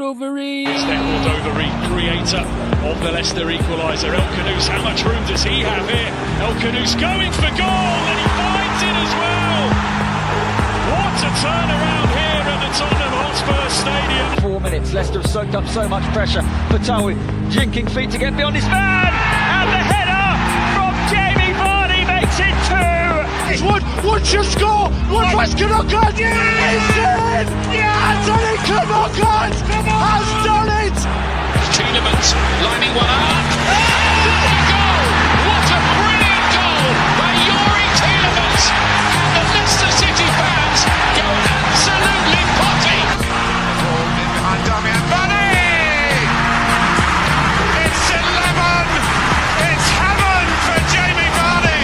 Aldovari. It's then Aldovari, creator of the Leicester Equalizer. El Khanous, how much room does he have here? El Khanous going for goal, and he finds it as well. What a turnaround here at the Tottenham Hotspur Stadium. 4 minutes, Leicester have soaked up so much pressure. Fatawi jinking feet to get beyond his man, and the header from Jamie Vardy makes it 2. It's Wood should score. Wood Knockout. Yes! Anthony Knockout has done it. Tielemans lining one up. What a goal! What a brilliant goal by Youri Tielemans, and the Leicester City fans go absolutely potty. In behind Damian Vardy. It's 11. It's heaven for Jamie Vardy.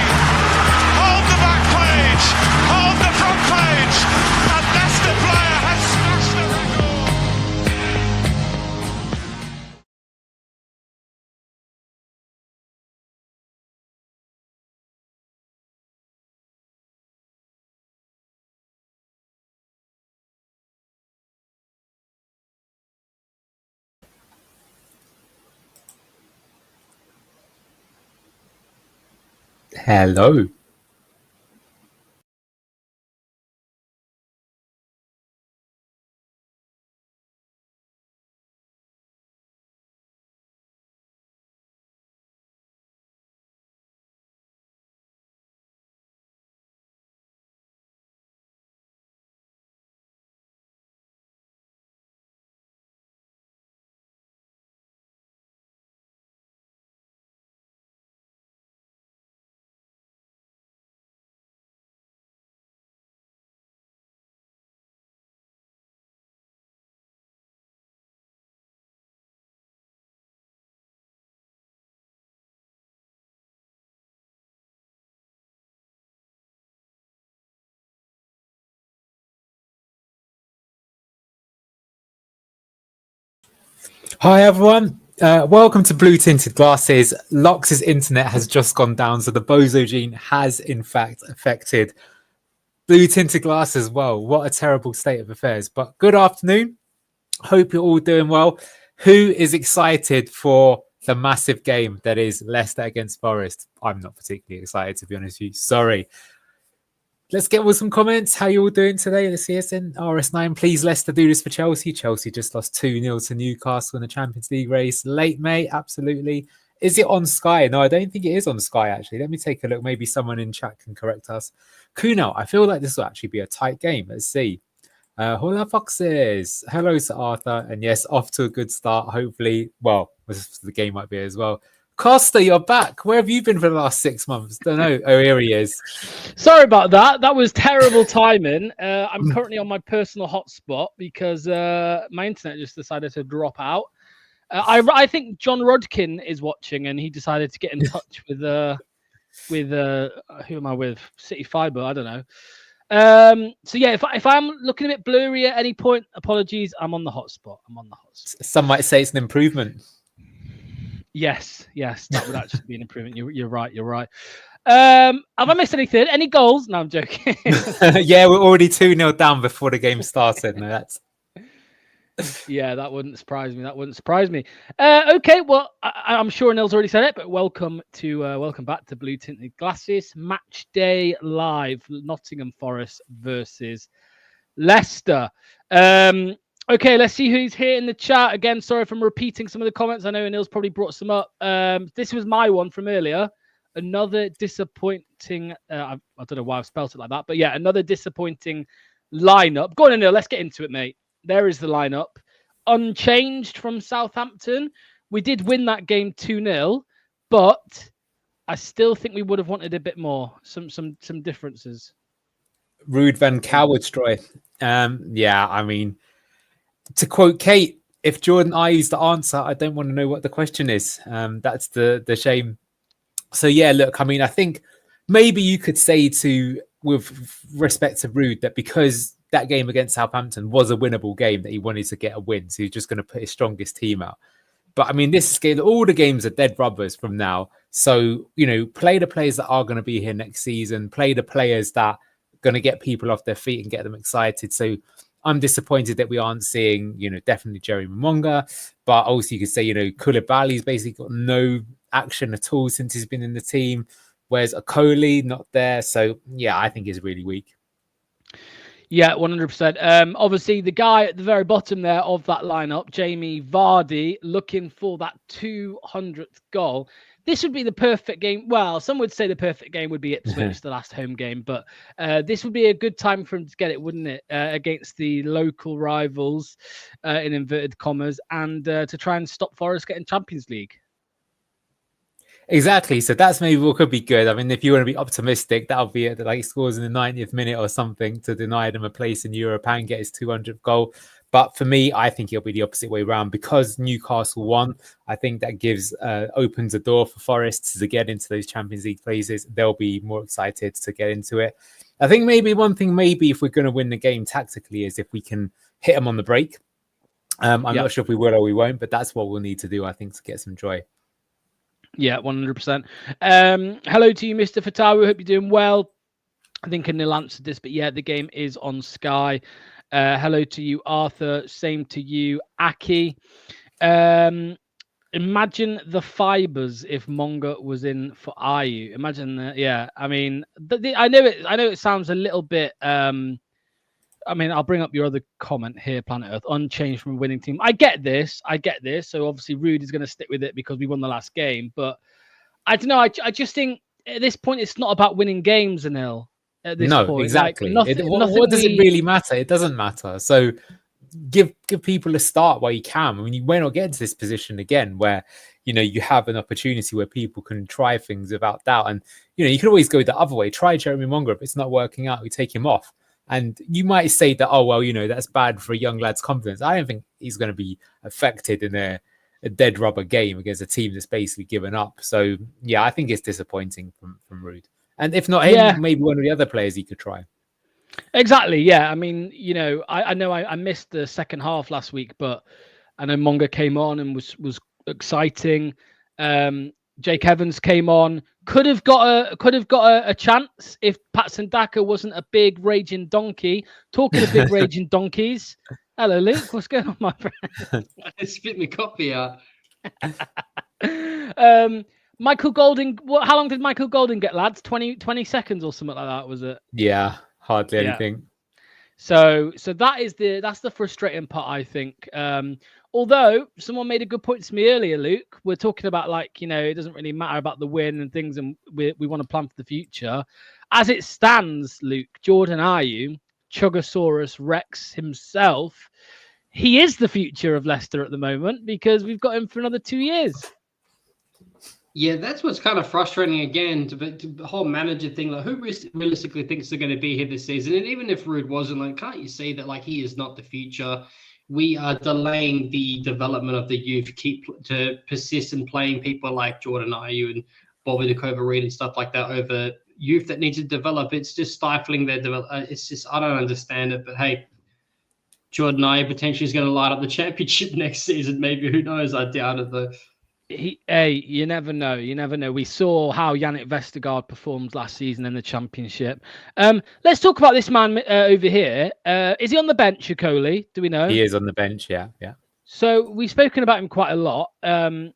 Hold the back page. Hold the front page. A Leicester player has smashed the record. Hello. Hi everyone, welcome to Blue Tinted Glasses. Lox's internet has just gone down, so the bozo gene has in fact affected Blue Tinted Glasses as well. What a terrible state of affairs. But good afternoon, hope you're all doing well. Who is excited for the massive game that is Leicester against Forest? I'm not particularly excited, to be honest with you, sorry. Let's get with some comments. How you all doing today? Let's see us in RS9. Please, Leicester, do this for Chelsea. Chelsea just lost 2-0 to Newcastle in the Champions League race. Late, mate. Absolutely. Is it on Sky? No, I don't think it is on Sky, actually. Let me take a look. Maybe someone in chat can correct us. Kuno, I feel like this will actually be a tight game. Let's see. Hola, Foxes. Hello, Sir Arthur. And yes, off to a good start. Hopefully, well, the game might be as well. Costa, you're back. Where have you been for the last 6 months? Don't know. Oh, here he is. Sorry about that. That was terrible timing. I'm currently on my personal hotspot because my internet just decided to drop out. I think John Rodkin is watching, and he decided to get in touch with who am I with? City Fibre. I don't know. So yeah, if I'm looking a bit blurry at any point, apologies. I'm on the hotspot. Some might say it's an improvement. Yes, that would actually be an improvement. You're right. Have I missed anything? Any goals? No, I'm joking. Yeah, we're already 2-0 down before the game started. No, that's... Yeah, that wouldn't surprise me. Okay, well, I'm sure Neil's already said it, but welcome back to Blue Tinted Glasses. Match day live, Nottingham Forest versus Leicester. Okay, let's see who's here in the chat. Again, sorry if I'm repeating some of the comments. I know Neil's probably brought some up. This was my one from earlier. Another disappointing... I don't know why I've spelt it like that, but yeah, another disappointing lineup. Go on, Neil, let's get into it, mate. There is the lineup. Unchanged from Southampton. We did win that game 2-0, but I still think we would have wanted a bit more. Some differences. Ruud van Cowardstrooy. Yeah, I mean... To quote Kate, if Jordan Ayew's the answer, I don't want to know what the question is. That's the shame. So, yeah, look, I mean, I think maybe you could say with respect to Ruud, that because that game against Southampton was a winnable game, that he wanted to get a win. So he's just going to put his strongest team out. But, I mean, this is all the games are dead rubbers from now. So, play the players that are going to be here next season. Play the players that are going to get people off their feet and get them excited. So, I'm disappointed that we aren't seeing, definitely Jerry Momonga, but also you could say, Koulibaly's basically got no action at all since he's been in the team, whereas Okoli not there. So yeah, I think he's really weak. Yeah, 100%. Obviously, the guy at the very bottom there of that lineup, Jamie Vardy, looking for that 200th goal. This would be the perfect game. Well, some would say the perfect game would be Ipswich, the last home game, but this would be a good time for him to get it, wouldn't it? Against the local rivals, in inverted commas, and to try and stop Forest getting Champions League. Exactly. So that's maybe what could be good. I mean, if you want to be optimistic, that'll be it. Like scores in the 90th minute or something to deny them a place in Europe and get his 200th goal. But for me, I think it'll be the opposite way around because Newcastle won. I think that opens a door for Forest to get into those Champions League places. They'll be more excited to get into it. I think maybe one thing, if we're going to win the game tactically, is if we can hit them on the break. I'm not sure if we will or we won't, but that's what we'll need to do, I think, to get some joy. Yeah, 100%. Hello to you, Mr. Fatawu. Hope you're doing well. I think Anil answered this, but yeah, the game is on Sky. Hello to you, Arthur. Same to you, Aki. Imagine the fibers if Monga was in for Ayu. Imagine that. Yeah, I mean, I know it sounds a little bit. I mean, I'll bring up your other comment here, Planet Earth, unchanged from a winning team. I get this. So obviously Rude is going to stick with it because we won the last game. But I don't know. I just think at this point, it's not about winning games, Anil. At this point. No, exactly. Like, what does it really matter? It doesn't matter. So give people a start while you can. I mean, you may not get to this position again where, you have an opportunity where people can try things without doubt. And, you can always go the other way. Try Jeremy Monga. If it's not working out, we take him off. And you might say that, oh, well, that's bad for a young lad's confidence. I don't think he's going to be affected in a dead rubber game against a team that's basically given up. So, yeah, I think it's disappointing from Rude. And if not him, maybe one of the other players he could try. Exactly, yeah. I mean, I know I missed the second half last week, but I know Monga came on and was exciting. Jake Evans came on. Could have got a chance if Patson Daka wasn't a big raging donkey. Talking of big raging donkeys. Hello, Luke. What's going on, my friend? I spit my coffee out. Michael Golding. How long did Michael Golding get, lads? 20 seconds or something like that, was it? Yeah, hardly anything. So that's the frustrating part, I think. Although someone made a good point to me earlier, Luke, we're talking about it doesn't really matter about the win and things, and we want to plan for the future. As it stands, Luke, Jordan Ayew, Chugosaurus Rex himself, he is the future of Leicester at the moment because we've got him for another 2 years. Yeah, that's what's kind of frustrating again, the whole manager thing. Like, who realistically thinks they're going to be here this season? And even if Rude wasn't, can't you see that he is not the future? We are delaying the development of the youth, to persist in playing people like Jordan Ayew and Bobby Dakova-Reid and stuff like that over youth that need to develop. It's just stifling their development. It's just, I don't understand it. But hey, Jordan Ayew potentially is going to light up the championship next season. Maybe, who knows? I doubt it though. You never know. You never know. We saw how Yannick Vestergaard performed last season in the championship. Let's talk about this man over here. Is he on the bench, Okoli? Do we know? He is on the bench, yeah. So we've spoken about him quite a lot. Planet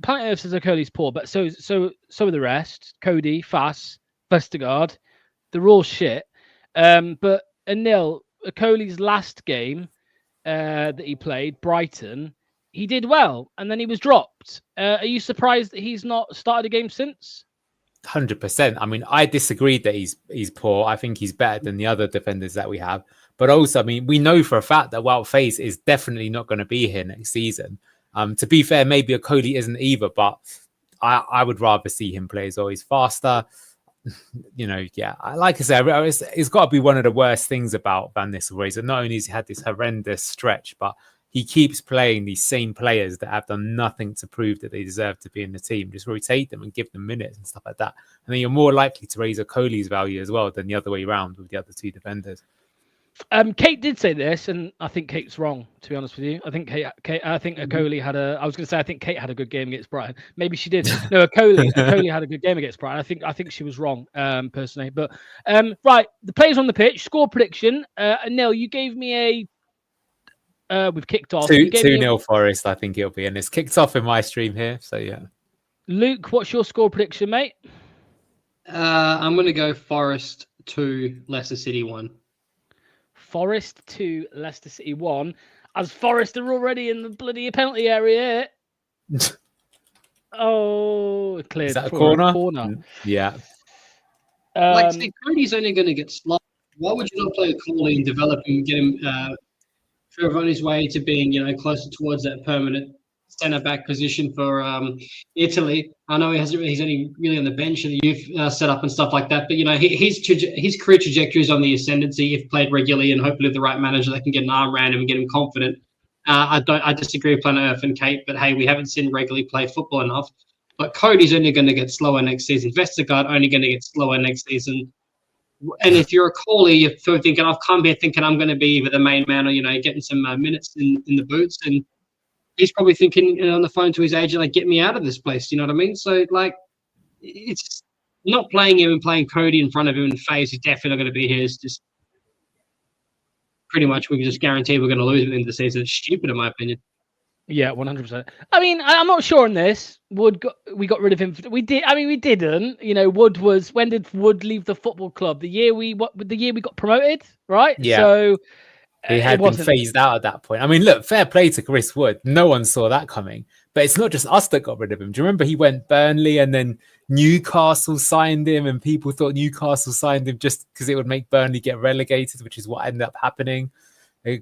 Earth says Okoli's poor, but so are the rest. Cody, Fass, Vestergaard. They're all shit. But Anil, Okoli's last game that he played, Brighton, he did well, and then he was dropped. Are you surprised that he's not started a game since? 100%. I mean, I disagree that he's poor. I think he's better than the other defenders that we have. But also, I mean, we know for a fact that Wout Faes is definitely not going to be here next season. To be fair, maybe Okoli isn't either, but I would rather see him play as always faster. Like I said, it's got to be one of the worst things about Van Nistelrooy. So not only has he had this horrendous stretch, but he keeps playing these same players that have done nothing to prove that they deserve to be in the team. Just rotate them and give them minutes and stuff like that. And then you're more likely to raise Okoli's value as well than the other way around with the other two defenders. Kate did say this, and I think Kate's wrong. To be honest with you, I think Okoli had a. I was going to say I think Kate had a good game against Brighton. Maybe she did. No, Okoli had a good game against Brighton. I think she was wrong, personally. But right, the players on the pitch. Score prediction. Neil, you gave me a. We've kicked off. 2-0 Forest, I think it'll be, and it's kicked off in my stream here. So yeah. Luke, what's your score prediction, mate? I'm going to go Forest 2, Leicester City 1. Forest 2, Leicester City 1. As Forest are already in the bloody penalty area. Oh, cleared. Is that a corner? Yeah. See, Cody's only going to get slow. Why would you not play Coley and develop him, get him further on his way to being, closer towards that permanent centre-back position for Italy? I know he's only really on the bench in the youth setup and stuff like that, but his career trajectory is on the ascendancy if played regularly, and hopefully with the right manager that can get an arm around him and get him confident. I disagree with Planet Earth and Kate, but hey, we haven't seen regularly play football enough. But Cody's only going to get slower next season. Vestergaard only going to get slower next season. And if you're a Coley, you're thinking, I've come here thinking I'm going to be either the main man or, getting some minutes in the boots. And he's probably thinking on the phone to his agent, like, get me out of this place. You know what I mean? So, it's not playing him and playing Cody in front of him in phase. He's definitely not going to be here. It's just pretty much we can just guarantee we're going to lose at the end of the season. It's stupid, in my opinion. Yeah, 100%. I mean, I'm not sure on this. We got rid of him. We did. I mean, we didn't. Wood was. When did Wood leave the football club? The year we got promoted, right? Yeah. So he had been phased out at that point. I mean, look, fair play to Chris Wood. No one saw that coming. But it's not just us that got rid of him. Do you remember he went Burnley and then Newcastle signed him, and people thought Newcastle signed him just because it would make Burnley get relegated, which is what ended up happening.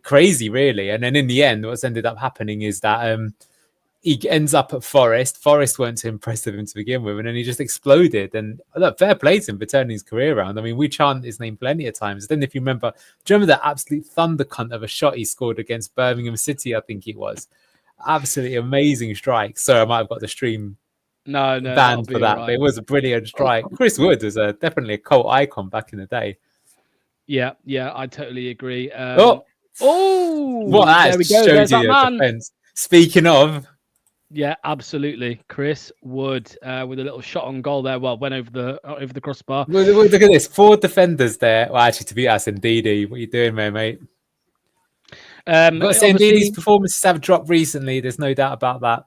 Crazy, really. And then in the end, what's ended up happening is that he ends up at Forest. Forest weren't too impressed with him to begin with, and then he just exploded. And look, fair play to him for turning his career around. I mean, we chant his name plenty of times. Then if you remember, do you remember that absolute thunder cunt of a shot he scored against Birmingham City, I think it was? Absolutely amazing strike. So I might have got the stream banned for that, but it was a brilliant strike. Chris Wood was definitely a cult icon back in the day. Yeah, I totally agree. What there we go. There's that man. Defense. Speaking of, yeah, absolutely, Chris Wood with a little shot on goal there. Well, went over the crossbar. Look at this, 4 defenders there. Well, actually, to be honest, Ndidi, what are you doing, mate? I've got to say, Ndidi's performances have dropped recently. There's no doubt about that.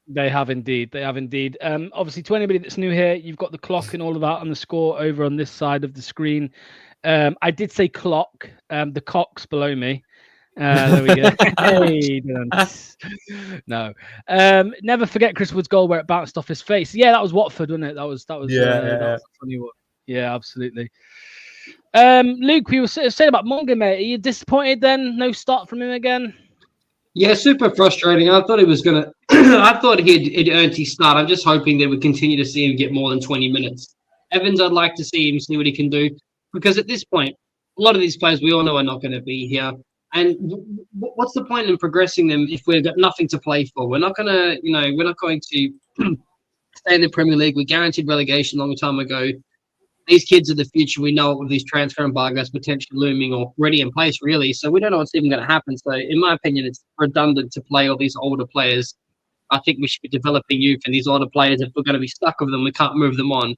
They have indeed. Obviously, to anybody that's new here, you've got the clock and all of that and the score over on this side of the screen. I did say clock. The cock's below me. There we go. Hey, no. Never forget Chris Wood's goal where it bounced off his face. Yeah, that was Watford, wasn't it? That was that was a funny one. Yeah, absolutely. Luke, we were saying about Munga, mate. Are you disappointed then? No start from him again? Yeah, super frustrating. I thought he was gonna. I thought he'd earned his start. I'm just hoping that we continue to see him get more than 20 minutes. Evans, I'd like to see him see what he can do, because at this point, a lot of these players we all know are not going to be here. And what's the point in progressing them if we've got nothing to play for? We're not going to, we're not going to stay in the Premier League. We guaranteed relegation a long time ago. These kids are the future. We know it with these transfer embargoes potentially looming or already in place, really. So we don't know what's even going to happen. So in my opinion, it's redundant to play all these older players. I think we should be developing youth, and these older players, if we're going to be stuck with them, we can't move them on.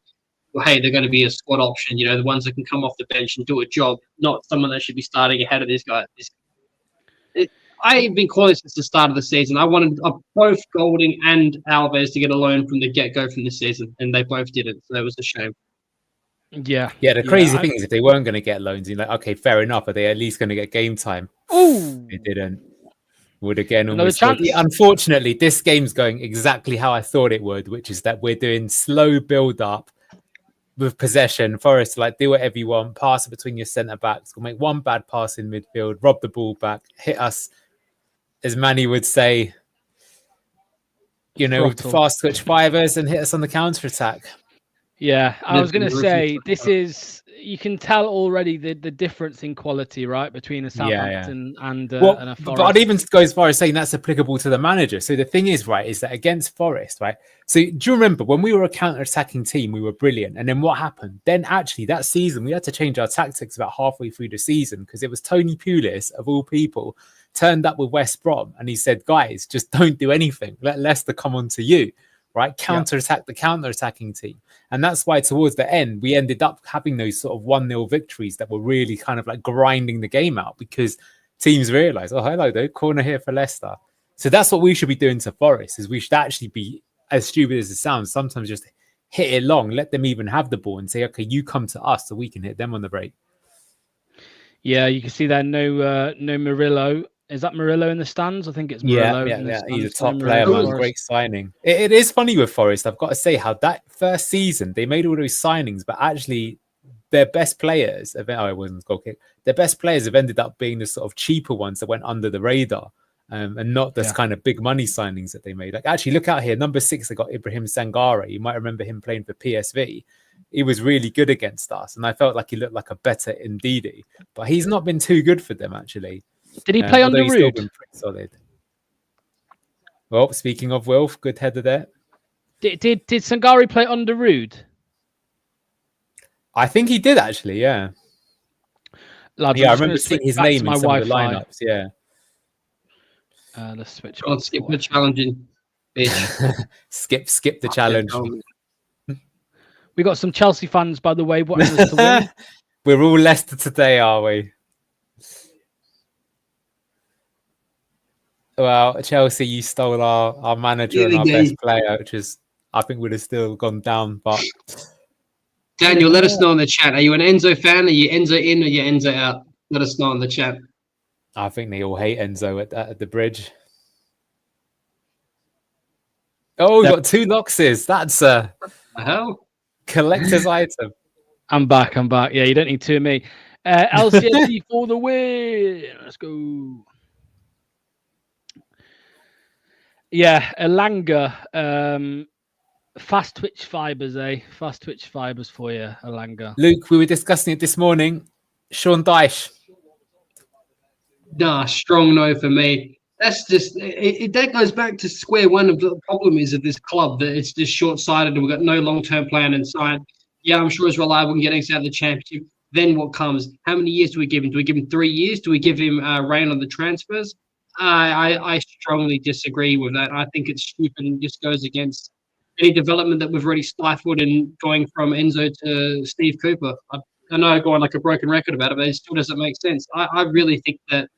Well, hey, they're going to be a squad option, the ones that can come off the bench and do a job, not someone that should be starting ahead of this guy. I've been calling since the start of the season. I wanted both Golding and Alves to get a loan from the get-go from the season, and they both didn't, so it was a shame. Yeah. The crazy thing is, if they weren't going to get loans, you're like, okay, fair enough. Are they at least going to get game time? Oh, they didn't. Would again. Another chance. Unfortunately, this game's going exactly how I thought it would, which is that we're doing slow build-up with possession. Forest, do whatever you want, pass it between your centre backs, we'll make one bad pass in midfield, rob the ball back, hit us, as Manny would say, with the fast twitch fivers, and hit us on the counter attack. Yeah, I was going to say, This you can tell already the difference in quality, right, between a Southampton and a Forest. But I'd even go as far as saying that's applicable to the manager. So the thing is, right, is that against Forest, right? So do you remember when we were a counter-attacking team, we were brilliant. And then what happened? Then actually that season, we had to change our tactics about halfway through the season because it was Tony Pulis, of all people, turned up with West Brom and he said, guys, just don't do anything. Let Leicester come on to you. Right, counter-attack the counter-attacking team. And that's why towards the end, we ended up having those sort of 1-0 victories that were really kind of like grinding the game out because teams realised, oh, hello, though, corner here for Leicester. So that's what we should be doing to Forest, is we should actually be, as stupid as it sounds, sometimes just hit it long, let them even have the ball and say, okay, you come to us so we can hit them on the break. Yeah, you can see there, no Murillo. Is that Murillo in the stands? I think it's Murillo. Yeah. He's a top player, man. Great signing. It is funny with Forest. I've got to say how that first season they made all those signings, but actually their best players. It wasn't goal kick. Their best players have ended up being the sort of cheaper ones that went under the radar, and not this kind of big money signings that they made. Like actually, look out here, number 6. They got Ibrahim Sangare. You might remember him playing for PSV. He was really good against us, and I felt like he looked like a better Ndidi. But he's not been too good for them actually. Did he play under Rude? Solid. Well, speaking of Wilf, good header there. Did Sangari play under Rude? I think he did actually, yeah. Lads, I remember seeing his name in some of the lineups, yeah. Let's switch. skip the challenging bitch. skip the challenge. We got some Chelsea fans, by the way, wanting us to win. We're all Leicester today, are we? Well, Chelsea, you stole our manager and our best player, which is, I think, would have still gone down. But Daniel, let us know in the chat. Are you an Enzo fan? Are you Enzo in or you Enzo out? Let us know in the chat. I think they all hate Enzo at the bridge. Oh, we've got 2 Loxes. That's a collector's item. I'm back. Yeah, you don't need 2 of me. LCSC for the win. Let's go. Yeah, Elanga. Fast twitch fibers, eh? Fast twitch fibers for you, Elanga. Luke, we were discussing it this morning. Sean Dyche. Nah, strong no for me. That's just that goes back to square one of the problem is of this club, that it's just short-sighted and we've got no long-term plan in sight. Yeah, I'm sure it's reliable in getting us out of the championship. Then what comes? How many years do we give him? Do we give him 3 years? Do we give him reign on the transfers? I strongly disagree with that. I think it's stupid and just goes against any development that we've already stifled in going from Enzo to Steve Cooper. I know I go on like a broken record about it, but it still doesn't make sense. I really think that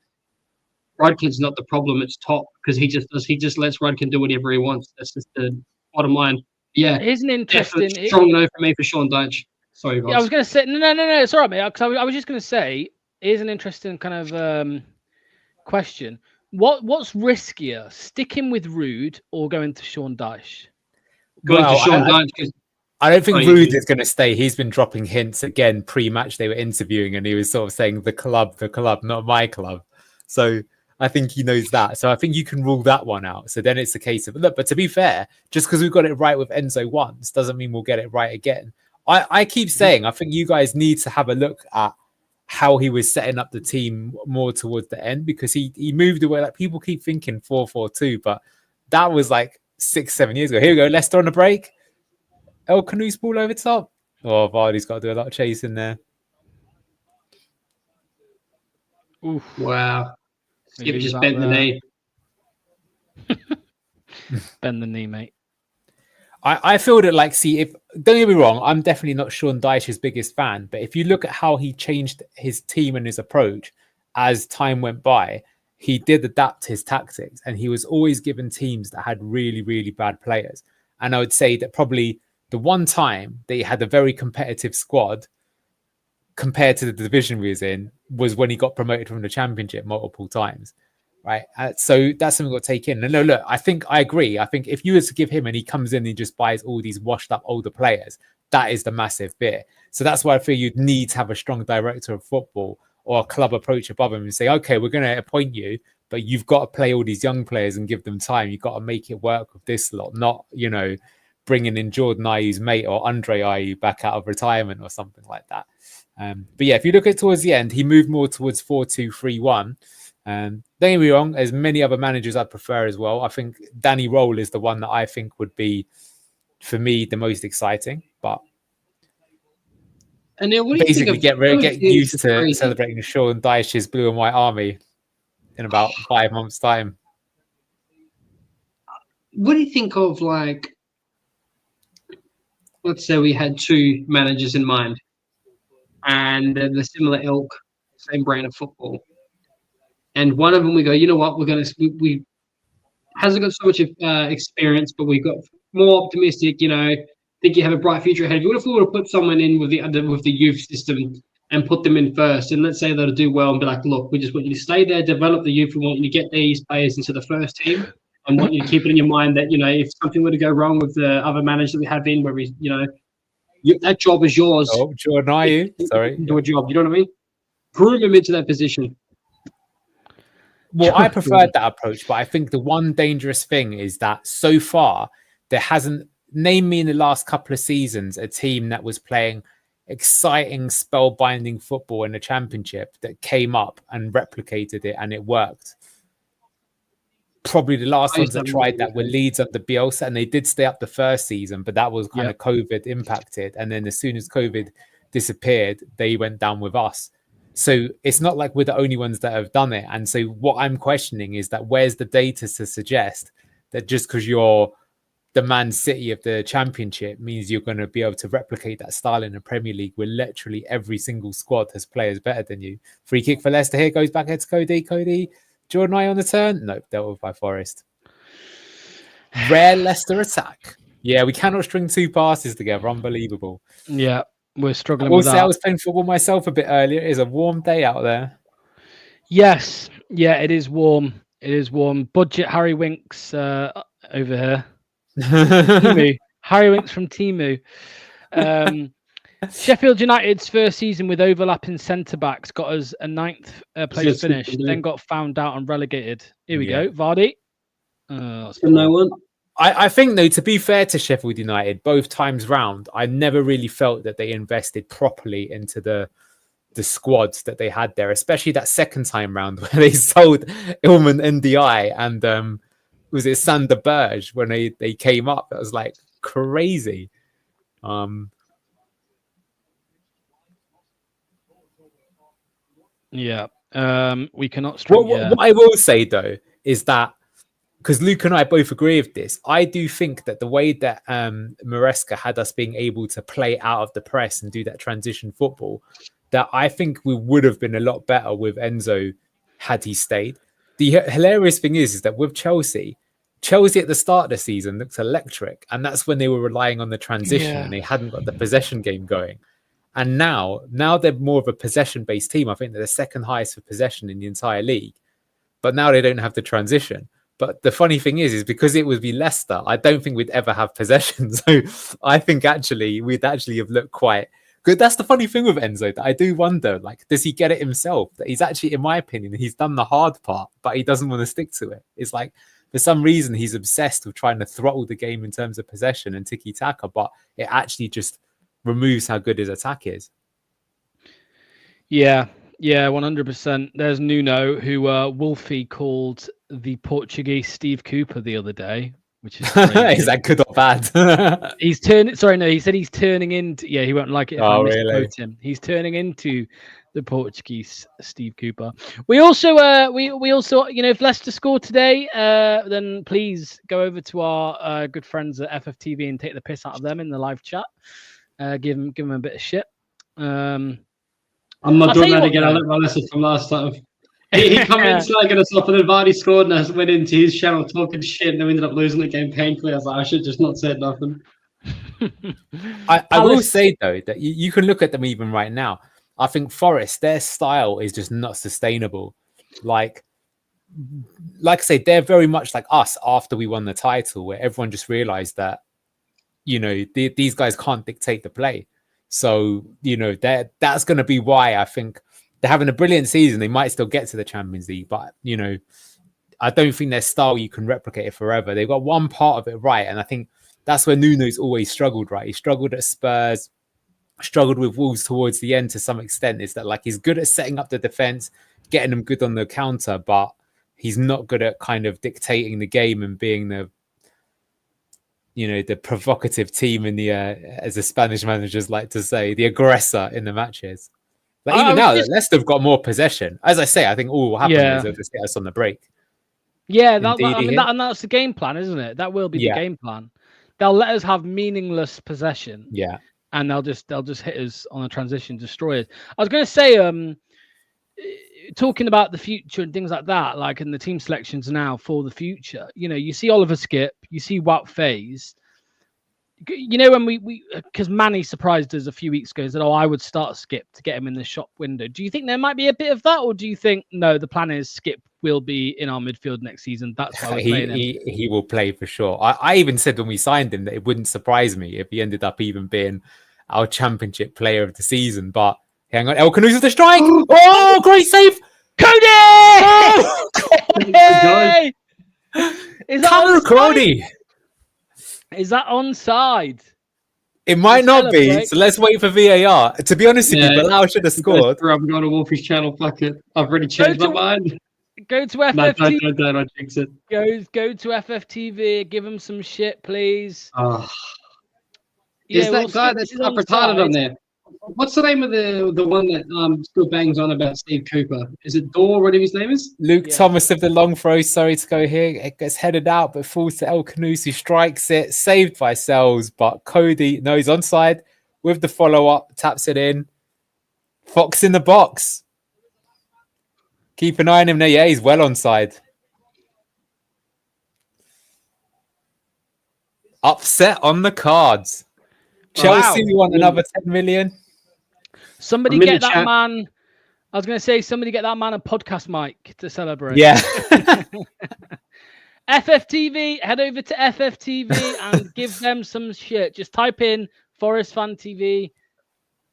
Rodkin's not the problem. It's Top, because he just lets Rodkin do whatever he wants. That's just the bottom line. Yeah, here's an interesting strong no for me for Sean Dyche. Sorry, guys. Yeah, I was going to say no. It's all right, mate. Because I was just going to say, here's an interesting kind of question. What's riskier, sticking with Rude or going to Sean Dyche? I don't think Rude is going to stay. He's been dropping hints again pre-match. They were interviewing and he was sort of saying the club, not my club. So I think he knows that. So I think you can rule that one out. So then it's a case of, look, but to be fair, just because we've got it right with Enzo once doesn't mean we'll get it right again. I keep saying, I think you guys need to have a look at how he was setting up the team more towards the end, because he moved away. Like, people keep thinking 4-4-2, but that was like 6-7 years ago. Here we go. Leicester on the break. El Canoes ball over top. Oh, Vardy's got to do a lot of chasing there. Oof. Wow. Skip just bent the knee. Bend the knee, mate. I feel that, like, see, if, don't get me wrong, I'm definitely not Sean Dyche's biggest fan, but if you look at how he changed his team and his approach as time went by, he did adapt his tactics, and he was always given teams that had really, really bad players. And I would say that probably the one time they had a very competitive squad compared to the division we was in was when he got promoted from the Championship multiple times. Right. So that's something we've got to take in. And no, look, I agree. I think if you were to give him and he comes in and he just buys all these washed up older players, that is the massive bit. So that's why I feel you'd need to have a strong director of football or a club approach above him and say, okay, we're going to appoint you, but you've got to play all these young players and give them time. You've got to make it work with this lot, not, bringing in Jordan Ayew's mate or Andre Ayew back out of retirement or something like that. But yeah, if you look at towards the end, he moved more towards 4-2-3-1. Don't get me wrong, there's many other managers I'd prefer as well. I think Danny Roll is the one that I think would be, for me, the most exciting. But and what do basically, you think of, get used to celebrating Sean Dyche's blue and white army in about 5 months' time. What do you think of, like, let's say we had two managers in mind, and they're the similar ilk, same brand of football, and one of them we go, you know what, we hasn't got so much experience, but we've got more optimistic, think you have a bright future ahead of you. What if we would have put someone in with the youth system and put them in first, and let's say they'll do well and be like, look, we just want you to stay there, develop the youth, we want you to get these players into the first team, and want you to keep it in your mind that, if something were to go wrong with the other manager that we have in, where we, that job is yours. Oh, Jordan Ayew, sorry. Do a job, you know what I mean? Groom him into that position. Well, I preferred that approach, but I think the one dangerous thing is that so far there hasn't, name me in the last couple of seasons, a team that was playing exciting, spellbinding football in the Championship that came up and replicated it and it worked. Probably the last ones that tried that were Leeds under Bielsa, and they did stay up the first season, but that was kind of COVID impacted. And then as soon as COVID disappeared, they went down with us. So it's not like we're the only ones that have done it. And so what I'm questioning is that where's the data to suggest that just because you're the Man City of the Championship means you're going to be able to replicate that style in the Premier League, where literally every single squad has players better than you. Free kick for Leicester here, goes back to Cody. Jordan Ayew on the turn? No, dealt with by Forest. Rare Leicester attack. Yeah, we cannot string two passes together. Unbelievable. Yeah, we're struggling with that. I was playing football myself a bit earlier. It is a warm day out there. Yes. Yeah, it is warm. It is warm. Budget Harry Winks over here. Timu. Harry Winks from Timu. Sheffield United's first season with overlapping centre-backs got us a 9th place finish, then got found out and relegated. Here we go. Vardy. No one. I think, though, to be fair to Sheffield United, both times round, I never really felt that they invested properly into the squads that they had there, especially that second time round where they sold Ilman NDI and was it Sander Berge when they came up? That was like crazy. Yeah. We cannot string. What I will say, though, is that because Luke and I both agree with this, I do think that the way that Maresca had us being able to play out of the press and do that transition football, that I think we would have been a lot better with Enzo had he stayed. The hilarious thing is that with Chelsea at the start of the season looked electric, and that's when they were relying on the transition and they hadn't got the possession game going. And now they're more of a possession-based team. I think they're the second highest for possession in the entire league. But now they don't have the transition. But the funny thing is because it would be Leicester, I don't think we'd ever have possession. So I think we'd actually have looked quite good. That's the funny thing with Enzo, that I do wonder, like, does he get it himself? That he's actually, in my opinion, he's done the hard part, but he doesn't want to stick to it. It's like, for some reason, he's obsessed with trying to throttle the game in terms of possession and tiki-taka, but it actually just removes how good his attack is. Yeah, 100%. There's Nuno, who Wolfie called the Portuguese Steve Cooper the other day, which is crazy. Is that good or bad? He said he's turning into. Yeah, he won't like it if I misquote him. He's turning into the Portuguese Steve Cooper. We also, if Leicester score today, then please go over to our good friends at FFTV and take the piss out of them in the live chat. Give them a bit of shit. I'm not doing that again. I learned my lesson from last time. He come in slagging us off, and then Vardy scored, and I went into his channel talking shit, and then we ended up losing the game painfully. I was like, I should just not said nothing. I will say, though, that you can look at them even right now. I think Forest, their style is just not sustainable. Like I say, they're very much like us after we won the title, where everyone just realized that, these guys can't dictate the play. So, that's going to be why I think they're having a brilliant season. They might still get to the Champions League, but, I don't think their style, you can replicate it forever. They've got one part of it right. And I think that's where Nuno's always struggled, right? He struggled at Spurs, struggled with Wolves towards the end to some extent. Is that like he's good at setting up the defense, getting them good on the counter, but he's not good at kind of dictating the game and being the provocative team in the as the Spanish managers like to say, the aggressor in the matches. But even now, Leicester have got more possession. As I say, I think all will happen is they'll just get us on the break. Yeah, and that's the game plan, isn't it? That will be the game plan. They'll let us have meaningless possession. Yeah. And they'll just hit us on a transition, destroy us. I was going to say, talking about the future and things like that, like in the team selections now for the future, you see Oliver Skip, you see Wout Faes. When we because Manny surprised us a few weeks ago and said, I would start Skip to get him in the shop window. Do you think there might be a bit of that, or do you think no, the plan is Skip will be in our midfield next season? That's why we're playing him. He will play for sure. I even said when we signed him that it wouldn't surprise me if he ended up even being our championship player of the season. But hang on, El Canoes with the strike. Oh, great save, Cody! Is that Cody? Is that onside? It might not be, so let's wait for VAR. To be honest with you, Bilal should have scored. I'm going to Wolfie's channel, fuck it. I've already changed my mind. Go to FFTV. No, don't jinx it. Go to FFTV, give him some shit, please. Is that guy that's up retarded on there? What's the name of the one that still bangs on about Steve Cooper? Is it Dor, whatever his name is? Luke Thomas of the long throw, sorry to go here. It gets headed out, but falls to El Canoes, who strikes it. Saved by Sells, but Cody, no, he's onside with the follow-up, taps it in. Fox in the box. Keep an eye on him there. Yeah, he's well onside. Upset on the cards. Chelsea want another 10 million. Somebody get that man. I was going to say, somebody get that man a podcast mic to celebrate. Yeah. FFTV, head over to FFTV and give them some shit. Just type in Forest Fan TV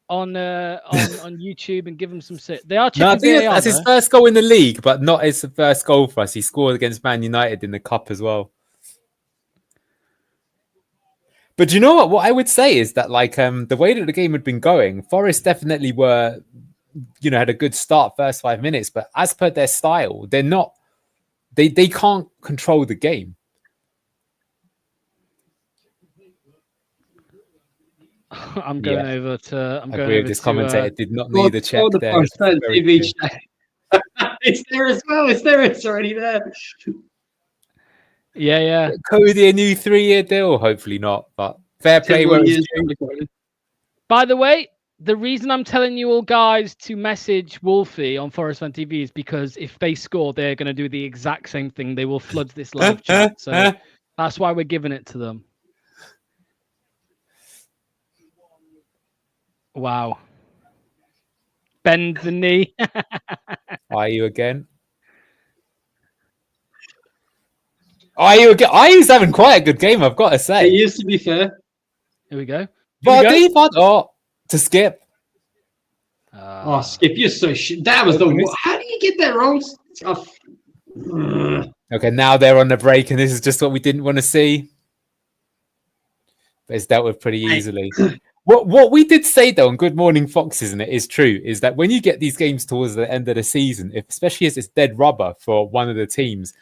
on YouTube and give them some shit. They are checking VAR, that's his first goal in the league, but not his first goal for us. He scored against Man United in the Cup as well. But you know what? What I would say is that, like, the way that the game had been going, Forest definitely were, had a good start first 5 minutes. But as per their style, they're not. They can't control the game. I'm going over to. I agree with this commentator. Did not need a check there. It's there as well. It's already there. Yeah. Cody, a new 3-year deal? Hopefully not, but fair play. By the way, the reason I'm telling you all guys to message Wolfie on Forest Fan TV is because if they score, they're going to do the exact same thing. They will flood this live chat. So that's why we're giving it to them. Wow. Bend the knee. Are you again? Ayu's having quite a good game, I've got to say. It used to be fair. Here we go. To Skip. Skip, you're so shit. That was how do you get that wrong? Okay, now they're on the break, and this is just what we didn't want to see. But it's dealt with pretty easily. What we did say, though, on Good Morning Foxes, and it is true, is that when you get these games towards the end of the season, especially as it's dead rubber for one of the teams,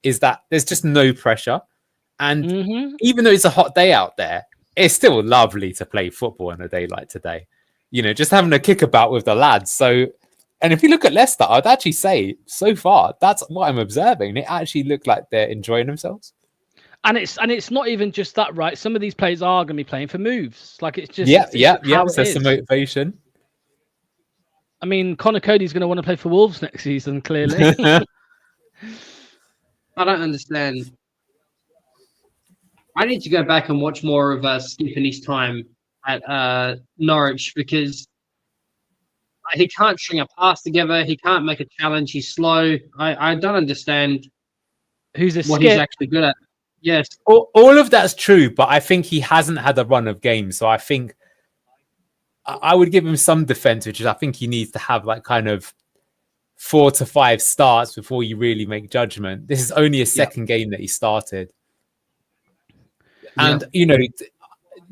is that there's just no pressure. And even though it's a hot day out there, it's still lovely to play football on a day like today. Just having a kickabout with the lads. So, and if you look at Leicester, I'd actually say so far, that's what I'm observing. It actually looked like they're enjoying themselves. And it's not even just that, right? Some of these players are going to be playing for moves. Like it's just So some motivation. I mean, Connor Cody's going to want to play for Wolves next season, clearly. I don't understand. I need to go back and watch more of Skip in his time at Norwich because he can't string a pass together. He can't make a challenge. He's slow. I don't understand he's actually good at. Yes. All of that's true, but I think he hasn't had a run of games. So I think I would give him some defense, which is I think he needs to have like kind of 4 to 5 starts before you really make judgment. This is only a second game that he started. And,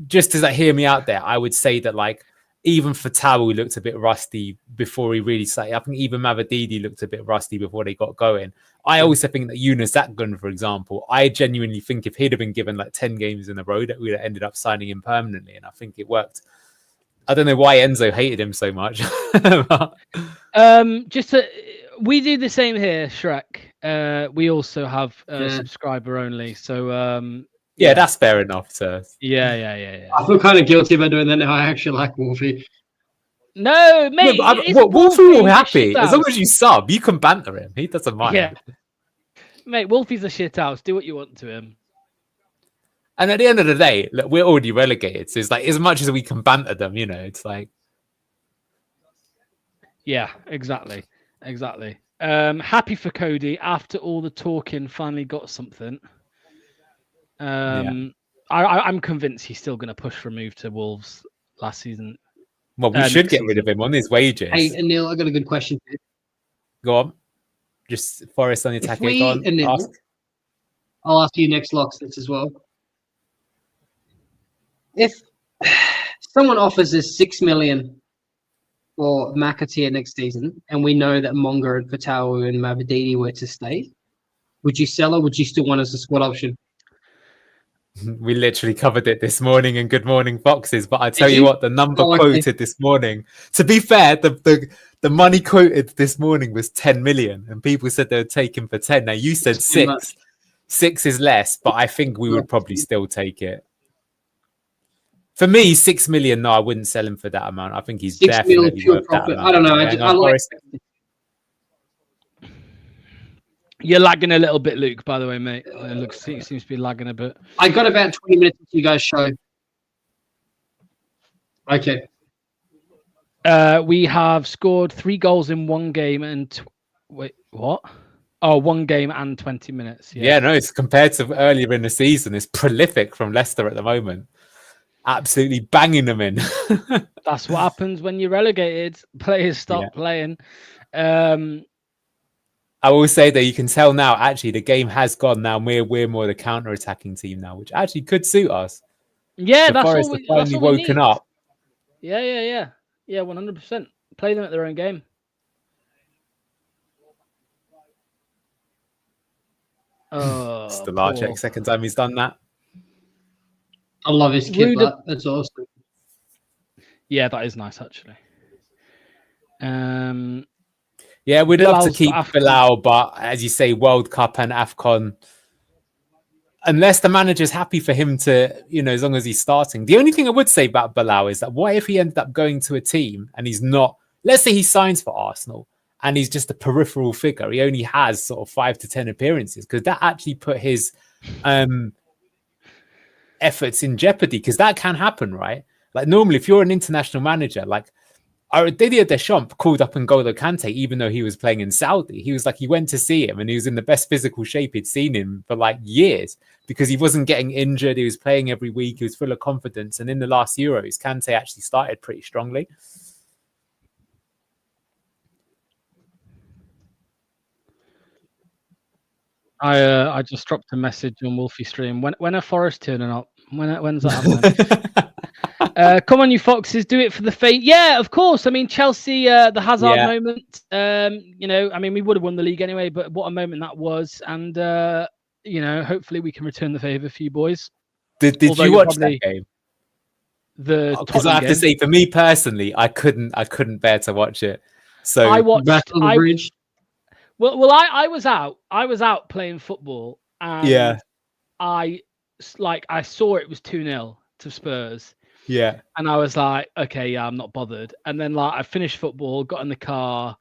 just as hear me out there, I would say that like even Fatawu looked a bit rusty before he really started. I think even Mavididi looked a bit rusty before they got going. I also think that Yunus Akgun, for example, I genuinely think if he'd have been given like 10 games in a row, that we'd have ended up signing him permanently. And I think it worked. I don't know why Enzo hated him so much. We do the same here, Shrek. We also have subscriber only. So yeah, that's fair enough, sir. Yeah. I feel kind of guilty about doing that now. I actually like Wolfie. No, mate. Wolfie will be happy. As long as you sub, you can banter him. He doesn't mind. Yeah. Mate, Wolfie's a shit house. Do what you want to him. And at the end of the day, look, we're already relegated. So it's like, as much as we can banter them, it's like... Yeah, exactly. Happy for Cody. After all the talking, finally got something. I'm convinced he's still going to push for a move to Wolves last season. Well, we should get rid of him on his wages. Hey, Neil, I got a good question for you. Go on. Just Forest on the attack. I'll ask you next, Locks, this as well. If someone offers us 6 million for McAteer next season, and we know that Monga and Fatawu and Mavididi were to stay, would you sell or would you still want us a squad option? We literally covered it this morning in Good Morning Foxes, but I tell you what, the number quoted this morning, to be fair, the money quoted this morning was 10 million and people said they would take him for 10. Now you said 6. 6 is less, but I think we would probably still take it. For me, 6 million, no, I wouldn't sell him for that amount. I think he's definitely worth that amount. I don't know. I like... You're lagging a little bit, Luke, by the way, mate. It seems to be lagging a bit. I got about 20 minutes until you guys show. Okay. We have scored 3 goals in 1 game and... Wait, what? Oh, 1 game and 20 minutes. Yeah, no, it's compared to earlier in the season. It's prolific from Leicester at the moment. Absolutely banging them in. That's what happens when you're relegated. Players stop playing. I will say that you can tell now, actually, the game has gone now. We're more the counter-attacking team now, which actually could suit us. Yeah, the that's Forest all have finally woken up. Yeah, 100%. Play them at their own game. Oh, Stolarczyk, second time he's done that. I love his kid. That's awesome. Yeah, that is nice, actually. Yeah, we'd love to keep Bilal, but as you say, World Cup and AFCON, unless the manager's happy for him to, as long as he's starting. The only thing I would say about Bilal is that what if he ended up going to a team and he's not, let's say he signs for Arsenal and he's just a peripheral figure. He only has sort of 5 to 10 appearances, because that actually put his efforts in jeopardy, because that can happen, right? Like normally, if you're an international manager, like Didier Deschamps called up N'Golo Kante, even though he was playing in Saudi. He was like, he went to see him and he was in the best physical shape he'd seen him for like years, because he wasn't getting injured. He was playing every week. He was full of confidence. And in the last Euros, Kante actually started pretty strongly. I just dropped a message on Wolfie Stream. When are Forest turning up? When's that happening? Come on, you Foxes, do it for the fate. Yeah, of course. I mean, Chelsea, the Hazard moment. We would have won the league anyway, but what a moment that was. And hopefully we can return the favour for you boys. Did you watch that game? Because I have to say, for me personally, I couldn't bear to watch it. So I watched Battle of the Bridge. Well, I was out. I was out playing football, and I saw it was 2-0 to Spurs. Yeah. And I was like, okay, yeah, I'm not bothered. And then I finished football, got in the car.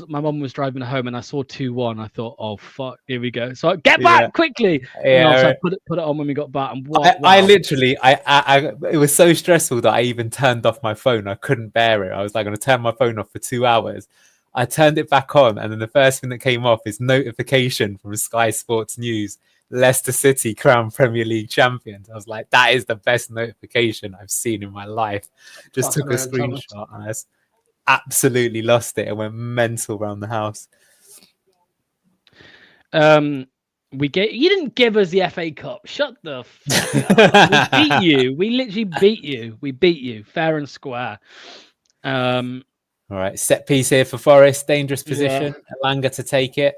My mum was driving home, and I saw 2-1. I thought, oh fuck, here we go. So get back quickly. Yeah. I put it on when we got back. And I literally, it was so stressful that I even turned off my phone. I couldn't bear it. I was like, going to turn my phone off for 2 hours. I turned it back on, and then the first thing that came off is notification from Sky Sports News: Leicester City crowned Premier League champions. I was like, that is the best notification I've seen in my life. Just took a screenshot, and I just absolutely lost it and went mental around the house. You didn't give us the FA Cup. Shut the fuck up. We beat you. We literally beat you. We beat you fair and square. All right, set piece here for Forest. Dangerous position. Elanga to take it.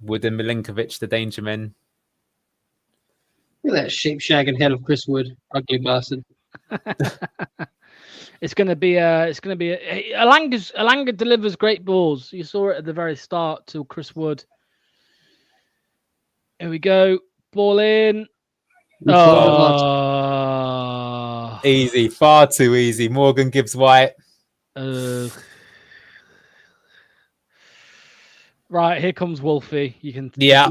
Wood and Milinkovic, the danger men. Look at that sheep shagging head of Chris Wood, ugly bastard. It's gonna be Elanga delivers great balls. You saw it at the very start to Chris Wood. Here we go. Ball in. Oh, easy, far too easy. Morgan Gibbs White. Right, here comes Wolfie. You can. Yeah.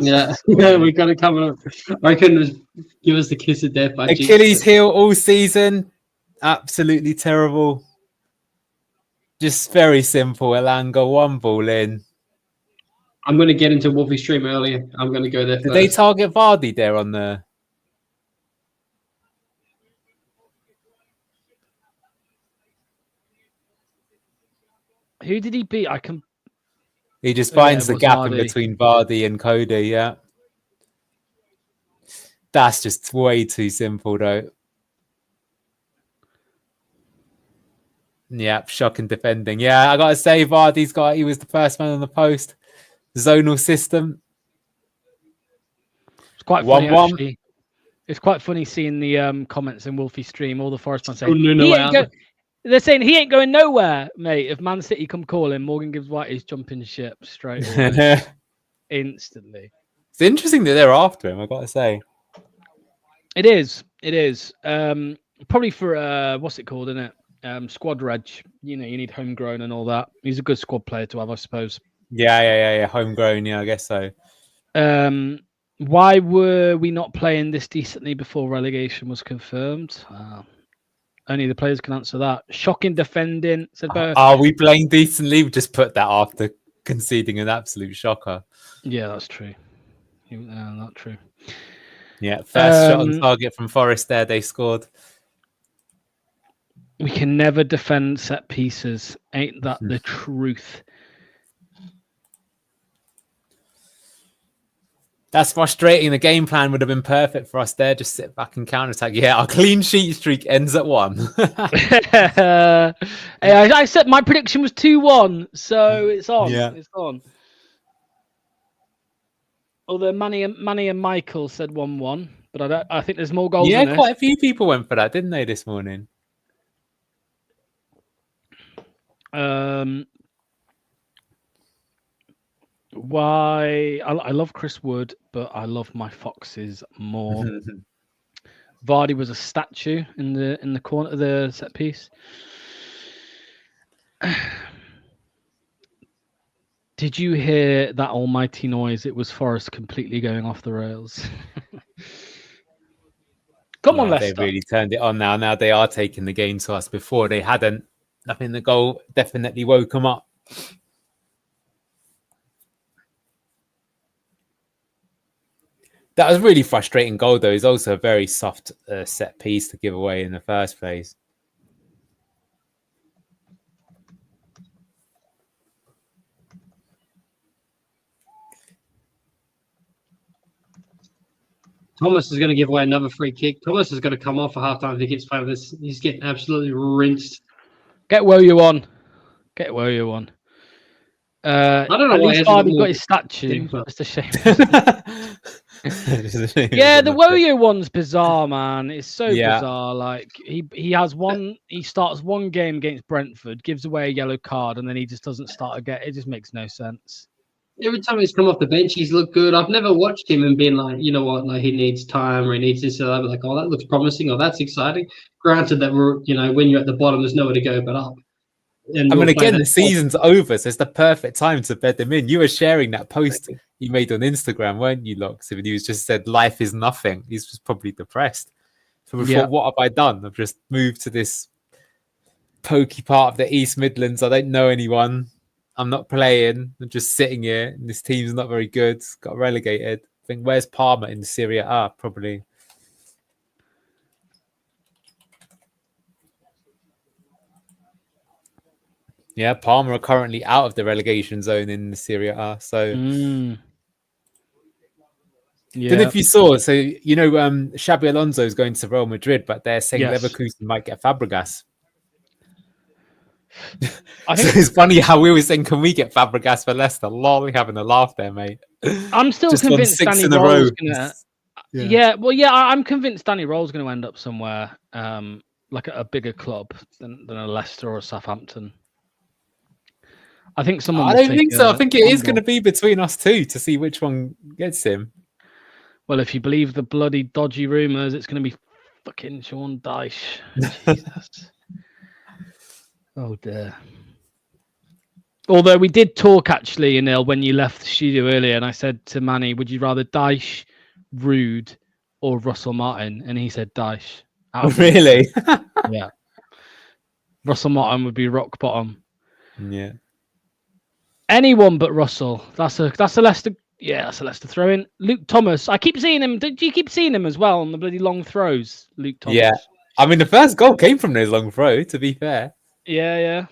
We got to come up. I couldn't give us the kiss of death. Achilles heel all season. Absolutely terrible. Just very simple. Elanga, one ball in. I'm going to get into Wolfie's stream earlier. I'm going to go there first. Did they target Vardy there on the... Who did he beat? He just finds the gap Vardy. in between Vardy and Cody, yeah. That's just way too simple, though. Yeah, shocking defending. Yeah, I got to say, he was the first man on the post. Zonal system. It's quite funny, actually. It's quite funny seeing the comments in Wolfie's stream. All the Forest fans saying, they're saying he ain't going nowhere, mate. If Man City come calling, Morgan Gibbs White is jumping ship straight away. Instantly. It's interesting that they're after him, I got to say. It is. Probably for, what's it called, isn't it? Squad reg. You need homegrown and all that. He's a good squad player to have, I suppose. Yeah. Homegrown, yeah, I guess so. Why were we not playing this decently before relegation was confirmed? Only the players can answer that. Shocking defending. Said are we playing decently? We just put that after conceding an absolute shocker. Yeah, that's true. Not true. Yeah, first shot on target from Forest there. They scored. We can never defend set pieces. Ain't that the truth? That's frustrating. The game plan would have been perfect for us there. Just sit back and counter-attack. Yeah, our clean sheet streak ends at 1. Hey, I said my prediction was 2-1, so it's on. Yeah. It's on. Although Manny and Michael said 1-1, but I think there's more goals. Yeah, quite a few people went for that, didn't they, this morning? Why I love Chris Wood, but I love my Foxes more. Vardy was a statue in the corner of the set piece. Did you hear that almighty noise? It was Forest completely going off the rails. Come on, Leicester. They've really turned it on now. Now they are taking the game to us. Before they hadn't. I think the goal definitely woke them up. That was a really frustrating goal, though. It's also a very soft set piece to give away in the first place. Thomas is going to give away another free kick. Thomas is going to come off for half time if he keeps playing this. He's getting absolutely rinsed. Get where you on. Get where you on. I don't know at why least Vardy got his statue. It's a shame. Yeah, the Woyo one's bizarre, man. It's so bizarre. Like he has one. He starts one game against Brentford, gives away a yellow card, and then he just doesn't start again. It just makes no sense. Every time he's come off the bench, he's looked good. I've never watched him and been like, you know what, like he needs time or he needs this or that. Like, oh, that looks promising or that's exciting. Granted that we're, when you're at the bottom, there's nowhere to go but up. And again, the season's over, so it's the perfect time to bed them in. You were sharing that post you made on Instagram, weren't you, Locks? And he just said, life is nothing. He's just probably depressed. So we thought, what have I done? I've just moved to this pokey part of the East Midlands. I don't know anyone. I'm not playing. I'm just sitting here. And this team's not very good. Got relegated. I think, where's Parma in Serie A? Probably. Yeah, Parma are currently out of the relegation zone in the Serie A. So, don't know Yeah. if you saw. So, Xabi Alonso is going to Real Madrid, but they're saying Yes. Leverkusen might get Fabregas. I So think it's funny how we were saying, can we get Fabregas for Leicester? Lol, having a laugh there, mate. I'm still Just won convinced 6 Danny in a row. Roll's gonna. I'm convinced Danny Roll's going to end up somewhere, like at a bigger club than a Leicester or a Southampton. I think someone. I don't think so. I think it is going to be between us two to see which one gets him. Well, if you believe the bloody dodgy rumours, it's going to be fucking Sean Dyche. Jesus. Oh dear. Although we did talk actually, Anil, when you left the studio earlier, and I said to Manny, would you rather Dyche, Rude, or Russell Martin? And he said Dyche. Really? Yeah. Russell Martin would be rock bottom. Yeah. Anyone but Russell. That's a Leicester. Yeah, that's a Leicester throw in. Luke Thomas. I keep seeing him. Do you keep seeing him as well on the bloody long throws? Luke Thomas. Yeah. I mean, the first goal came from those long throws, to be fair. Yeah.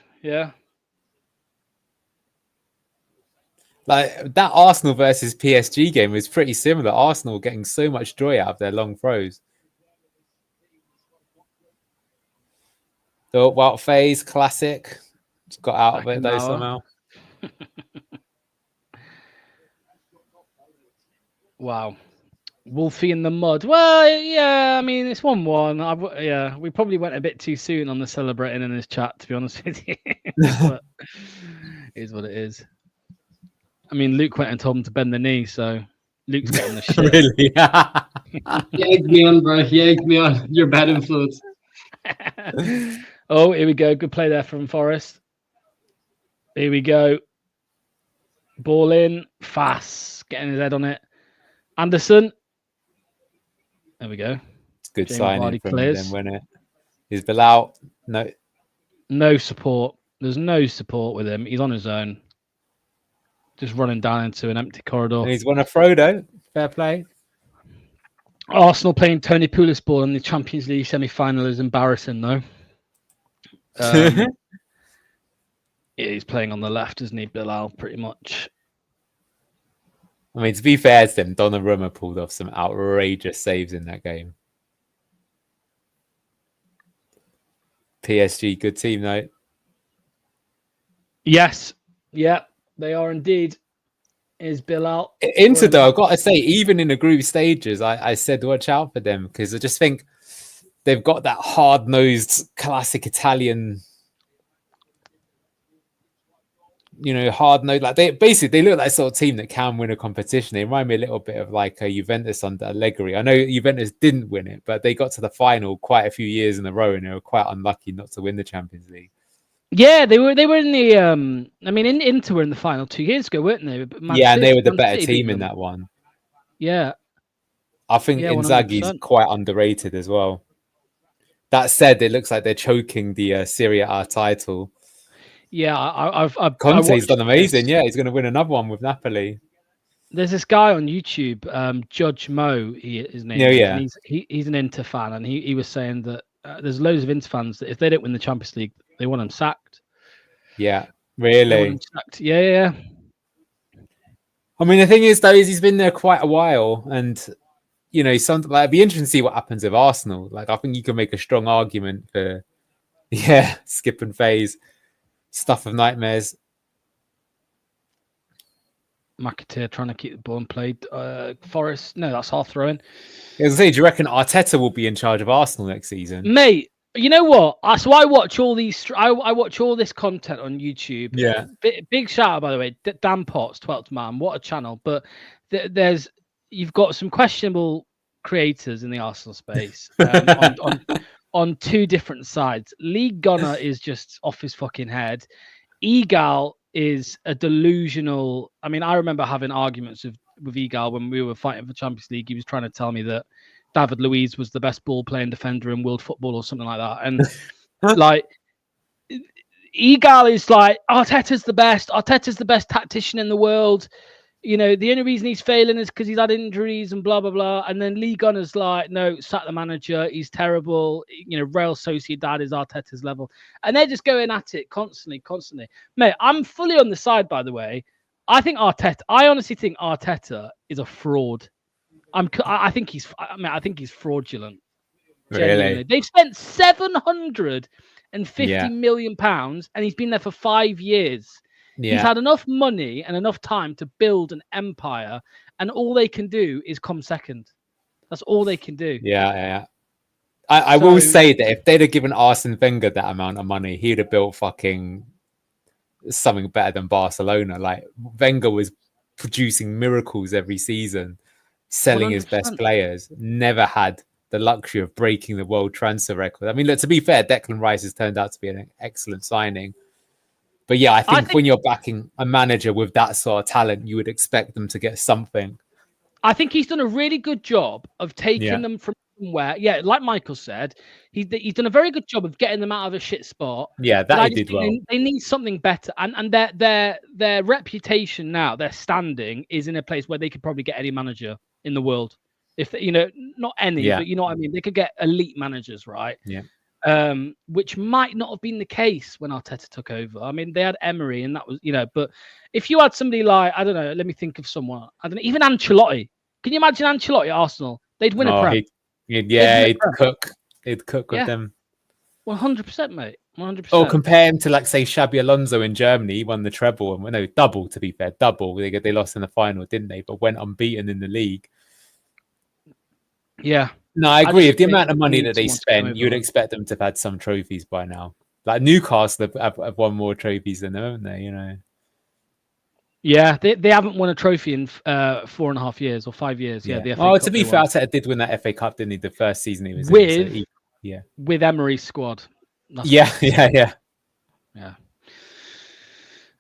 Like that Arsenal versus PSG game was pretty similar. Arsenal getting so much joy out of their long throws. The Wild phase, classic. Just got out of it though somehow. Wow. Wolfie in the mud. Well, yeah, I mean, it's 1-1. Yeah, we probably went a bit too soon on the celebrating in this chat, to be honest with you. But it is what it is. I mean, Luke went and told him to bend the knee, so Luke's getting the shit. Really? You egged me on, bro. You egged me on. You're bad influence. Oh, here we go. Good play there from Forest. Here we go. Ball in. Fast. Getting his head on it. Anderson. There we go. It's good Jamie signing Vardy from clears. them, wasn't it? Is Bilal? No. No support. There's no support with him. He's on his own. Just running down into an empty corridor. And he's won a throw though. Fair play. Arsenal playing Tony Pulis ball in the Champions League semi-final is embarrassing, though. Yeah, he's playing on the left, isn't he, Bilal, pretty much. I mean, to be fair to them, Donnarumma pulled off some outrageous saves in that game. PSG, good team, though. Yes. Yeah, they are indeed. Is Bilal. Inter, though, I've got to say, even in the group stages, I said watch out for them because I just think they've got that hard-nosed, classic Italian, hard-nosed. Like they look like sort of team that can win a competition. They remind me a little bit of like a Juventus under Allegri. I know Juventus didn't win it, but they got to the final quite a few years in a row, and they were quite unlucky not to win the Champions League. Yeah, they were in the. I mean, Inter were in the final 2 years ago, weren't they? And they were the better team in that one. Yeah, I think Inzaghi's 100%. quite underrated as well. That said, it looks like they're choking the Serie A title. Yeah, Conte's done amazing. Yeah, he's going to win another one with Napoli. There's this guy on YouTube, Judge Mo, his name. Yeah. And he's an Inter fan, and he was saying that there's loads of Inter fans that if they don't win the Champions League, they want him sacked. Yeah, really. Yeah. I mean, the thing is, though, is he's been there quite a while, and something like it'd be interesting to see what happens with Arsenal. Like, I think you can make a strong argument for, skip and phase, stuff of nightmares. McAteer trying to keep the ball and played. Forest, no, that's half throwing. I was going to say, do you reckon Arteta will be in charge of Arsenal next season? Mate, you know what? So I watch all these. I watch all this content on YouTube. Yeah. Big shout out, by the way, Dan Potts, 12th Man. What a channel! But you've got some questionable creators in the Arsenal space on two different sides. Lee Gunner is just off his fucking head. Egal is a delusional. I mean, I remember having arguments with Egal when we were fighting for Champions League. He was trying to tell me that David Luiz was the best ball-playing defender in world football or something like that. And like, Egal is like, Arteta's the best tactician in the world. You know, the only reason he's failing is because he's had injuries and blah, blah, blah. And then Lee Gunner's like, no, sack the manager. He's terrible. You know, Real Sociedad is Arteta's level. And they're just going at it constantly. Mate, I'm fully on the side, by the way. I honestly think Arteta is a fraud. I think he's fraudulent. Genuinely. Really? They've spent £750 million pounds, and he's been there for 5 years. Yeah. He's had enough money and enough time to build an empire, and all they can do is come second. That's all they can do. Yeah. I will say that if they'd have given Arsene Wenger that amount of money, he'd have built fucking something better than Barcelona. Like, Wenger was producing miracles every season, selling 100%. his best players, never had the luxury of breaking the world transfer record. I mean, look, to be fair, Declan Rice has turned out to be an excellent signing. But yeah, I think when you're backing a manager with that sort of talent, you would expect them to get something. I think he's done a really good job of taking them from somewhere. Yeah, like Michael said, he's done a very good job of getting them out of a shit spot. Yeah, that he did well. They need something better, and their reputation now, their standing is in a place where they could probably get any manager in the world. If you know, not any, but you know what I mean. They could get elite managers, right? Yeah. Which might not have been the case when Arteta took over. I mean, they had Emery, and that was, you know, but if you had somebody like, I don't know, let me think of someone. I don't know, even Ancelotti. Can you imagine Ancelotti at Arsenal? They'd win a Prem. He'd cook with them. 100%, mate. 100%. Or compare him to, like, say, Xabi Alonso in Germany. He won the treble, and no, double, to be fair, double. They lost in the final, didn't they? But went unbeaten in the league. Yeah. No, I agree. With the amount of money that they spent, you'd expect them to have had some trophies by now. Like Newcastle have won more trophies than them, haven't they? You know. Yeah, they haven't won a trophy in 4.5 years or 5 years. Yeah. The FA Cup to be fair, Arteta did win that FA Cup, didn't he? The first season he was in. So with Emery's squad. Yeah.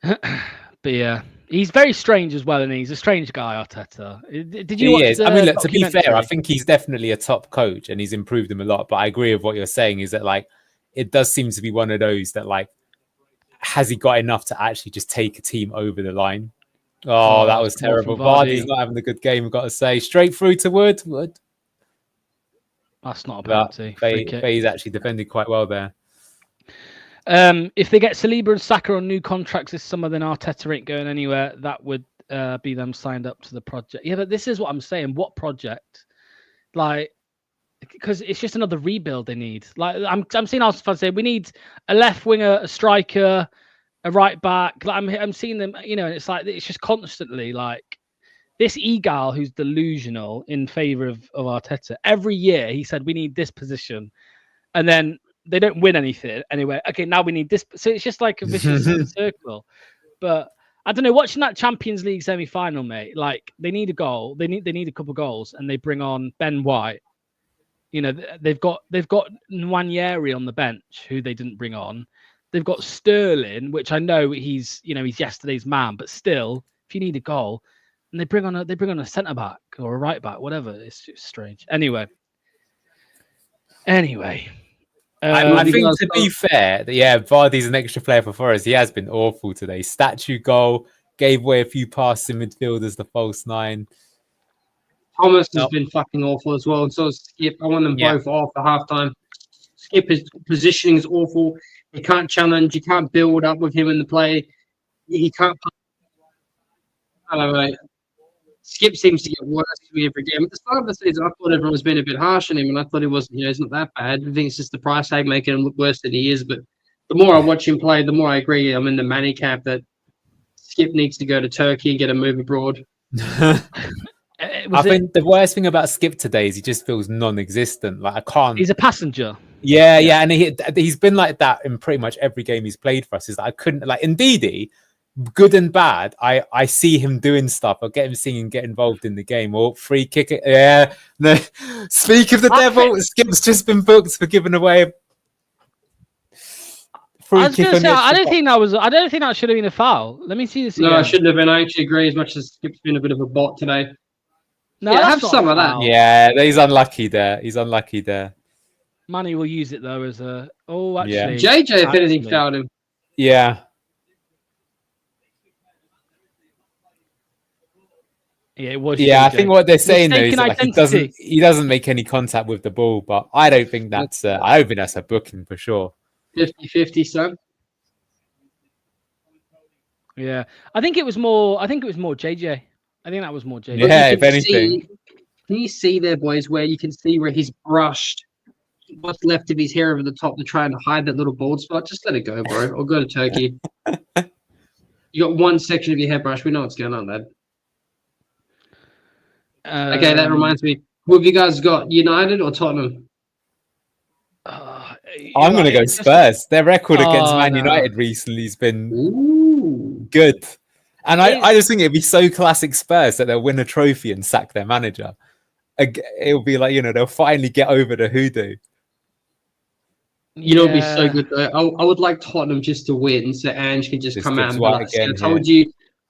But yeah. He's very strange as well, and he's a strange guy, Arteta. Did you? He is. I mean, look, to be fair, I think he's definitely a top coach, and he's improved him a lot. But I agree with what you're saying. Is that, like, it does seem to be one of those that, like, has he got enough to actually just take a team over the line? Oh, that was terrible. Vardy's not having a good game, I've got to say. Straight through to Wood. That's not a penalty. Faye's actually defended quite well there. If they get Saliba and Saka on new contracts this summer, then Arteta ain't going anywhere. That would be them signed up to the project. Yeah, but this is what I'm saying. What project? Like, because it's just another rebuild they need. Like, I'm seeing Arsenal fans say we need a left winger, a striker, a right back. Like, I'm seeing them, you know, and it's like it's just constantly like this Egal who's delusional in favor of Arteta. Every year he said we need this position, and then they don't win anything anyway. Okay, now we need this. So it's just like a vicious circle. But I don't know. Watching that Champions League semi-final, mate, like they need a goal. They need a couple of goals, and they bring on Ben White. You know, they've got Nwaneri on the bench, who they didn't bring on. They've got Sterling, which I know he's yesterday's man, but still, if you need a goal, and they bring on a centre back or a right back, whatever. It's just strange. Anyway. I think, to be fair, Vardy's an extra player for Forest. He has been awful today. Statue goal, gave away a few passes in midfield as the false nine. Thomas has been fucking awful as well, and so is Skip. I want them both off at halftime. Skip's positioning is awful. He can't challenge. You can't build up with him in the play. He can't. I don't know. Skip seems to get worse for me every game. At the start of the season, I thought everyone was being a bit harsh on him, and I thought he wasn't. He's not that bad. I think it's just the price tag making him look worse than he is. But the more I watch him play, the more I agree. I'm in the Manny camp that Skip needs to go to Turkey and get a move abroad. I think the worst thing about Skip today is he just feels non-existent. Like, I can't. He's a passenger. Yeah, and he's been like that in pretty much every game he's played for us. Is that I couldn't like Ndidi. Good and bad, I see him doing stuff. I'll get him singing, get involved in the game, or free kick it. Yeah. No. Speak of the devil, Skip's just been booked for giving away free kick. I don't think that should have been a foul. Let me see this again. No, it shouldn't have been. I actually agree. As much as Skip's been a bit of a bot today. No, have some of that. Yeah, he's unlucky there. Manny will use it though as a. Oh, actually, yeah. JJ, if anything, fouled him. Yeah. Yeah, it was. Yeah, I JJ. think what they're saying though is Mistaken that, like, identity. he doesn't make any contact with the ball, but I don't think that's a booking for sure. 50-50, son. Yeah, I think it was more. I think it was more JJ. I think that was more JJ. Yeah, But if anything. can you see there, boys, where you can see where he's brushed what's left of his hair over the top to try and hide that little bald spot? Just let it go, bro. Or go to Turkey. You got one section of your hairbrush. We know what's going on, lad. Okay, that reminds me. Who have you guys got? United or Tottenham? I'm going to go Spurs. Their record against Man United recently has been good. And I just think it'd be so classic Spurs that they'll win a trophy and sack their manager. It'll be like, they'll finally get over the hoodoo. You know, it'd be so good though. I would like Tottenham just to win, so Ange can just come out and be like,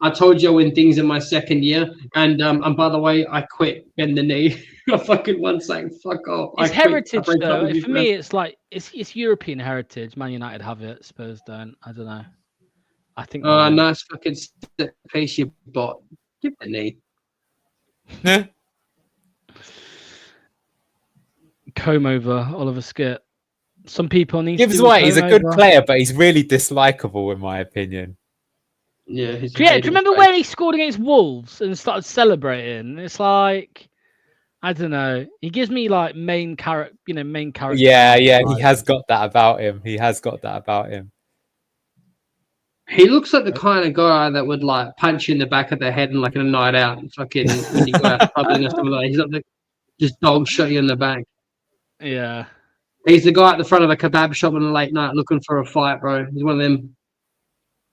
I told you I win things in my second year, and by the way, I quit bend the knee. I fucking won saying fuck off. It's heritage though. For me, it's like it's European heritage. Man United have it, Spurs don't. I don't know. I think. Oh, nice fucking face you bought. Give the knee. Yeah. Comb over Oliver Skirt. Some people need. Gibbs White, he's a good player, but he's really dislikable in my opinion. Yeah. Do you remember when he scored against Wolves and started celebrating? It's like, I don't know. He gives me like main character. Yeah, he has got that about him. He looks like the kind of guy that would like punch you in the back of the head and like in a night out, and fucking when you go out clubbing or something like that. He's not just dog shot you in the back. Yeah. He's the guy at the front of a kebab shop on a late night looking for a fight, bro. He's one of them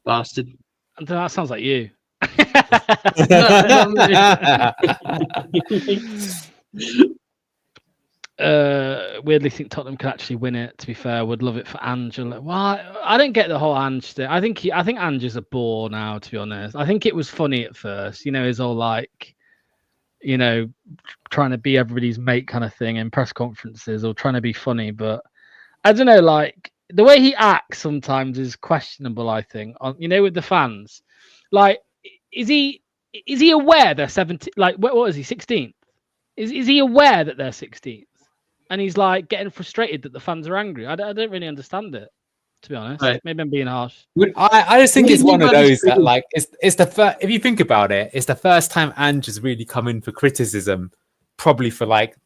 bastard. That sounds like you. Weirdly think Tottenham could actually win it, to be fair. Would love it for Angela. Well, I don't get the whole Ange thing. I think Ange is a bore now, to be honest. I think it was funny at first, he's all like, trying to be everybody's mate kind of thing in press conferences or trying to be funny, but I don't know, like the way he acts sometimes is questionable, I think, with the fans. Like, is he aware they're 17th? Like, what is he, 16th? Is he aware that they're 16th? And he's like getting frustrated that the fans are angry. I don't really understand it, to be honest. Right. Maybe I'm being harsh. I just think it's one of those that, like, it's the first. If you think about it, it's the first time Ange has really come in for criticism, probably for like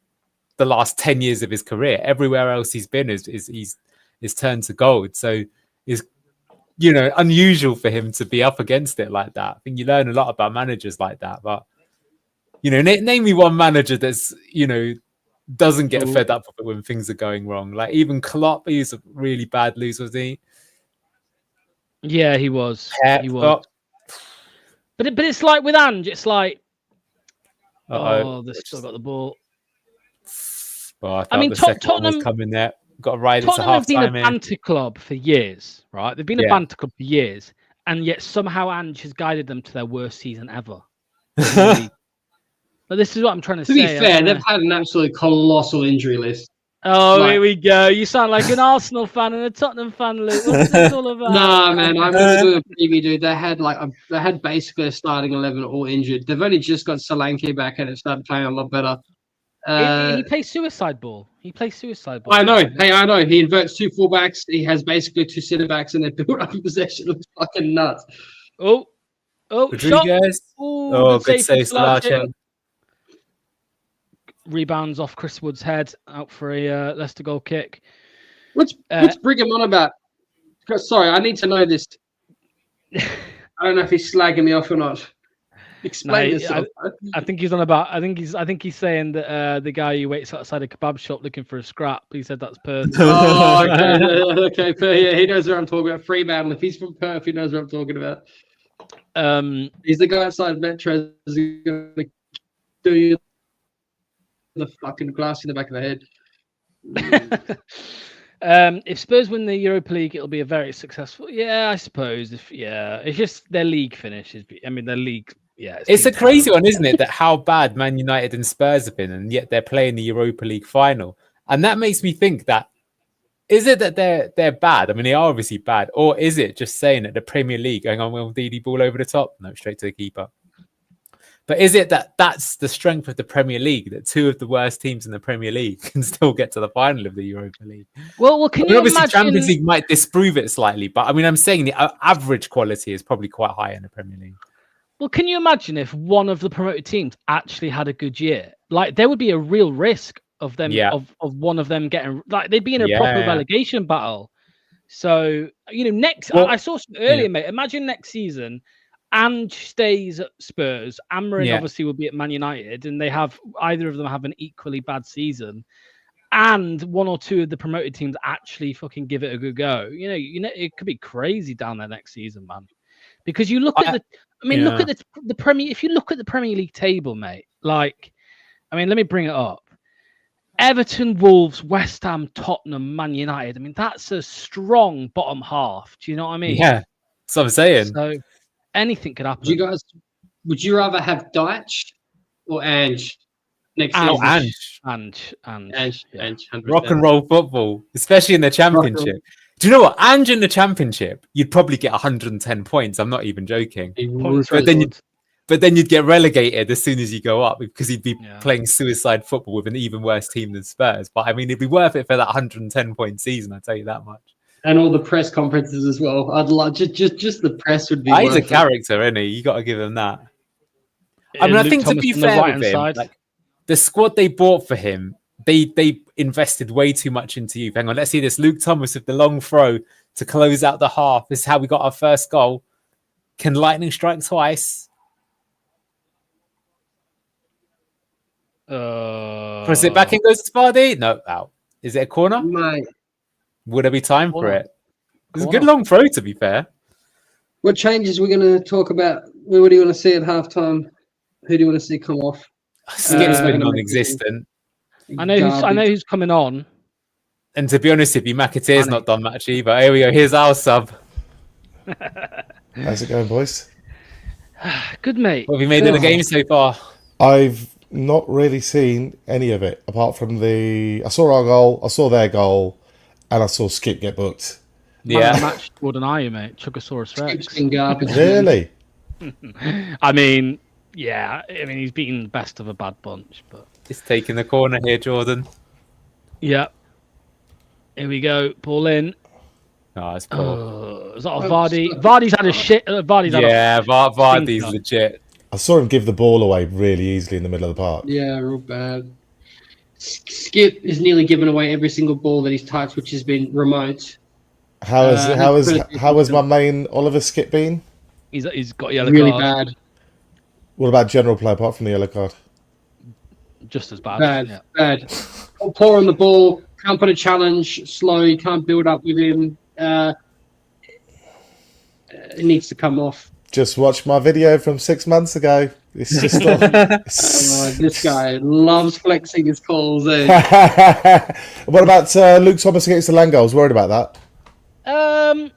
the last 10 years of his career. Everywhere else he's been is turned to gold. So it's unusual for him to be up against it like that. I think you learn a lot about managers like that. But name me one manager that's doesn't get fed up with it when things are going wrong. Like even Klopp, he was a really bad loser, was he? Yeah, he was. Pep, he was. But it's like with Ange, it's like, they've still got the ball. Well, I mean, Tottenham was coming there. Got to ride it to half time. Tottenham have been a banter club for years, right? They've been a banter club for years, and yet somehow Ange has guided them to their worst season ever. But this is what I'm trying to say. To be fair, they've had an absolute colossal injury list. Oh, here we go. You sound like an Arsenal fan and a Tottenham fan, Luke. What's this all about? Nah, man. I remember doing a preview, dude. They had basically a starting 11 all injured. They've only just got Solanke back and it started playing a lot better. He plays suicide ball. I know. Hey, I know. He inverts two fullbacks. He has basically two centre backs and they build up in possession. It's fucking nuts. Oh, Rodriguez. Good save, Salacho. Rebounds off Chris Wood's head, out for a Leicester goal kick. What's Brigham on about? Sorry, I need to know this. I don't know if he's slagging me off or not. Explain this. I think he's on about. I think he's saying that the guy who waits outside a kebab shop looking for a scrap. He said that's Perth. Oh, okay. Perth, yeah, he knows what I'm talking about. Fremantle. If he's from Perth, he knows what I'm talking about. He's the guy outside Metro. He's going to do you the fucking glass in the back of the head. If Spurs win the Europa League, it'll be a very successful. Yeah, I suppose. It's just their league finishes. I mean, their league. Yeah, it's a crazy one, isn't it? That how bad Man United and Spurs have been, and yet they're playing the Europa League final, and that makes me think that is it that they're bad? I mean, they are obviously bad, or is it just saying that the Premier League going on with DD ball over the top? No, straight to the keeper. But is it that that's the strength of the Premier League, that two of the worst teams in the Premier League can still get to the final of the Europa League? Well, can you obviously imagine? Champions League might disprove it slightly, but I mean, I'm saying the average quality is probably quite high in the Premier League. Well, can you imagine if one of the promoted teams actually had a good year? Like, there would be a real risk of them, of one of them getting, like, they'd be in a proper relegation battle. So, I saw some earlier, mate. Imagine next season, Ange stays at Spurs. Amarin obviously will be at Man United, and either of them have an equally bad season. And one or two of the promoted teams actually fucking give it a good go. It could be crazy down there next season, man. Because you look at look at the Premier. If you look at the Premier League table, mate, let me bring it up. Everton, Wolves, West Ham, Tottenham, Man United. I mean, that's a strong bottom half. Do you know what I mean? Yeah, that's what I'm saying. So anything could happen. Would you rather have Deitch or Ange next season? Ange. Ange. Rock and roll football, especially in the Championship. Do you know what? Ange in the Championship, you'd probably get 110 points. I'm not even joking. But then you'd get relegated as soon as you go up because he'd be playing suicide football with an even worse team than Spurs. But I mean, it'd be worth it for that 110-point season. I tell you that much. And all the press conferences as well. I'd like just the press would be. He's a character, isn't he? You got to give him that. I mean, I think to be fair with him, like, the squad they bought for him, they invested way too much into youth. Hang on, let's see this. Luke Thomas with the long throw to close out the half. This is how we got our first goal. Can lightning strike twice? Press it back and goes to Spardy? No, out. Is it a corner? Mate. Would there be time for it? It's a good long throw, to be fair. What changes we're going to talk about? What do you want to see at halftime? Who do you want to see come off? Skip's been non-existent. I know who's coming on. And to be honest with you, McAteer's not done much either. Here we go. Here's our sub. How's it going, boys? Good, mate. What have you made of the game so far? I've not really seen any of it, apart from I saw our goal, I saw their goal, and I saw Skip get booked. Man, match Jordan Ayew, mate. Chugosaurus Rex. Really? I mean, he's beaten the best of a bad bunch, but he's taking the corner here, Jordan. Yeah. Here we go. Ball in. Oh, it's poor. Is that Vardy? Vardy's had a shit. Vardy's legit. I saw him give the ball away really easily in the middle of the park. Yeah, real bad. Skip is nearly given away every single ball that he's touched, which has been remote. How has my main Oliver Skip been? He's got a yellow really card. Bad. What about general play apart from the yellow card? Just as bad. Bad. Poor on the ball. Can't put a challenge. Slow. You can't build up with him. It needs to come off. Just watch my video from 6 months ago. It's just this guy loves flexing his calls. What about Luke Thomas against the Langer? I was worried about that.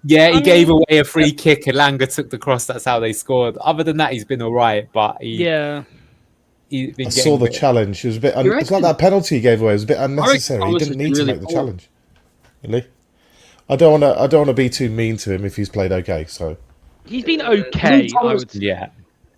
He gave away a free kick and Langer took the cross. That's how they scored. Other than that, he's been all right. But I saw the challenge. It was a bit. It's like that penalty he gave away. It was a bit unnecessary. He didn't need to make the challenge. Really? I don't want to be too mean to him if he's played okay. So he's been okay.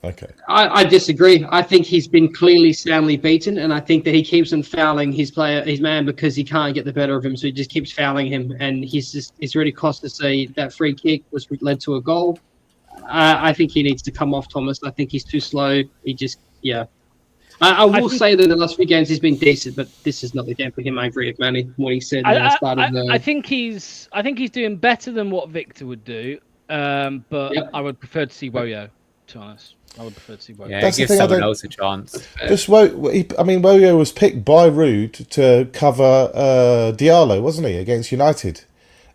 Okay. I disagree. I think he's been clearly soundly beaten, and I think that he keeps on fouling his man, because he can't get the better of him, so he just keeps fouling him, and it's really cost us that free kick, which led to a goal. I think he needs to come off, Thomas. I think he's too slow. I will say that in the last few games he's been decent, but this is not the game for him. I agree with Manny what he said at the start of the. I think he's doing better than what Victor would do, but I would prefer to see Woyo. To be honest, I would prefer to see Woyo. Yeah, give someone else a chance. Woyo was picked by Rude to cover Diallo, wasn't he, against United?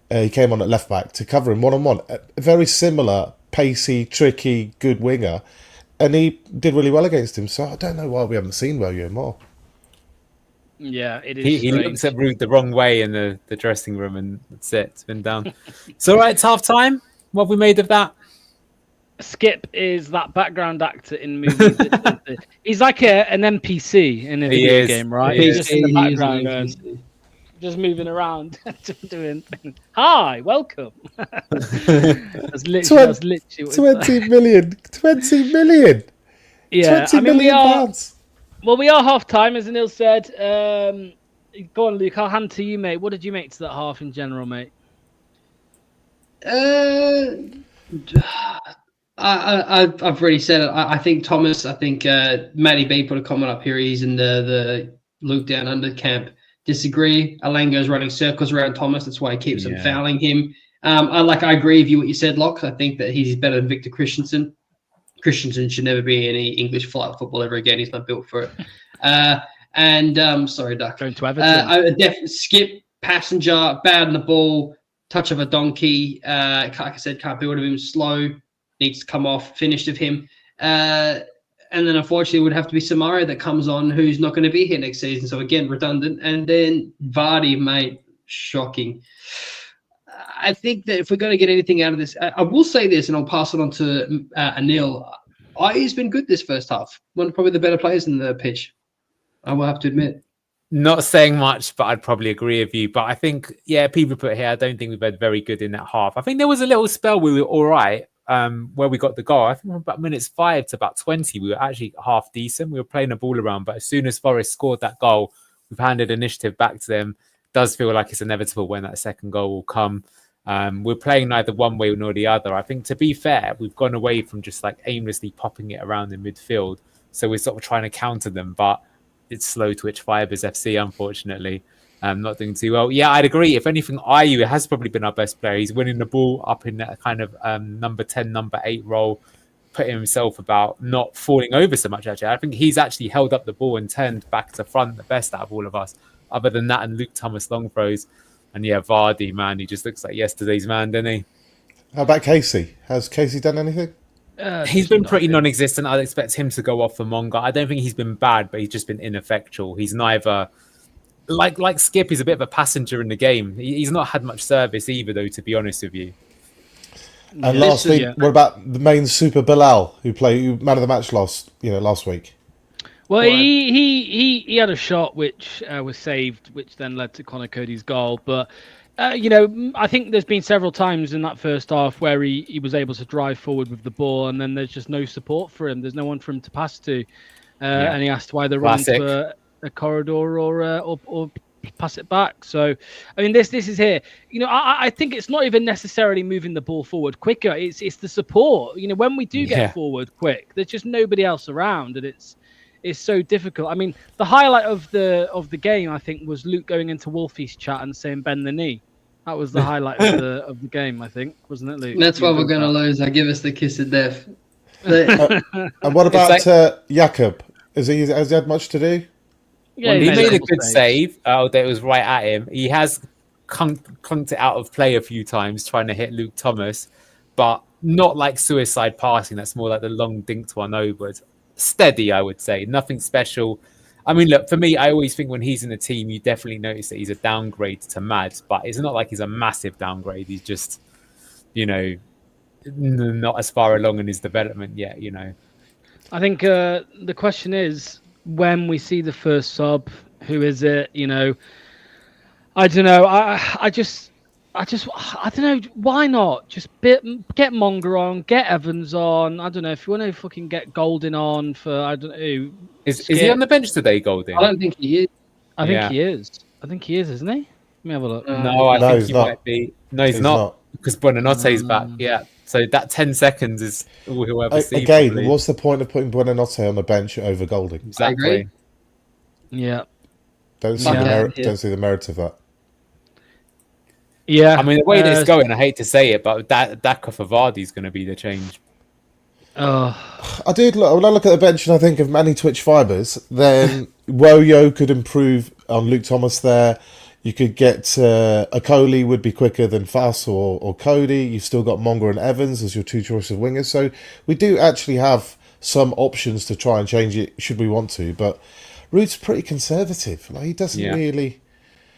He came on at left back to cover him one-on-one. A very similar, pacey, tricky, good winger. And he did really well against him, so I don't know why we haven't seen Woyo more. Yeah, it is. He looks at Rude the wrong way in the dressing room, and that's it. It's been down. So, right, it's half time. What have we made of that? Skip is that background actor in movies. He's like an NPC in a video game, right? He's just in the background, just moving around, just doing things. Hi, welcome. That's literally 20 million. 20 million. Yeah, 20 I mean, million pounds. we are half time, as Anil said. Go on, Luke. I'll hand to you, mate. What did you make to that half in general, mate? I've already said it. I think Thomas. I think Matty B put a comment up here. He's in the Luke Down Under camp. Disagree. Alango's running circles around Thomas. That's why he keeps on fouling him. I agree with you what you said, Locke. I think that he's better than Victor Christensen. Christensen should never be any English flight football ever again. He's not built for it. Sorry, Duck. Going to Everton. Skip, passenger, bad in the ball, touch of a donkey. Like I said, can't build of him. Slow, needs to come off. Finished of him. And then unfortunately it would have to be Samaria that comes on, who's not going to be here next season. So again, redundant. And then Vardy, mate, shocking. I think that if we're going to get anything out of this, I will say this, and I'll pass it on to Anil. He's been good this first half. One of probably the better players in the pitch, I will have to admit. Not saying much, but I'd probably agree with you. But I think, people put here, I don't think we've been very good in that half. I think there was a little spell we were all right, where we got the goal. I think about minutes 5 to about 20, we were actually half decent. We were playing the ball around, but as soon as Forest scored that goal, we've handed initiative back to them. It does feel like it's inevitable when that second goal will come. We're playing neither one way nor the other. I think, to be fair, we've gone away from just like aimlessly popping it around in midfield. So we're sort of trying to counter them, but it's slow twitch fibers FC, unfortunately. Not doing too well. Yeah, I'd agree. If anything, Ayew has probably been our best player. He's winning the ball up in that kind of number 10, number 8 role, putting himself about, not falling over so much, actually. I think he's actually held up the ball and turned back to front the best out of all of us. Other than that, and Luke Thomas long throws. And Vardy, man, he just looks like yesterday's man, doesn't he? How about Casey? Has Casey done anything? He's been pretty non-existent. I'd expect him to go off for Monga. I don't think he's been bad, but he's just been ineffectual. He's neither... Like Skip, he's a bit of a passenger in the game. He's not had much service either, though, to be honest with you. And lastly, what about the main Super Bilal, who played man of the match last week? Well, he had a shot which was saved, which then led to Conor Cody's goal. But I think there's been several times in that first half where he was able to drive forward with the ball, and then there's just no support for him. There's no one for him to pass to, and he has to either run into a corridor or pass it back. So, I mean, this is here. I think it's not even necessarily moving the ball forward quicker. It's the support. When we do get forward quick, there's just nobody else around, and it's so difficult. I mean, the highlight of the game, I think, was Luke going into Wolfie's chat and saying "bend the knee." That was the highlight of the game, I think, wasn't it, Luke? That's why we're going to lose. I give us the kiss of death. And what about Jakob? Has he had much to do? Yeah, he made a good save. Oh, that was right at him. He has clunked it out of play a few times, trying to hit Luke Thomas, but not like suicide passing. That's more like the long dinked one over. Steady, I would say. Nothing special. I mean, look, for me, I always think when he's in a team, you definitely notice that he's a downgrade to Mads, but it's not like he's a massive downgrade. He's just, not as far along in his development yet, I think the question is, when we see the first sub, who is it? I don't know. I don't know. Why not just get Monger on, get Evans on. I don't know if you want to fucking get Golding on for. I don't know. Is he on the bench today, Golding? I don't think he is. I think he is. I think he is, isn't he? Let me have a look. No, I think he might be. No, he's not. Because Buonanotte back. Yeah. So that 10 seconds is all he'll ever see. Again, probably. what's the point of putting Buonanotte on the bench over Golding? Exactly. Yeah. Don't see the merit of that. Yeah. I mean, the way this is going, I hate to say it, but Daka for Vardy is going to be the change. I did look. When I look at the bench and I think of Manny Twitch Fibers, then Woyo could improve on Luke Thomas there. You could get Okoli would be quicker than Fass or Cody. You've still got Monger and Evans as your two choices of wingers. So we do actually have some options to try and change it should we want to. But Ruud's pretty conservative. Like, he doesn't really...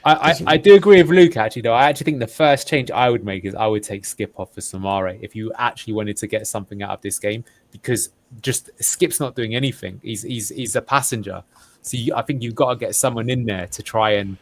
I do agree with Luke, actually, though. I actually think the first change I would make is I would take Skip off for Samare if you actually wanted to get something out of this game, because just Skip's not doing anything. He's a passenger. So I think you've got to get someone in there to try and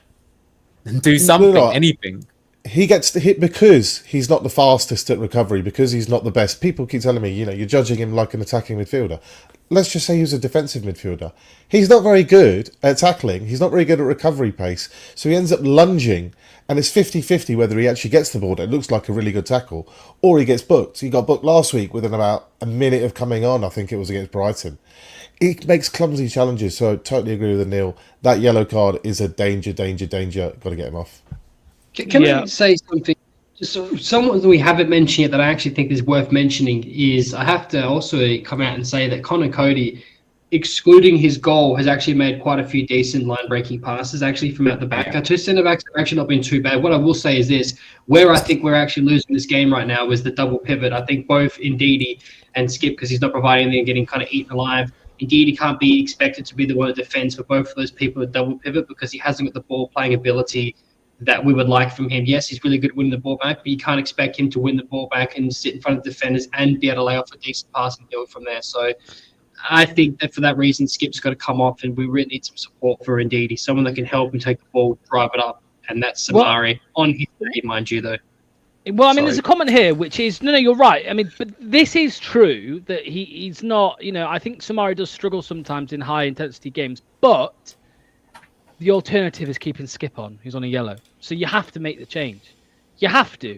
do something, anything. he gets the hit because he's not the fastest at recovery, because he's not the best. People keep telling me, you're judging him like an attacking midfielder. Let's just say he was a defensive midfielder. He's not very good at tackling. He's not very good at recovery pace. So he ends up lunging, and it's 50-50 whether he actually gets the ball. It looks like a really good tackle, or he gets booked. He got booked last week within about a minute of coming on. I think it was against Brighton. He makes clumsy challenges, so I totally agree with Neil. That yellow card is a danger. Got to get him off. Can I say something? Just someone that we haven't mentioned yet that I actually think is worth mentioning is I have to also come out and say that Connor Cody, excluding his goal, has actually made quite a few decent line-breaking passes actually from out the back. Our two centre-backs have actually not been too bad. What I will say is this, where I think we're actually losing this game right now is the double pivot. I think both Ndidi and Skip, because he's not providing anything and getting kind of eaten alive. Ndidi can't be expected to be the one that defends for both of those people at double pivot because he hasn't got the ball-playing ability that we would like from him. Yes, he's really good at winning the ball back, but you can't expect him to win the ball back and sit in front of defenders and be able to lay off a decent pass and build from there. So I think that for that reason, Skip's got to come off, and we really need some support for Ndidi, someone that can help him take the ball, drive it up, and that's Samari on his day, mind you, though. Well, I mean, there's a comment here, which is, no, you're right. I mean, but this is true that he's not, I think Samari does struggle sometimes in high-intensity games, but the alternative is keeping Skip on, who's on a yellow. So you have to make the change. You have to.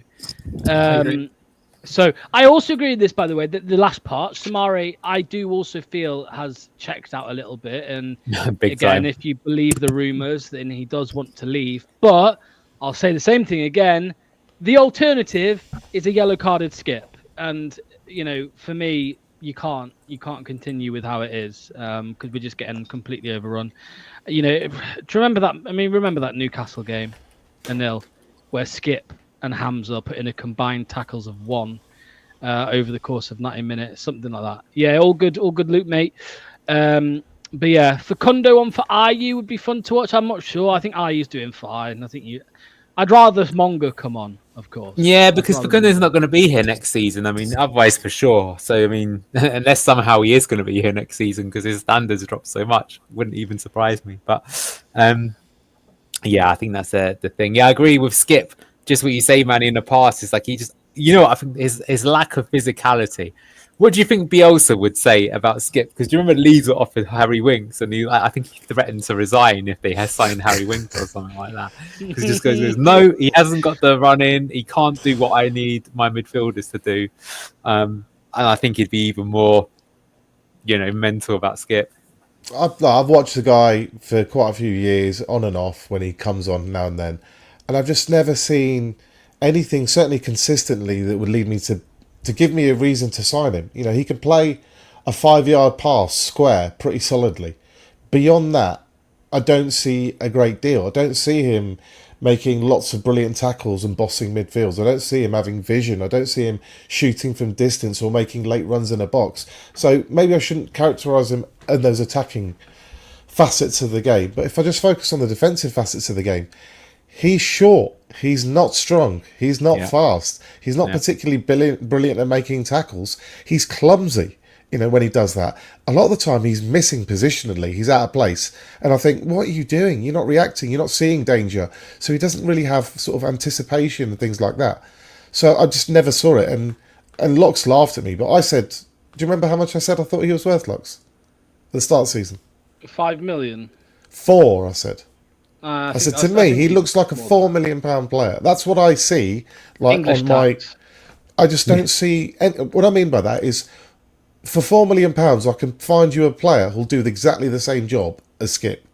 So I also agree with this, by the way, that the last part, Samari, I do also feel has checked out a little bit. And again, if you believe the rumours, then he does want to leave. But I'll say the same thing again. The alternative is a yellow-carded Skip. And, for me, you can't continue with how it is because we're just getting completely overrun. Do you remember that? I mean, remember that Newcastle game, 1-0, where Skip and Hamza put in a combined tackles of 1 over the course of 90 minutes, something like that. Yeah, all good, Luke, mate. But yeah, Facundo on for Ayew would be fun to watch. I'm not sure. I think Ayew's doing fine. I'd rather Monga come on, of course. Yeah, because Facundo's not going to be here next season. I mean, otherwise for sure. So, I mean, unless somehow he is going to be here next season because his standards dropped so much, wouldn't even surprise me. But, yeah, I think that's the thing. Yeah, I agree with Skip. Just what you say, man, in the past, it's like he just, I think his lack of physicality. What do you think Bielsa would say about Skip? Because do you remember Leeds were offered Harry Winks, and I think he threatened to resign if they had signed Harry Winks or something like that. Because just goes, no, he hasn't got the run in. He can't do what I need my midfielders to do. And I think he'd be even more, mental about Skip. I've watched the guy for quite a few years, on and off, when he comes on now and then. And I've just never seen anything, certainly consistently, that would lead me to give me a reason to sign him. He can play a 5-yard pass square pretty solidly. Beyond that, I don't see a great deal. I don't see him making lots of brilliant tackles and bossing midfields. I don't see him having vision. I don't see him shooting from distance or making late runs in a box. So maybe I shouldn't characterise him in those attacking facets of the game. But if I just focus on the defensive facets of the game, he's short. He's not strong. He's not fast. He's not particularly brilliant at making tackles. He's clumsy, when he does that. A lot of the time, he's missing positionally. He's out of place. And I think, what are you doing? You're not reacting. You're not seeing danger. So he doesn't really have sort of anticipation and things like that. So I just never saw it. And Locks laughed at me. But I said, do you remember how much I said I thought he was worth, Locks? At the start of the season. 5 million. 4, I said. I said, to me, he looks like a £4 million player. That's what I see. Like English on my, tax. I just don't see. What I mean by that is, for £4 million, I can find you a player who'll do exactly the same job as Skip.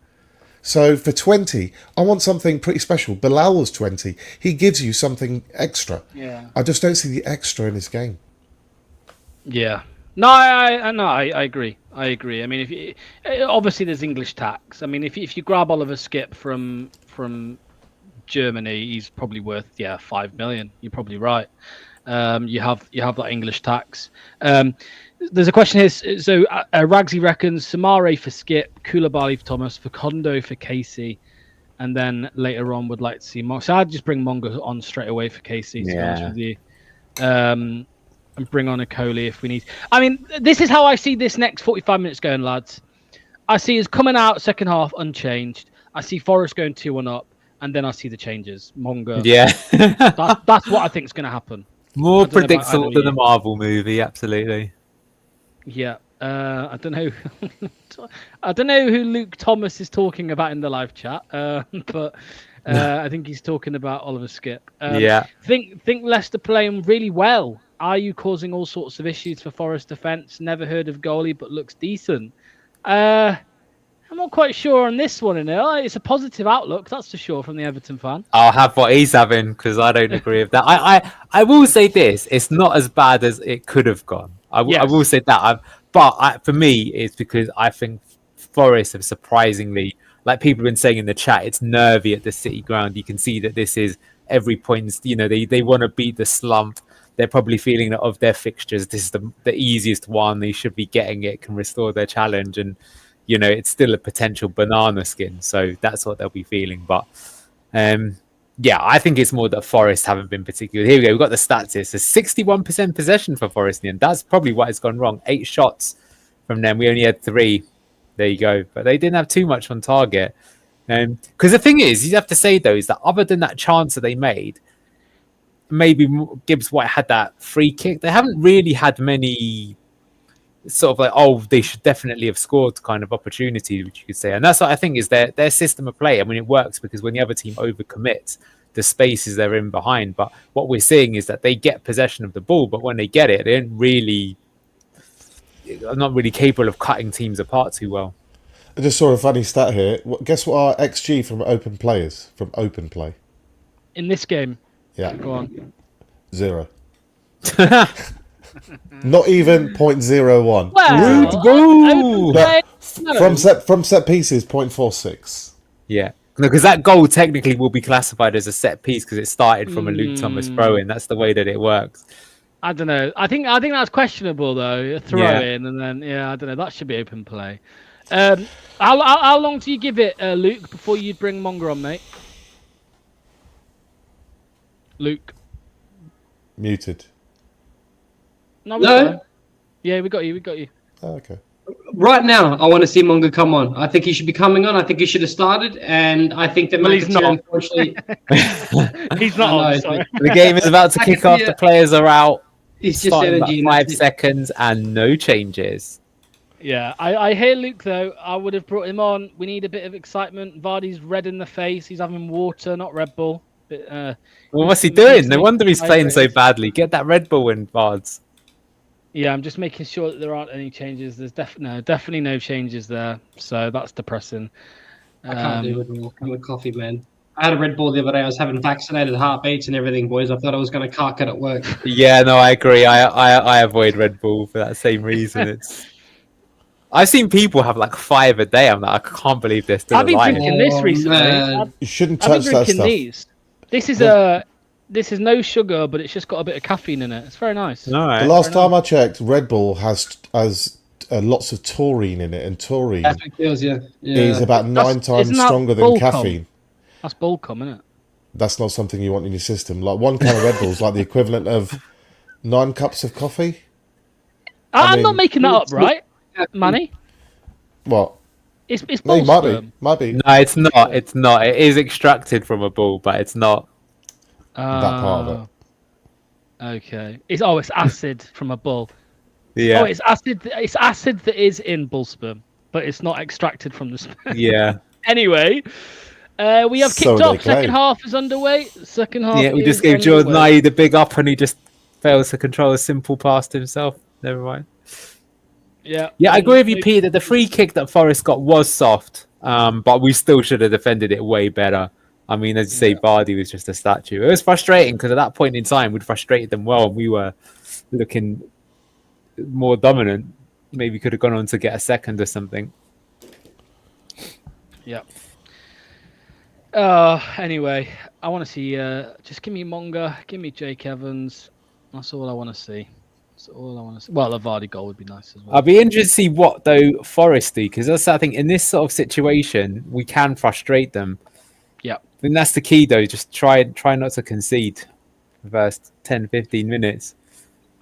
So for 20, I want something pretty special. Bilal was 20. He gives you something extra. Yeah. I just don't see the extra in his game. Yeah. No, I agree. I agree. I mean, obviously there's English tax. I mean, if you grab Oliver Skip from Germany, he's probably worth 5 million. You're probably right. You have that English tax. There's a question here. So Ragsy reckons Samare for Skip, Koulibaly for Thomas, Facundo for Casey, and then later on would like to see Monga. So I'd just bring Monga on straight away for Casey. To be honest with you. And bring on a Coley if we need. I mean, this is how I see this next 45 minutes going, lads. I see us coming out second half unchanged. I see Forest going 2-1 up, and then I see the changes. Monga. Yeah. That's what I think is going to happen. More I don't know about predictable either than of a you. Marvel movie, absolutely. Yeah. I don't know. I don't know who Luke Thomas is talking about in the live chat, but I think he's talking about Oliver Skip. Yeah. Think Leicester playing really well. Are you causing all sorts of issues for Forest defence? Never heard of goalie, but looks decent. I'm not quite sure on this one, It's a positive outlook, that's for sure, from the Everton fan. I'll have what he's having because I don't agree with that. I will say this: it's not as bad as it could have gone. I will say that. For me, it's because I think Forest have surprisingly, like people have been saying in the chat, it's nervy at the City ground. You can see that this is every point. They want to beat the slump. They're probably feeling that of their fixtures, this is the easiest one. They should be getting it, can restore their challenge, and it's still a potential banana skin. So that's what they'll be feeling. But I think it's more that Forest haven't been particularly. Here we go. We've got the stats here. So 61% possession for Forest in the end. That's probably what has gone wrong. 8 shots from them. We only had 3. There you go. But they didn't have too much on target. Because the thing is, you have to say, though, is that other than that chance that they made, maybe Gibbs White had that free kick. They haven't really had many sort of like, they should definitely have scored kind of opportunity, which you could say. And that's what I think is their system of play. I mean, it works because when the other team overcommits, the spaces they're in behind. But what we're seeing is that they get possession of the ball, but when they get it, they are not really capable of cutting teams apart too well. I just saw a funny stat here. Guess what our XG from open play is? From open play. In this game? Yeah. Go on. 0. Not even 0.01. Well, From set pieces, 0.46. Yeah. No, because that goal technically will be classified as a set piece because it started from a Luke Thomas throw-in. That's the way that it works. I don't know. I think that's questionable though. A throw-in and then I don't know. That should be open play. How long do you give it, Luke, before you bring Monga on, mate? Luke. Muted. No. Yeah, we got you. Oh, okay. Right now, I want to see Monga come on. I think he should be coming on. I think he should have started, and I think that he's not. Unfortunately, he's not on. Sorry. The game is about to kick off. The players are out. He's just Starting energy. about 5 seconds and no changes. Yeah, I hear Luke though. I would have brought him on. We need a bit of excitement. Vardy's red in the face. He's having water, not Red Bull. But, well, what's he doing? No wonder he's playing so badly. Get that Red Bull in, Vards. Yeah, I'm just making sure that there aren't any changes. There's definitely no changes there. So that's depressing. I can't do it anymore. I'm with coffee, man. I had a Red Bull the other day. I was having vaccinated heartbeats and everything, boys. I thought I was going to cark it at work. Yeah, no, I agree. I avoid Red Bull for that same reason. I've seen people have like 5 a day. I'm like, I can't believe they're still I've been alive. drinking this recently. You shouldn't I've touch been that drinking stuff. these. This is no sugar, but it's just got a bit of caffeine in it. It's very nice. All right. The last time I checked, Red Bull has lots of taurine in it, and taurine That's what kills you. is about 9 times isn't that stronger than Bullcom? caffeine. That's Bullcom, isn't it? That's not something you want in your system. Like one can of Red Bull is like the equivalent of 9 cups of coffee. I'm mean- not making that up, right, Manny? What? It's No, bull might sperm. be. Might be No, it's not. It's not. It is extracted from a bull, but it's not. that part of it. Okay. It's acid from a bull. Yeah. Oh, it's acid. It's acid that is in bull sperm, but it's not extracted from the sperm. Yeah. Anyway, we have So kicked they off. claim. Second half is underway. Second half. Yeah, we is just gave Jordan underway. Nye the big up and he just fails to control a simple pass to himself. Never mind. Yeah. Yeah, I agree with you, Peter. The free kick that Forest got was soft, but we still should have defended it way better. I mean, as you say, Vardy was just a statue. It was frustrating because at that point in time, we'd frustrated them well and we were looking more dominant. Maybe could have gone on to get a second or something. Yeah. Anyway, I want to see. Just give me Monga, give me Jake Evans. That's all I want to see. That's all I want to see. Well, a Vardy goal would be nice as well. I'll be interested to see what though Forest do because that's I think in this sort of situation we can frustrate them. Yeah. I think that's the key though. Just try not to concede the first 10-15 minutes.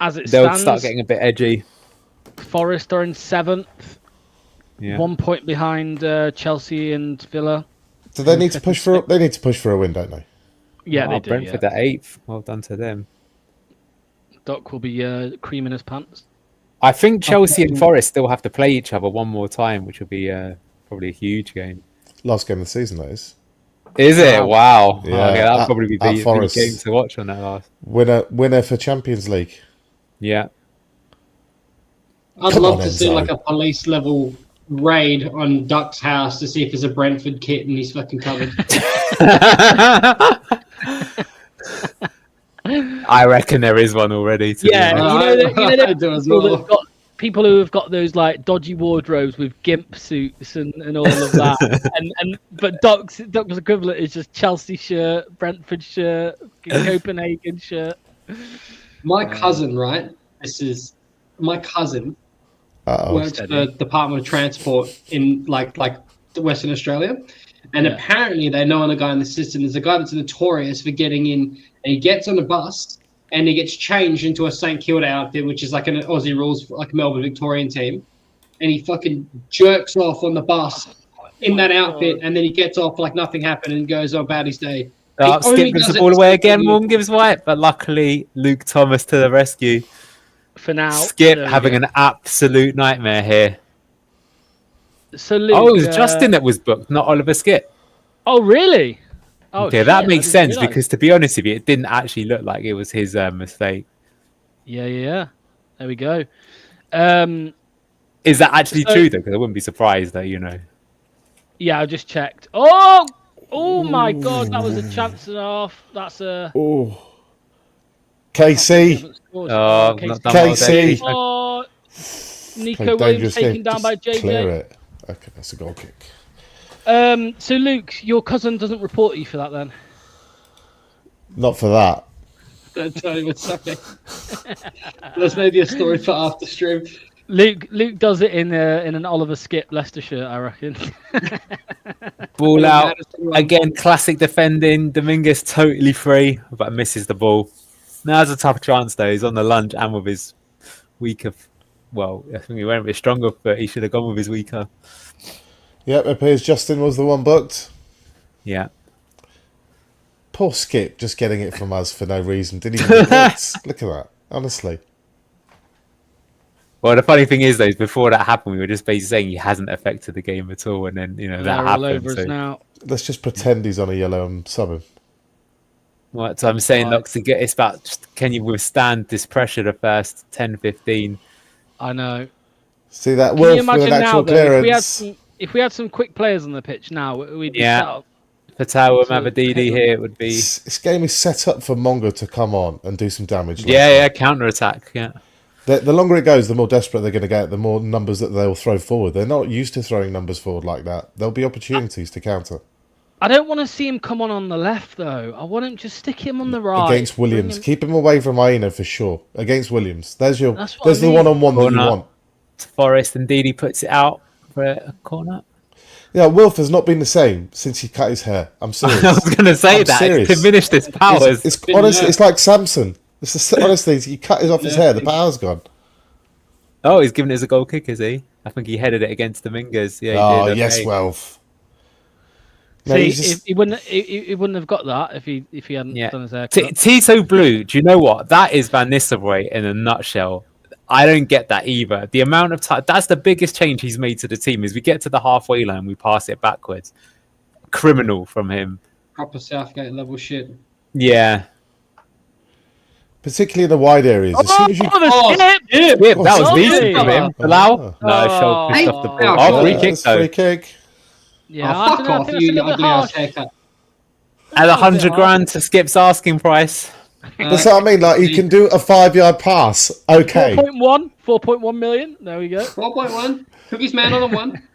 As it They'll stands, start getting a bit edgy. Forest are in 7th, Yeah. 1 point behind Chelsea and Villa. Do they need to push for? They need to push for a win, don't they? Yeah, Oh, they do. Brentford at 8th. Well done to them. Doc will be creaming his pants. I think Chelsea and Forest still have to play each other one more time, which will be probably a huge game. Last game of the season, that is. Is it? Wow. Yeah, Okay, that'll probably be the Forest. game to watch on that last. Winner for Champions League. Yeah. I'd Come love on, to see Enzo. like a police level raid on Duck's house to see if there's a Brentford kit and he's fucking covered. I reckon there is one already. Yeah, I do as well. People who have got those like dodgy wardrobes with gimp suits and all of that, but Doc's equivalent is just Chelsea shirt, Brentford shirt, Copenhagen shirt. My cousin, right? My cousin works for the Department of Transport in like the Western Australia, and apparently they know a guy in the system. There's a guy that's notorious for getting in, and he gets on a bus and he gets changed into a St Kilda outfit, which is like an Aussie rules, like Melbourne Victorian team, and he fucking jerks off on the bus in that outfit, and then he gets off like nothing happened and goes about his day. Skip gives the ball away again. Morgan gives white, but luckily Luke Thomas to the rescue. For now, Skip having an absolute nightmare here. So Luke, it was Justin that was booked, not Oliver Skip. Oh, really? Oh, okay, that makes sense because, to be honest with you, it didn't actually look like it was his mistake. Yeah. There we go. Is that actually true though? Because I wouldn't be surprised that Yeah, I just checked. Oh my God, that was a chance and a half. That's a. Oh. KC. KC. Oh, Nico Williams taken down by JJ. Clear it. Okay, that's a goal kick. So Luke, your cousin doesn't report you for that then? Not for that. Don't tell you what's happening. There's maybe a story for after stream. Luke does it in an Oliver Skip Leicester shirt, I reckon. Ball out again, classic defending. Dominguez totally free, but misses the ball. Now has a tough chance though. He's on the lunge and with his weaker. Well, I think he went a bit stronger, but he should have gone with his weaker. Yep, it appears Justin was the one booked. Yeah. Poor Skip, just getting it from us for no reason. Didn't even get booked. Look at that, honestly. Well, the funny thing is, though, before that happened, we were just basically saying he hasn't affected the game at all, and then that happened. So now. Let's just pretend he's on a yellow and sub him. Right, so I'm saying, look, it's about just, can you withstand this pressure the first 10, 15? I know. See that? Can you imagine now, now, though, clearance. if we had some quick players on the pitch now, we'd be set up. Patel, Mavadidi here would be. This game is set up for Mongo to come on and do some damage. Yeah, counter attack. Yeah. The longer it goes, the more desperate they're going to get. The more numbers that they'll throw forward. They're not used to throwing numbers forward like that. There'll be opportunities to counter. I don't want to see him come on the left though. I want him just stick him on the right against Williams. Keep him away from Aina for sure. Against Williams, there's the mean. one-on-one that you want. Forest and Didi puts it out for a corner. Yeah, Wilf has not been the same since he cut his hair. I'm serious. I was going to say that. Serious. It's diminished his powers. It's honestly, it's like Samson. Honestly, he cut off his hair. The power's gone. Oh, he's giving it as a goal kick, is he? I think he headed it against Dominguez. Yeah, he did. Yes, Wilf. No, see, he wouldn't have got that if he hadn't done his haircut. Tito Blue, do you know what? That is Van Nistelrooy in a nutshell. I don't get that either. The amount of time, that's the biggest change he's made to the team, is we get to the halfway line, we pass it backwards. Criminal from him. Proper Southgate level shit. Yeah. Particularly in the wide areas. As soon as you... that was decent from him. Allow? No, show Christoph the ball. Oh, free kick though. Free kick. Yeah, fuck off, you ugly ass haircut. At 100 grand to Skip's asking price. That's what I mean. Like, he can do a 5-yard pass. Okay. 4.1 million. There we go. 4.1. Cookie's man on the one.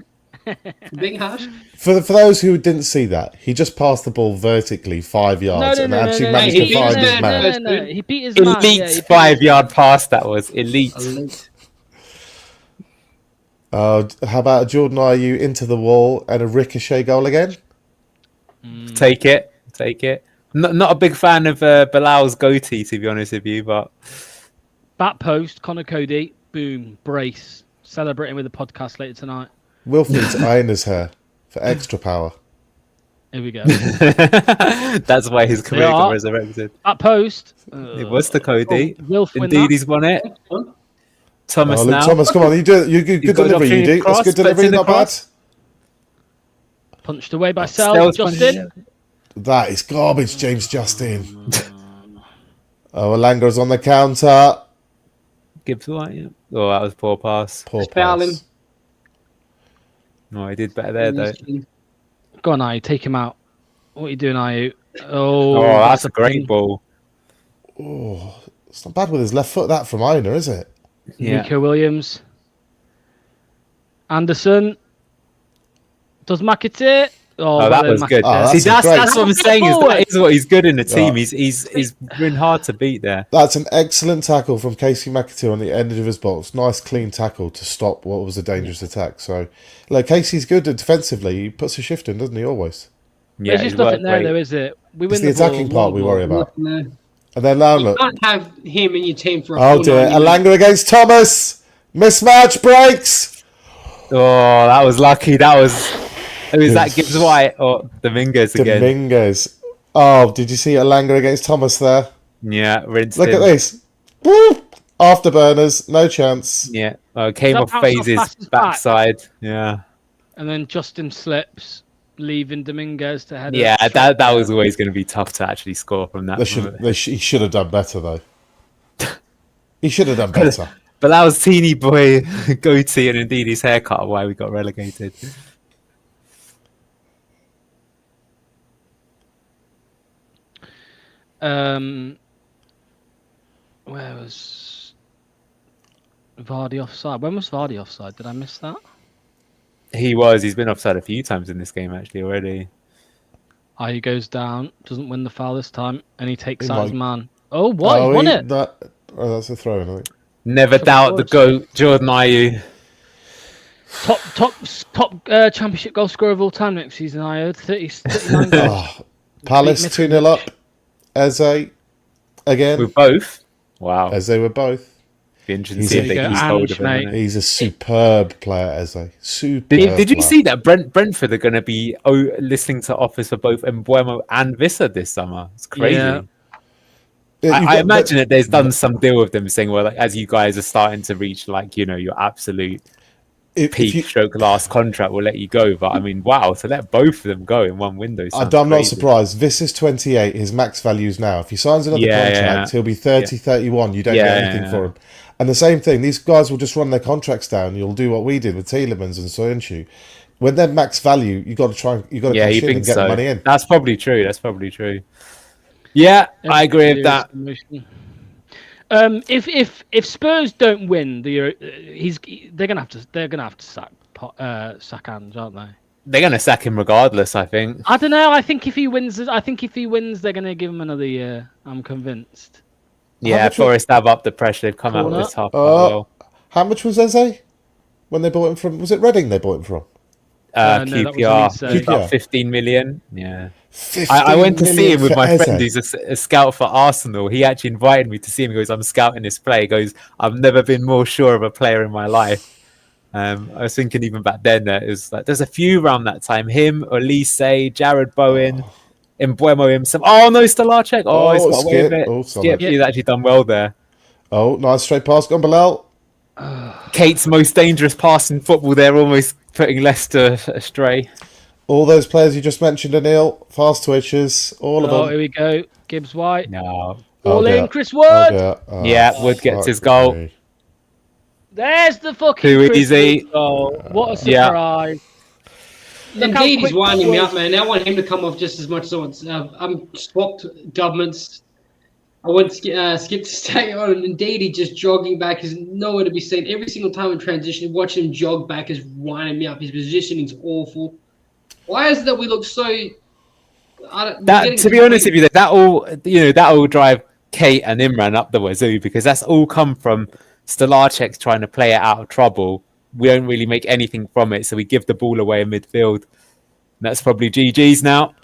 Big hash. For those who didn't see that, he just passed the ball vertically 5 yards and actually managed to find his man. No. He beat his man. Elite 5-yard pass. That was elite. How about Jordan Ayew into the wall and a ricochet goal again? Take it. Not a big fan of Bilal's goatee, to be honest with you, but back post, Connor Cody, boom, brace, celebrating with the podcast later tonight. Wilfred's iron his hair for extra power. Here we go. That's why his career got are. resurrected. At post. It was the Cody. Wilf win Indeed, that. he's won it. Thomas Oh, Luke now. Thomas, come on, you do it. You good He's got an delivery, you opportunity do. That's cross, good puts delivery, in the not bad. cross. Punched away by Sells Sel. Justin. That is garbage, James Justin. Oh, Alanga's on the counter. Gibbs White. Yeah. Oh, that was poor pass. Poor Foul him. pass. No, he did better there though. Go on, Ayu. Take him out. What are you doing, Ayu? Oh, that's a great ball. Oh, it's not bad with his left foot, that from Iona, is it? Yeah. Nico Williams. Anderson. Does McAtee? Oh, that was good. Oh, See, that's that's what I'm saying. That is what he's good in the team. Right. He's been hard to beat there. That's an excellent tackle from Casey McAtee on the end of his box. Nice, clean tackle to stop what was a dangerous attack. So, like, Casey's good defensively. He puts a shift in, doesn't he, always? Yeah, There's he's just nothing worked there, great. though, is it? We It's win the ball, attacking part we worry about. And then now You look. can't have him in your team for a Oh full dear, 90 minutes. Alanga against Thomas. Mismatch breaks. Oh, that was lucky. That was. Who is that? Gibbs White or Domingos again? Domingos. Oh, did you see Alanga against Thomas there? Yeah, rinsed Look him. at this. Woo! Afterburners, no chance. Yeah, came That off bounce off Faze's Fass's back. backside. Yeah, And then Justin slips, leaving Dominguez to head. yeah. That was always going to be tough to actually score from that. He should have done better though. He should have done better. But that was teeny boy goatee and indeed his haircut why we got relegated. Where was Vardy offside? When was Vardy offside? Did I miss that? He's been offside a few times in this game actually already. He goes down, doesn't win the foul this time, and he takes He out his might- man. Oh, what? He won it. That's a throw in, I think. Never doubt the GOAT, Jordan Ayew. Top championship goal scorer of all time next season. I heard 39 goals. Oh, Palace 2-0 up. Eze again. With both. Wow. As they were both. Be interesting to see if There they you can go, use hold of Ange, him. mate. He's a superb player, Eze. Superb. Did you player. see that Brentford are going to be listening to offers for both Mbuemo and Vissa this summer? It's crazy. Yeah. Yeah, you've I got- imagine that there's done some deal with them saying, well, like, as you guys are starting to reach, like, your absolute if peak you- stroke last contract, we'll let you go. But I mean, wow, to let both of them go in one window. sounds I'm not crazy. surprised. This is 28. His max value is now. If he signs another Yeah, contract, yeah. he'll be 30, 31. You don't get Yeah, anything yeah. for him. And the same thing, these guys will just run their contracts down. You'll do what we did with Tielemans and Soyuncu. When they're max value, you got to cash You in and think get so? the money in. That's probably true. Yeah, I agree with that. If Spurs don't win the Euro, they're gonna have to sack Ange, aren't they? They're going to sack him regardless, I think. I don't know. I think if he wins, they're gonna give him another year. I'm convinced. Yeah, much Forest have up the pressure. They've come out Corner. with this half quite well. How much was Eze when they bought him from? Was it Reading they bought him from? No, that was QPR, Leeds, about QPR. 15 million. Yeah. 15 I went to see million him with for my Eze. friend who's a scout for Arsenal. He actually invited me to see him. He goes, I'm scouting this player. He goes, I've never been more sure of a player in my life. I was thinking even back then that it was like there's a few around that time. Him, Olise, Jared Bowen, Mbuemo himself. Oh no, Stolarczyk. Oh, he's got away with Skip. it. Oh, Skip, sorry. he's actually done well there. Oh, nice straight pass, gone Bilal. Kate's most dangerous pass in football there, almost putting Leicester astray. All those players you just mentioned, Anil, fast twitches, all of Oh, them. here we go. Gibbs White. No. All dear. in, Chris Wood. dear. Oh, Yeah, Wood gets his fuck goal. me. There's the fucking Too Chris easy. Wood goal. What a Yeah. surprise. Look how Indeed, he's quick winding that me was. up, man. I want him to come off just as much as I want. I'm swapped governments. I went Skip to stay on, and indeed, he just jogging back is nowhere to be seen. Every single time in transition, watching him jog back is winding me up. His positioning's awful. Why is it that we look so? To be honest with you, that all drive Kate and Imran up the wazoo because that's all come from Stolarczyk trying to play it out of trouble. We don't really make anything from it, so we give the ball away in midfield. That's probably GG's now.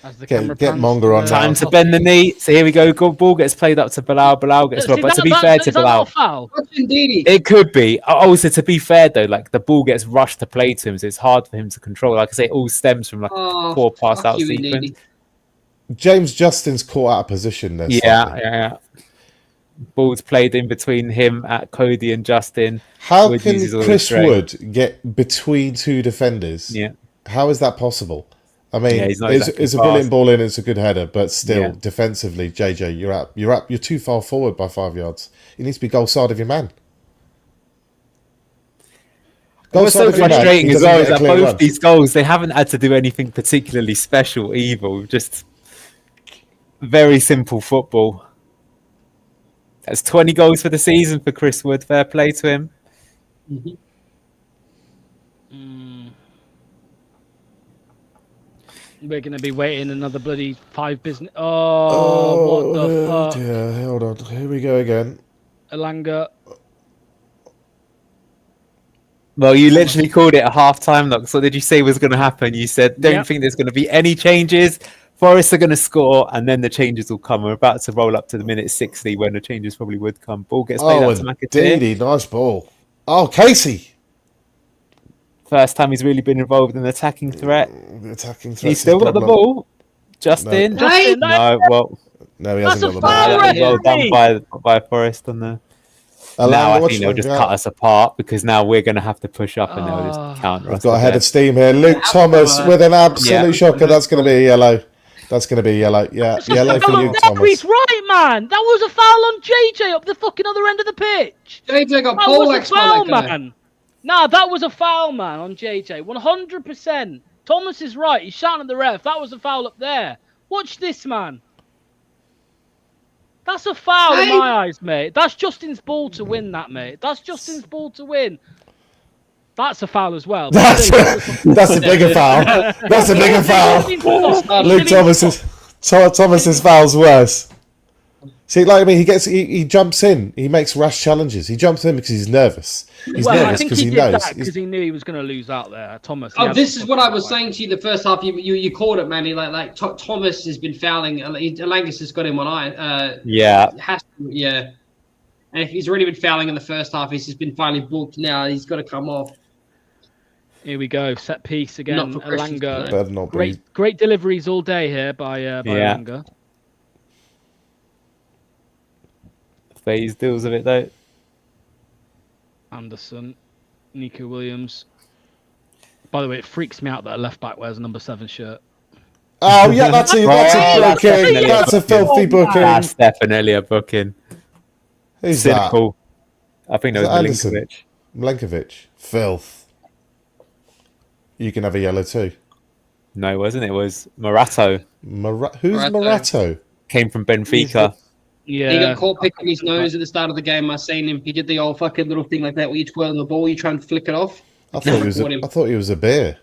As the camera Get pans Monga to on the- now. Time to bend the knee. So here we go. Good ball gets played up to Bilal. Bilal gets See, robbed. But to be that- fair to is that not Bilal, a foul? What's Ndidi? it could be. Also, to be fair though, like the ball gets rushed to play to him, so it's hard for him to control. Like I say, it all stems from like a Oh, poor pass fuck out you, sequence. Ndidi. James Justin's caught out of position there. Yeah, slightly. yeah. Balls played in between him at Cody and Justin. How Wood can uses all his Chris strength. Wood get between two defenders? Yeah. How is that possible? I mean, Yeah, he's not it's exactly a brilliant fast. ball in, it's a good header, but still, Yeah. defensively, JJ, you're too far forward by 5 yards. You need to be goal side of your man. Goal What's side so of your man, frustrating he as doesn't well get is a that clear both run. these goals, they haven't had to do anything particularly special either. Just very simple football. That's 20 goals for the season for Chris Wood. Fair play to him. We're going to be waiting another bloody 5 business. Oh, what the fuck? Dear, hold on, here we go again. Elanga. Well, you literally called it a half-time look. So what did you say was going to happen? You said, don't Yep. think there's going to be any changes. Forest are going to score, and then the changes will come. We're about to roll up to the minute 60 when the changes probably would come. Ball gets played Oh, out to McAteer. indeed, nice ball. Oh, Casey! First time he's really been involved in the attacking threat. The attacking threat. He's still got the ball. Justin. No. Hey! No, well, No, he That's hasn't a got the foul, ball. referee! well done by Forest on the. Now I think they'll just cut us apart because now we're going to have to push up and they'll just counter We've us. got a with head their- of steam here. Luke Thomas with an absolute shocker. That's going to be yellow. That's going to be yellow. Yeah, That's a yellow for foul Luke on Derry's Thomas. right, man. That was a foul on JJ up the fucking other end of the pitch. JJ got That pole was a X by foul, that guy. man. Nah, that was a foul, man, on JJ. 100%. Thomas is right. He's shouting at the ref. That was a foul up there. Watch this, man. That's a foul in my eyes, mate. That's Justin's ball to win, that, mate. That's Justin's ball to win. That's a foul as well. That's a bigger foul. That's a bigger foul. Luke Thomas's foul's worse. See, like I mean, he jumps in. He makes rash challenges. He jumps in because he's nervous. He's Well, I nervous think because he he did knows. that because he knew he was going to lose out there, Thomas. Oh, this is what I was saying to you the first half. You called it, Manny. Thomas has been fouling. Elangus has got him on eye. Yeah. Yeah. And if he's already been fouling in the first half, he's just been finally booked now. He's got to come off. Here we go. Set piece again. Not for Christians, Elanga. no. Better not be. Great deliveries all day here by Elanga. Phase deals with it though. Anderson, Nico Williams. By the way, it freaks me out that a left back wears a number 7 shirt. Oh yeah, that's a That's booking. definitely That's a filthy booking. That's definitely a booking. Who's Cynical. I think that Is was that Anderson? Milinkovic. that? Milinkovic. Filth. You can have a yellow too. No, it wasn't. It was Morato. Who's Morato. Morato? Came from Benfica. Yeah. He got caught picking his nose at the start of the game. I seen him. He did the old fucking little thing like that where you twirl the ball, you try and flick it off. I thought he was a beer.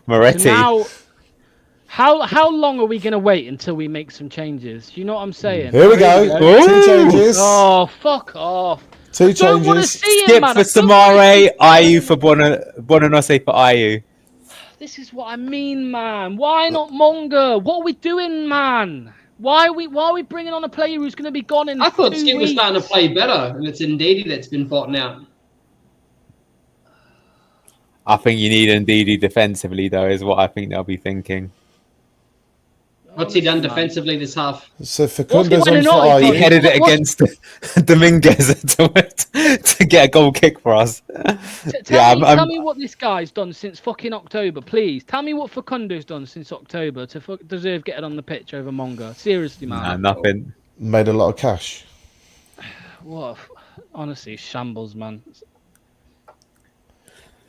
Moretti. So now, how long are we going to wait until we make some changes? You know what I'm saying? Here we go. Two changes. Oh, fuck off. Two Don't want to changes. see him, Skip man. for I don't Samare, wanna see Ayu for Bonanose for Ayu. This is what I mean, man. Why not Monga? What are we doing, man? Why are we bringing on a player who's going to be gone in I thought 2 Skip was weeks? starting to play better, and it's Ndidi that's been botting out. I think you need Ndidi defensively, though, is what I think they'll be thinking. What's he done defensively this half? So Facundo's What's he on winning on? fire. He headed it against Dominguez to get a goal kick for us. Tell me what this guy's done since fucking October, please. Tell me what Facundo's done since October to deserve getting on the pitch over Monga. Seriously, man. Nah, nothing. Made a lot of cash. What? Honestly, shambles, man.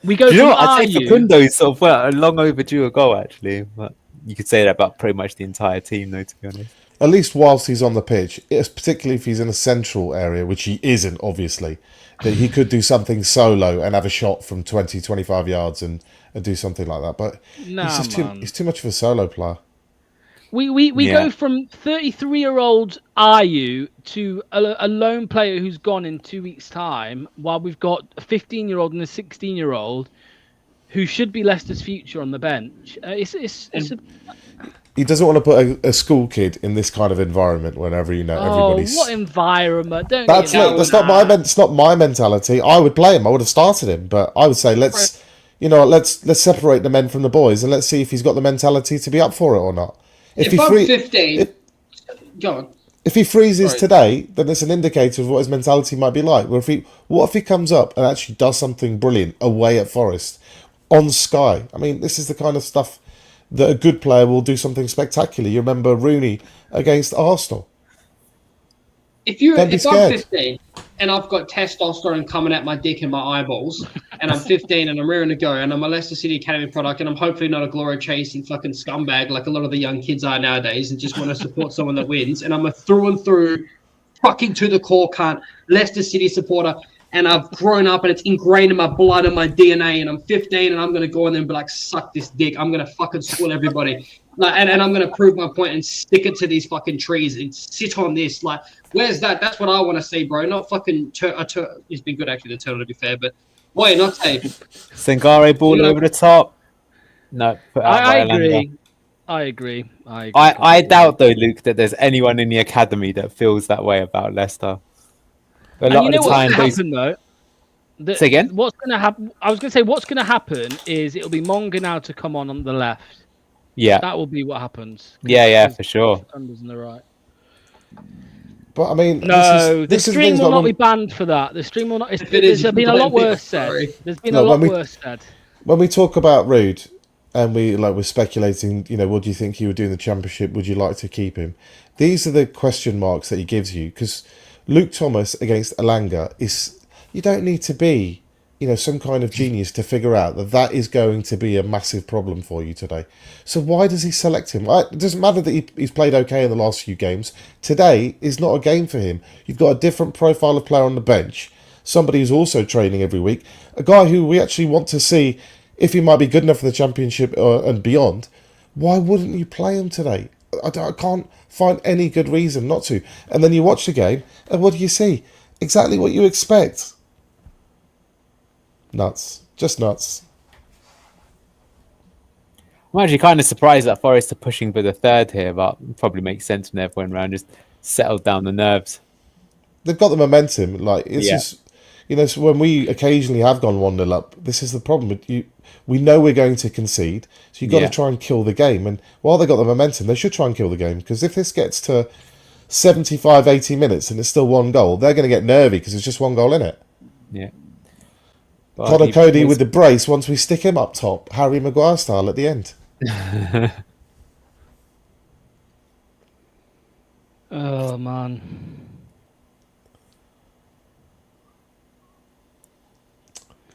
We go Do you know from what? I'd say Ayu. Facundo is sort of a long overdue a goal, actually. But you could say that about pretty much the entire team, though, to be honest. At least whilst he's on the pitch, particularly if he's in a central area, which he isn't, obviously, that he could do something solo and have a shot from 20, 25 yards and do something like that. But Nah, man. he's too much of a solo player. We Yeah. go from 33-year-old Ayu to a lone player who's gone in 2 weeks' time, while we've got a 15-year-old and a 16-year-old who should be Leicester's future on the bench. He doesn't want to put a school kid in this kind of environment whenever everybody's. What environment? That's not my mentality. I would play him. I would have started him, but I would say let's separate the men from the boys and let's see if he's got the mentality to be up for it or not. If I'm 15, go on. If he freezes today, then it's an indicator of what his mentality might be like. What if he comes up and actually does something brilliant away at Forest on Sky? I mean, this is the kind of stuff that a good player will do something spectacular. You remember Rooney against Arsenal. If I'm 15 and I've got testosterone coming out my dick and my eyeballs, and I'm 15 and I'm rearing to go, and I'm a Leicester City Academy product, and I'm hopefully not a glory chasing fucking scumbag like a lot of the young kids are nowadays, and just want to support someone that wins, and I'm a through and through fucking to the core cunt Leicester City supporter, and I've grown up and it's ingrained in my blood and my DNA, and I'm 15 and I'm going to go in there and be like, suck this dick. I'm going to fucking school everybody. And I'm going to prove my point and stick it to these fucking trees and sit on this. Like, where's that? That's what I want to see, bro. Not fucking... It's been good, actually, the turtle, to be fair, but... Wait, not safe. Sangare ball over the top. No, put out I agree. I agree. I doubt, though, Luke, that there's anyone in the academy that feels that way about Leicester. A lot of the time, what's going to happen, though? Say again? What's going to happen? I was going to say, what's going to happen is it'll be Monga now to come on the left. Yeah. That will be what happens. Yeah, for sure. Unders on the right. But I mean, the stream will not be banned for that. The stream will not. There's been a lot worse said. There's been a lot worse said. When we talk about Rude, and we're speculating, what do you think he would do in the Championship? Would you like to keep him? These are the question marks that he gives you, because Luke Thomas against Elanga is. You don't need to be, some kind of genius to figure out that is going to be a massive problem for you today. So why does he select him? It doesn't matter that he's played okay in the last few games. Today is not a game for him. You've got a different profile of player on the bench, somebody who's also training every week, a guy who we actually want to see if he might be good enough for the Championship and beyond. Why wouldn't you play him today? I can't find any good reason not to. And then you watch the game, and what do you see? Exactly what you expect. Nuts. Just nuts. I'm actually kind of surprised that Forest are pushing for the third here, but it probably makes sense when everyone around just settled down the nerves. They've got the momentum. So when we occasionally have gone 1-0 up, this is the problem. We know we're going to concede, so you've got to try and kill the game. And while they've got the momentum, they should try and kill the game, because if this gets to 75, 80 minutes and it's still one goal, they're going to get nervy because there's just one goal in it. Yeah. Connor Cody with the brace once we stick him up top, Harry Maguire style at the end. Oh, man.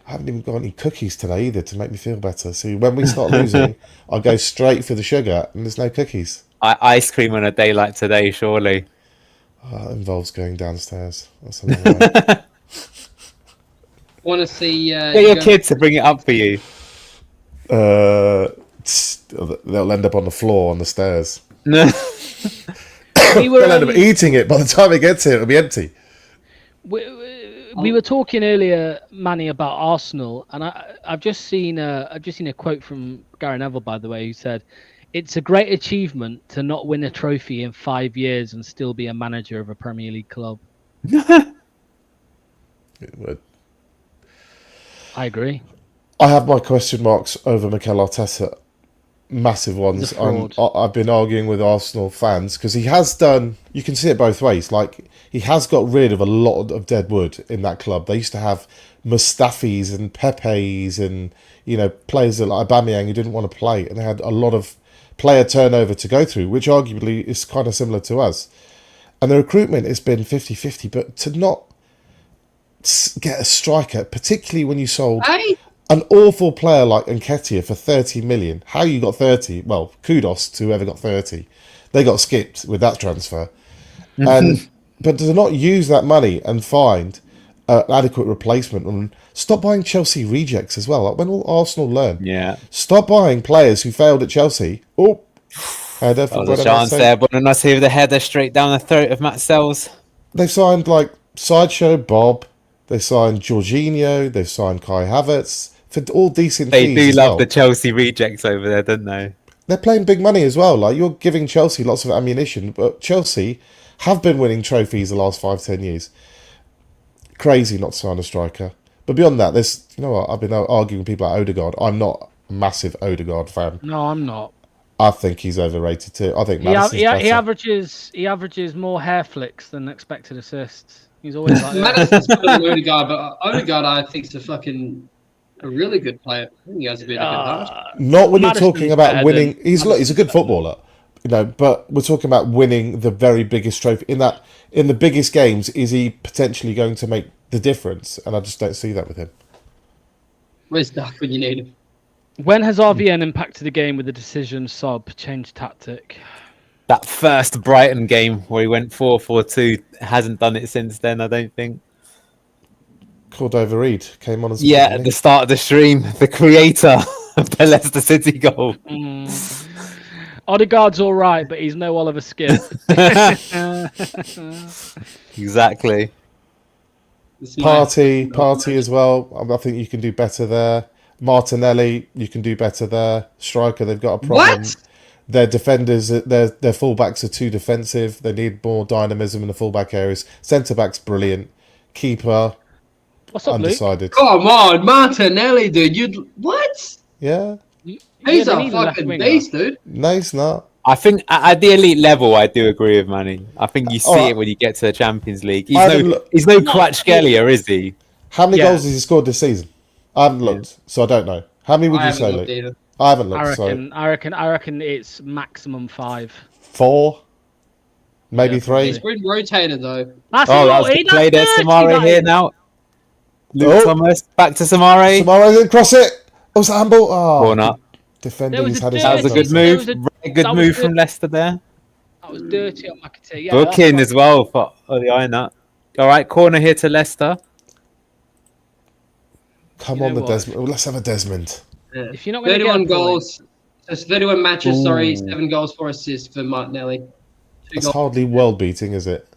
I haven't even got any cookies today either to make me feel better. So when we start losing, I'll go straight for the sugar and there's no cookies. Ice cream on a day like today, surely. That involves going downstairs. That's a long way. Want to see... Get your kids to bring it up for you. They'll end up on the floor on the stairs. They'll end up eating it. By the time it gets here, it'll be empty. We were talking earlier, Manny, about Arsenal, and I've just seen a quote from Gary Neville, by the way, who said, "It's a great achievement to not win a trophy in 5 years and still be a manager of a Premier League club." It would. I agree. I have my question marks over Mikel Arteta. Massive ones. I've been arguing with Arsenal fans because he has done... You can see it both ways. Like, he has got rid of a lot of dead wood in that club. They used to have Mustafis and Pepes and, players like Aubameyang who didn't want to play. And they had a lot of player turnover to go through, which arguably is kind of similar to us. And the recruitment has been 50-50. But to not get a striker, particularly when you sold an awful player like Nketiah for 30 million. How you got 30? Well, kudos to whoever got 30. They got skipped with that transfer. But to not use that money and find an adequate replacement, and stop buying Chelsea rejects as well. Like, when will Arsenal learn? Yeah. Stop buying players who failed at Chelsea. Header for the chance there, but not see the header straight down the throat of Matt Sells. They've signed like Sideshow Bob. They signed Jorginho. They've signed Kai Havertz. for all decent They fees do as love well. the Chelsea rejects over there, don't they? They're playing big money as well. Like, you're giving Chelsea lots of ammunition, but Chelsea have been winning trophies the last 5-10 years. Crazy not to sign a striker. But beyond that, there's, you know what, I've been arguing with people like Odegaard. I'm not a massive Odegaard fan. No, I'm not. I think he's overrated too. I think He, Madison's better. he averages more hair flicks than expected assists. He's always like Madison's better than Odegaard, but Odegaard I think is a really good player. I think he has a bit of a good heart. Not when Madison's you're talking about better winning. than- He's a good footballer, you know. But we're talking about winning the very biggest trophy. In the biggest games, is he potentially going to make the difference? And I just don't see that with him. Where's Duck when you need him? When has RVN impacted the game with the decision sub change tactic? That first Brighton game where he went 4-4-2 hasn't done it since then, I don't think. Cordova-Reid came on as Yeah, at the start of the stream, the creator of the Leicester City goal. Odegaard's all right, but he's no Oliver Skip. Exactly. Party as well. I think you can do better there. Martinelli, you can do better there. Striker, they've got a problem. What? Their defenders, their fullbacks are too defensive. They need more dynamism in the fullback areas. Centre back's brilliant. Keeper, What's up, Luke? undecided. Come on, Martinelli, dude. What? Yeah, He's they a need a left fucking winger. beast, dude. no, he's not. I think at the elite level, I do agree with Manny. I think you see Alright. it when you get to the Champions League. He's I haven't no Kvaratskhelia, is he? How many Yeah. goals has he scored this season? I haven't looked, so I don't know. How many would I you say, haven't looked Luke? either. I haven't looked, I reckon it's maximum 5. 4, maybe Yeah, 3. He's been rotated though. That's Oh, that not- was the he- play there. that's dirty, Samare that here is. now. Luke Oh. Thomas, back to Samare. Samara didn't cross it. Oh, was that handball? Oh, Corner. defending. There was He's a had his That was a hands good on. There move. was a- Very good that was move good. from Leicester there. That was dirty on McAtee. Yeah, Booking that's as well for the Ironut. All right, corner here to Leicester. Come You on, know the what? Desmond. Oh, let's have a Desmond. Yeah. If you're not going to get 31 a point- goals. That's 31 matches, sorry. Ooh. 7 goals, 4 assists for Martinelli. 2 That's goals. hardly world beating, is it?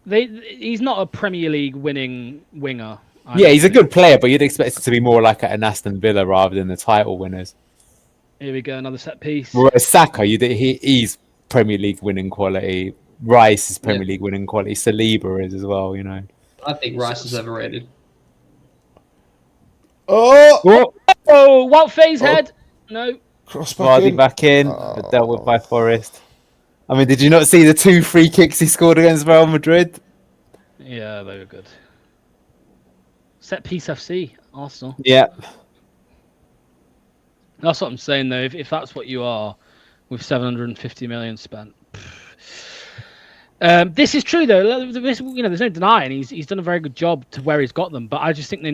he's not a Premier League winning winger. I Yeah, don't he's a think. good player, but you'd expect it to be more like an Aston Villa rather than the title winners. Here we go, another set piece. Whereas Saka, he's Premier League winning quality. Rice is Premier League winning quality. Saliba is as well, you know. I think Rice is overrated. Oh! Oh, what phase head? No. Cross back Vardy in. back in, but dealt with by Forest. I mean, did you not see the 2 free kicks he scored against Real Madrid? Yeah, they were good. Set piece FC, Arsenal. Yeah. That's what I'm saying though. If that's what you are, with 750 million spent. This is true though. There's no denying he's done a very good job to where he's got them. But I just think they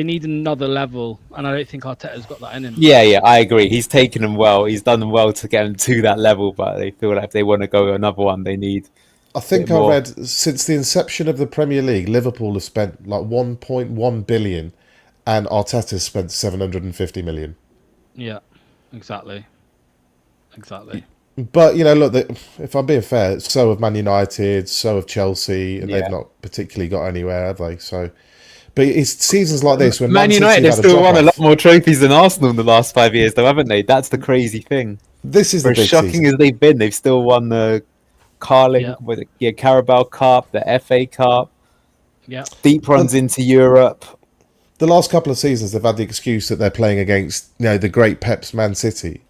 need another level, and I don't think Arteta's got that in him. Yeah, I agree. He's taken them well. He's done them well to get them to that level, but they feel like if they want to go another one, they need. I think bit I more. read since the inception of the Premier League, Liverpool have spent like 1.1 billion, and Arteta's spent 750 million. Yeah, exactly. But you know, look, if I'm being fair, so have Man United, so have Chelsea, and Yeah. they've not particularly got anywhere, have they? So, but it's seasons like this when Man City United have had still won a drop-off. lot more trophies than Arsenal in the last 5 years, though, haven't they? That's the crazy thing. This is For the as big shocking season. as they've been, they've still won the Carling, Carabao Cup, the FA Cup, Yeah. deep runs into Europe. The last couple of seasons, they've had the excuse that they're playing against, you know, the great Pep's Man City.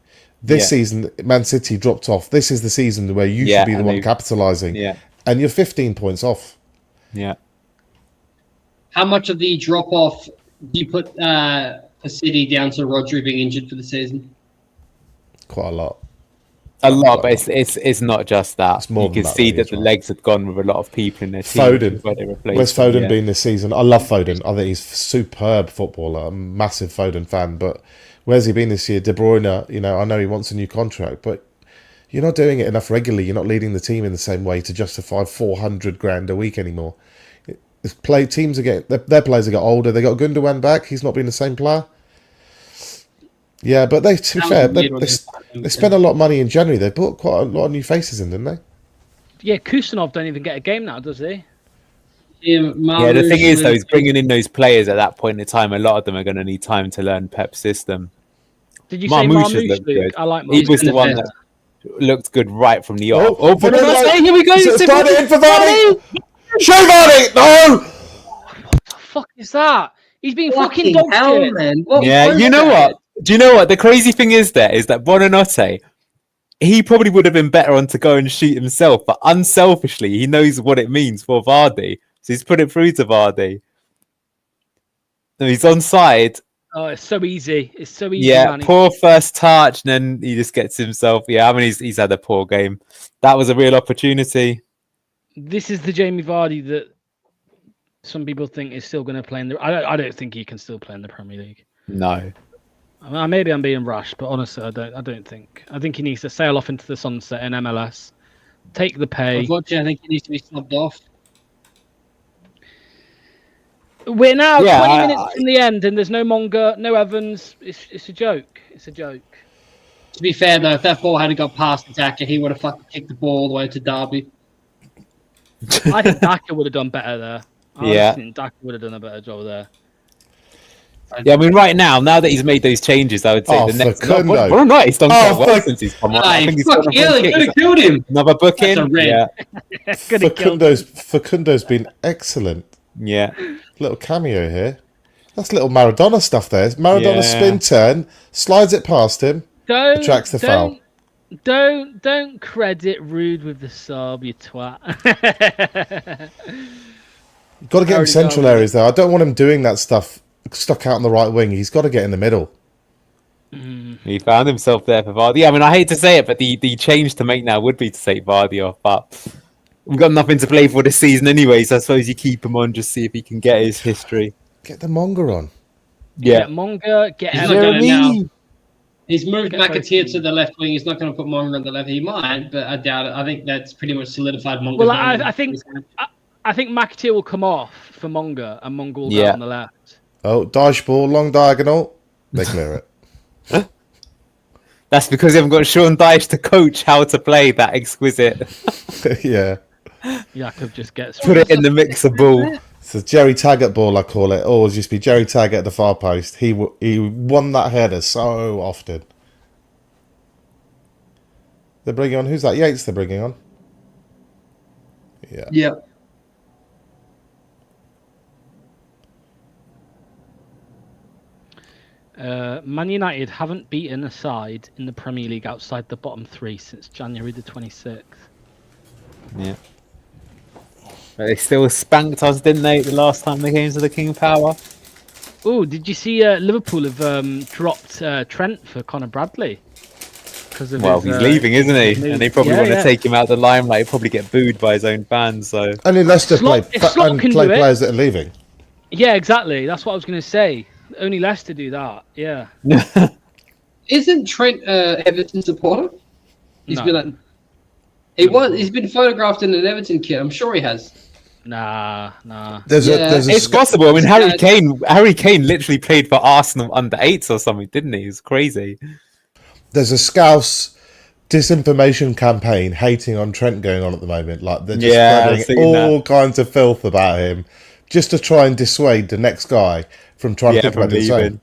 This season, Man City dropped off. This is the season where you should be the and one they- capitalising. Yeah, And you're 15 points off. yeah. How much of the drop off do you put for City down to Rodri being injured for the season? Quite a lot. A lot, but it's not just that. It's more You than can that, see really, that as the well. legs had gone with a lot of people in their team. Foden. Where they replaced Where's them, Foden yeah. been this season? I love Foden. I think he's a superb footballer. I'm a massive Foden fan. But where's he been this year? De Bruyne, you know, I know he wants a new contract, but you're not doing it enough regularly. You're not leading the team in the same way to justify 400 grand a week anymore. Teams are getting their players are got older. They got Gundogan back. He's not been the same player. Yeah, but to be fair, they spent a lot of money in January. They brought quite a lot of new faces in, didn't they? Yeah, Kusanov don't even get a game now, does he? Yeah, the thing is, though, he's bringing in those players at that point in time. A lot of them are going to need time to learn Pep's system. Did you say Marmouche has Marmouche, looked Luke? good. I like He Marmouche. was the one that looked good right from the off. Oh, but Vardy! here we go. Start it in for Vardy! Show Vardy! No! What the fuck is that? He's been fucking Fucking dog hell, shit. man. What Yeah, was you know that? what? Do you know what? The crazy thing is that Buonanotte, he probably would have been better on to go and shoot himself, but unselfishly, he knows what it means for Vardy. So he's put it through to Vardy. And he's onside. Oh, it's so easy. It's so easy, Yeah, man. poor first touch, and then he just gets himself. Yeah, I mean, he's had a poor game. That was a real opportunity. This is the Jamie Vardy that some people think is still going to play in the. I don't think he can still play in the Premier League. No. I mean, maybe I'm being rash, but honestly, I don't think. I think he needs to sail off into the sunset in MLS, take the pay. Unfortunately, I think he needs to be subbed off. We're now 20 Yeah, minutes from the end, and there's no Monga, no Evans. It's a joke. It's a joke. To be fair, though, if that ball hadn't got past Daka, he would have fucking kicked the ball all the way to Derby. I think Daka would have done better there. Yeah. I think Daka would have done a better job there. Yeah, I mean, right now that he's made those changes, I would say Oh, the next. Facundo. Well, no, he's done quite Oh, well since he's come on. I think he's Fuck got yeah, they could have killed him. another booking. That's a red. Yeah, Could have killed him. Facundo's been excellent. yeah. Little cameo here. That's little Maradona stuff there. Maradona Yeah. spin turn, slides it past him, attracts the foul. Don't credit Rude with the sub, you twat. Got to get him Already central done. areas though. I don't want him doing that stuff stuck out on the right wing. He's got to get in the middle. He found himself there for Vardy. I mean, I hate to say it, but the change to make now would be to take Vardy off. But we've got nothing to play for this season anyway, so I suppose you keep him on, just see if he can get his history. Get the Monga on. Yeah. Get Monga, get He's Evans. not going to now. He's moved Get both McAteer of to the left wing. He's not going to put Monga on the left. He might, but I doubt it. I think that's pretty much solidified Monga. Well, I think McAteer will come off for Monga, and Monga will go on the left. Oh, Dyche ball, long diagonal. They clear it. That's because you haven't got Sean Dyche to coach how to play that exquisite. Yeah. Jakob just gets Put it in the mixer ball. It's a Jerry Taggart ball, I call it. Or just be Jerry Taggart at the far post. He won that header so often. They're bringing on, who's that? Yates they're bringing on. Yeah. Yeah. Man United haven't beaten a side in the Premier League outside the bottom three since January the 26th. Yeah. But they still spanked us, didn't they, the last time they came to the King Power? Oh, did you see Liverpool have dropped Trent for Conor Bradley? Of Well, he's leaving, isn't he? move. And they probably Yeah, want to yeah. take him out of the limelight. He'll probably get booed by his own fans. So Only Leicester play, Slot- if Slot and can play do it- players that are leaving. Yeah, exactly. That's what I was going to say. Only Leicester do that. Yeah. Isn't Trent Everton supporter? He's No. been like, he's been photographed in an Everton kit. I'm sure he has. Nah. There's Yeah, a it's possible. I mean, Harry Kane literally played for Arsenal under 8s or something, didn't he? It was crazy. there's a Scouse disinformation campaign hating on Trent going on at the moment. Like they're just I've spreading seen all kinds of filth about him, just to try and dissuade the next guy from trying to think from about doing the same. leaving.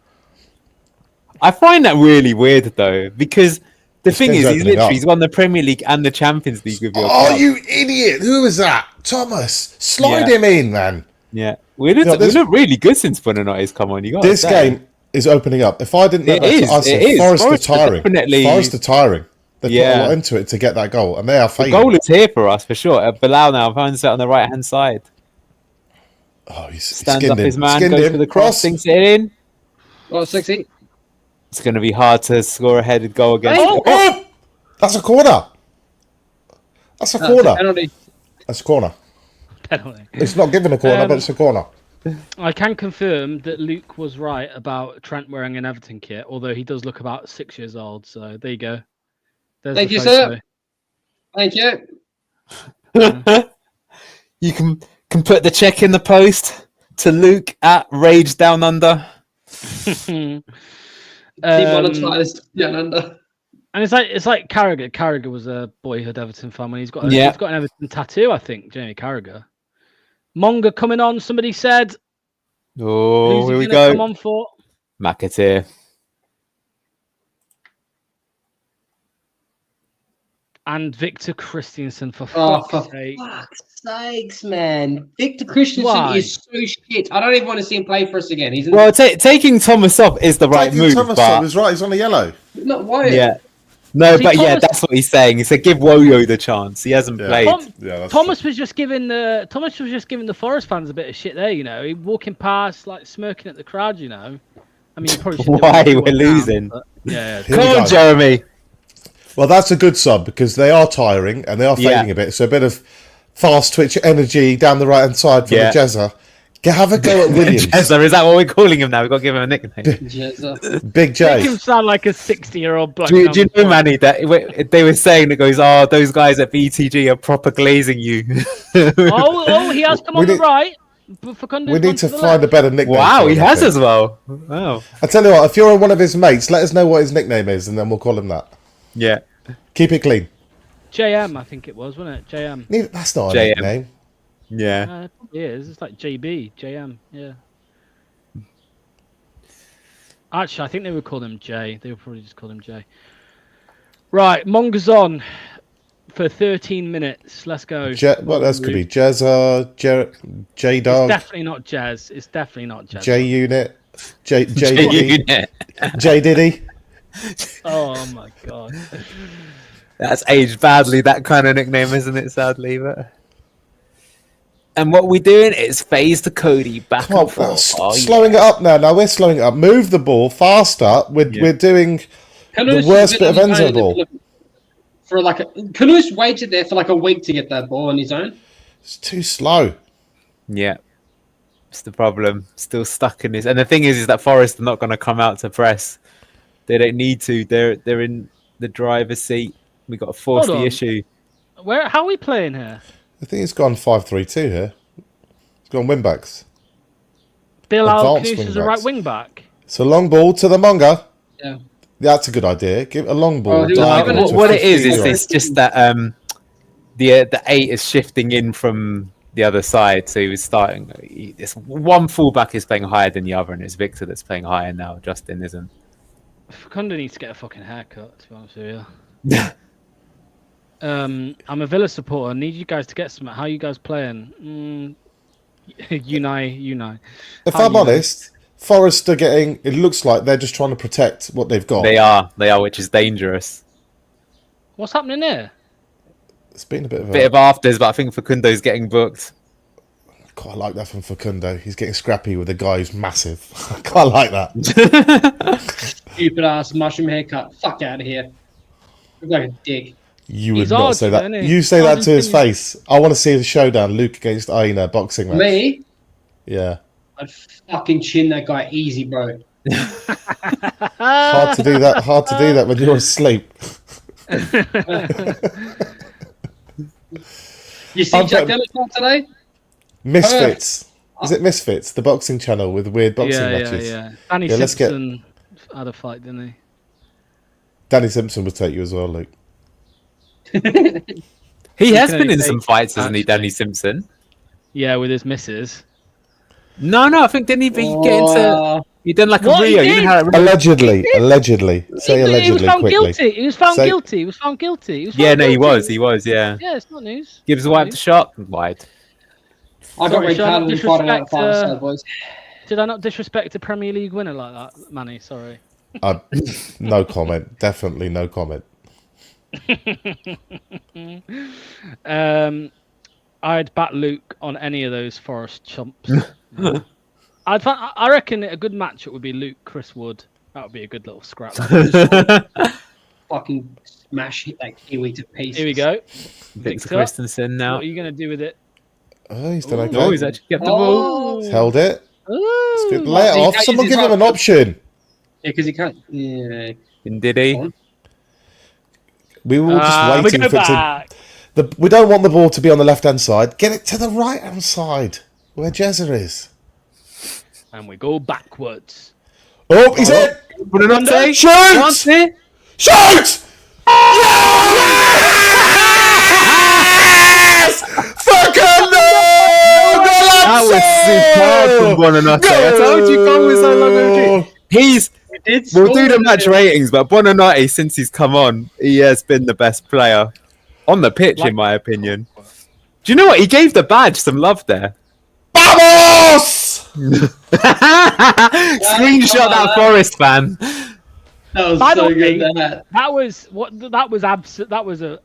I find that really weird though, because the thing thing's is, opening up. he's won the Premier League and the Champions League with your Oh, club. you idiot! Who was that? Thomas, slide Yeah. him in, man. Yeah, we look really good since Buonanotte's come on. You got This game is opening up. If I didn't know It that, is, I'd say it is. Forest are Forest are tiring. definitely- Forest are tiring. They put Yeah. a lot into it to get that goal, and they are the failing. goal is here for us for sure. Bilal now finds it on the right hand side. Oh, he's Stands skinned up him. his man, Skinned goes him. for the cross, sinks it in. Oh, 16. It's going to be hard to score a headed goal against. Oh! That's a corner. That's a corner. Penalty. That's a corner. Penalty. It's not given a corner, but it's a corner. I can confirm that Luke was right about Trent wearing an Everton kit, although he does look about 6 years old. So there you go. There's Thank the you, photo. sir. Thank you. You can put the check in the post to Luke at Rage Down Under. Demonetized. Down under. And it's like Carragher. Carragher was a boyhood Everton fan when he's got an Everton tattoo. I think Jamie Carragher. Monga coming on, somebody said. Oh, Who's here he we gonna go. come on for? McAteer. And Victor Christiansen, for Oh, fuck's for sake. fuck's sakes, man. Victor Christensen Why? is so shit. I don't even want to see him play for us again. He's Well, taking Thomas off is the right Taking move, Thomas but on was right. He's on a yellow. not why. yeah. No, See, but yeah, Thomas- that's what he's saying. He said give Woyo the chance. He hasn't Yeah. played. Yeah, that's Thomas was just giving the Forest fans a bit of shit there, you know. He walking past, like smirking at the crowd, you know. I mean, you probably shouldn't do it Why? if you We're went down, losing. but yeah. Here Come we on, go. Jeremy. Well, that's a good sub because they are tiring and they are Yeah. fading a bit. So a bit of fast twitch energy down the right hand side for Yeah. the Jezza. Have a go at Williams. Jezza, is that what we're calling him now? We've got to give him a nickname. Jezza. Big Make J. him sound like a 60-year-old black. Do you know, Manny, that they were saying it goes, oh, those guys at BTG are proper glazing you. Oh, he has come We on the need- right. But Facundo's We gone need to the find a left. better nickname. Wow, for he him, I has think. as well. Wow. I tell you what, if you're one of his mates, let us know what his nickname is and then we'll call him that. Yeah. Keep it clean. JM, I think it was, wasn't it? JM. That's not a JM. nickname. Yeah. It probably is. It's like JB, JM. Yeah. Actually, I think they would call him J. They would probably just call him J. Right, Monga's on for 13 minutes. Let's go. What else could be? Jezza, J It's Dog, definitely not Jazz. It's definitely not Jazz. J Unit, J Diddy, Unit. J Diddy. Oh my god. That's aged badly, that kind of nickname, isn't it, sadly? But... And what we're doing is phase to Cody back Come on, and forth. Oh, slowing it up now. Now we're slowing it up. Move the ball faster. We're doing the worst bit of Enzo ball. For like Canu's waited there for like a week to get that ball on his own. It's too slow. Yeah. It's the problem. Still stuck in this. And the thing is that Forest are not going to come out to press. They don't need to. They're in the driver's seat. We got to force Hold the on. issue. How are we playing here? I think it's gone 5-3-2 here. It's gone wing backs. Bill Advanced Alknus is a wing-backs. right wing back. It's a long ball to the Monga. Yeah. That's a good idea. Give a long ball. Oh, he was diagonal giving to What it is 15-yard. it's just that the 8 is shifting in from the other side. So he was starting. It's one fullback is playing higher than the other, and it's Victor that's playing higher now. Justin isn't. Facundo needs to get a fucking haircut, to be honest with you. I'm a Villa supporter. I need you guys to get some. How are you guys playing? Unai. If How I'm you honest, Forest are getting. It looks like they're just trying to protect what they've got. They are, which is dangerous. What's happening here? It's been a bit of Bit of afters, but I think Facundo's getting booked. Quite like that from Facundo. He's getting scrappy with a guy who's massive. I quite like that. Stupid ass mushroom haircut. Fuck out of here. Look like a dick. You would He's not odd, say that. isn't he? You say that to his Argentinian. face. I want to see the showdown. Luke against Aina boxing match. Me, Yeah. I'd fucking chin that guy easy, bro. Hard to do that. Hard to do that when you're asleep. You see I'm Jack putting- Dennis today? Misfits. Is it Misfits? The boxing channel with weird boxing matches. Yeah. Danny Yeah, let's get- Simpson had a fight, didn't he? Danny Simpson would take you as well, Luke. He has can been in only some take- fights, hasn't he, actually. Danny Simpson? Yeah, with his missus. No, I think didn't he get into? He done like What, a he Rio. You did? know how it Allegedly. Say He was allegedly found quickly. guilty. He was found Say- guilty. He was found guilty. He was Yeah, found no, he guilty. was, yeah. Yeah, it's not news. Gives the Not wipe news. the shot wide. I got Sorry, red shall I card not when we fought out disrespect, the five side, boys. Did I not disrespect a Premier League winner like that, Manny? Sorry. No comment. Definitely no comment. I'd bat Luke on any of those Forest chumps. I reckon a good matchup would be Luke Chris Wood. That would be a good little scrap. Fucking smash that Kiwi to pieces. Here we go. Victor Victor, Christensen now. What are you going to do with it? Oh, he's done okay. Oh, he's actually kept the ball. He's held it. Ooh. Good. Lay it He off. can't Someone use give his him an right option. Yeah, because he can't. Yeah. And did he? We were all just We waiting go for it to. back. We don't want the ball to be on the left-hand side. Get it to the right-hand side, where Jezza is. And we go backwards. Oh, he's in! Put it on say. Shoot! Shoot! Yes! Facundo! superb from Buonanotte. I told you Cole was so long overdue. We'll do the match ratings, but Buonanotte, since he's come on, he has been the best player on the pitch, in my opinion. Do you know what? He gave the badge some love there. Vamos! Screenshot that Forest fan. That was By the so way, good. that was a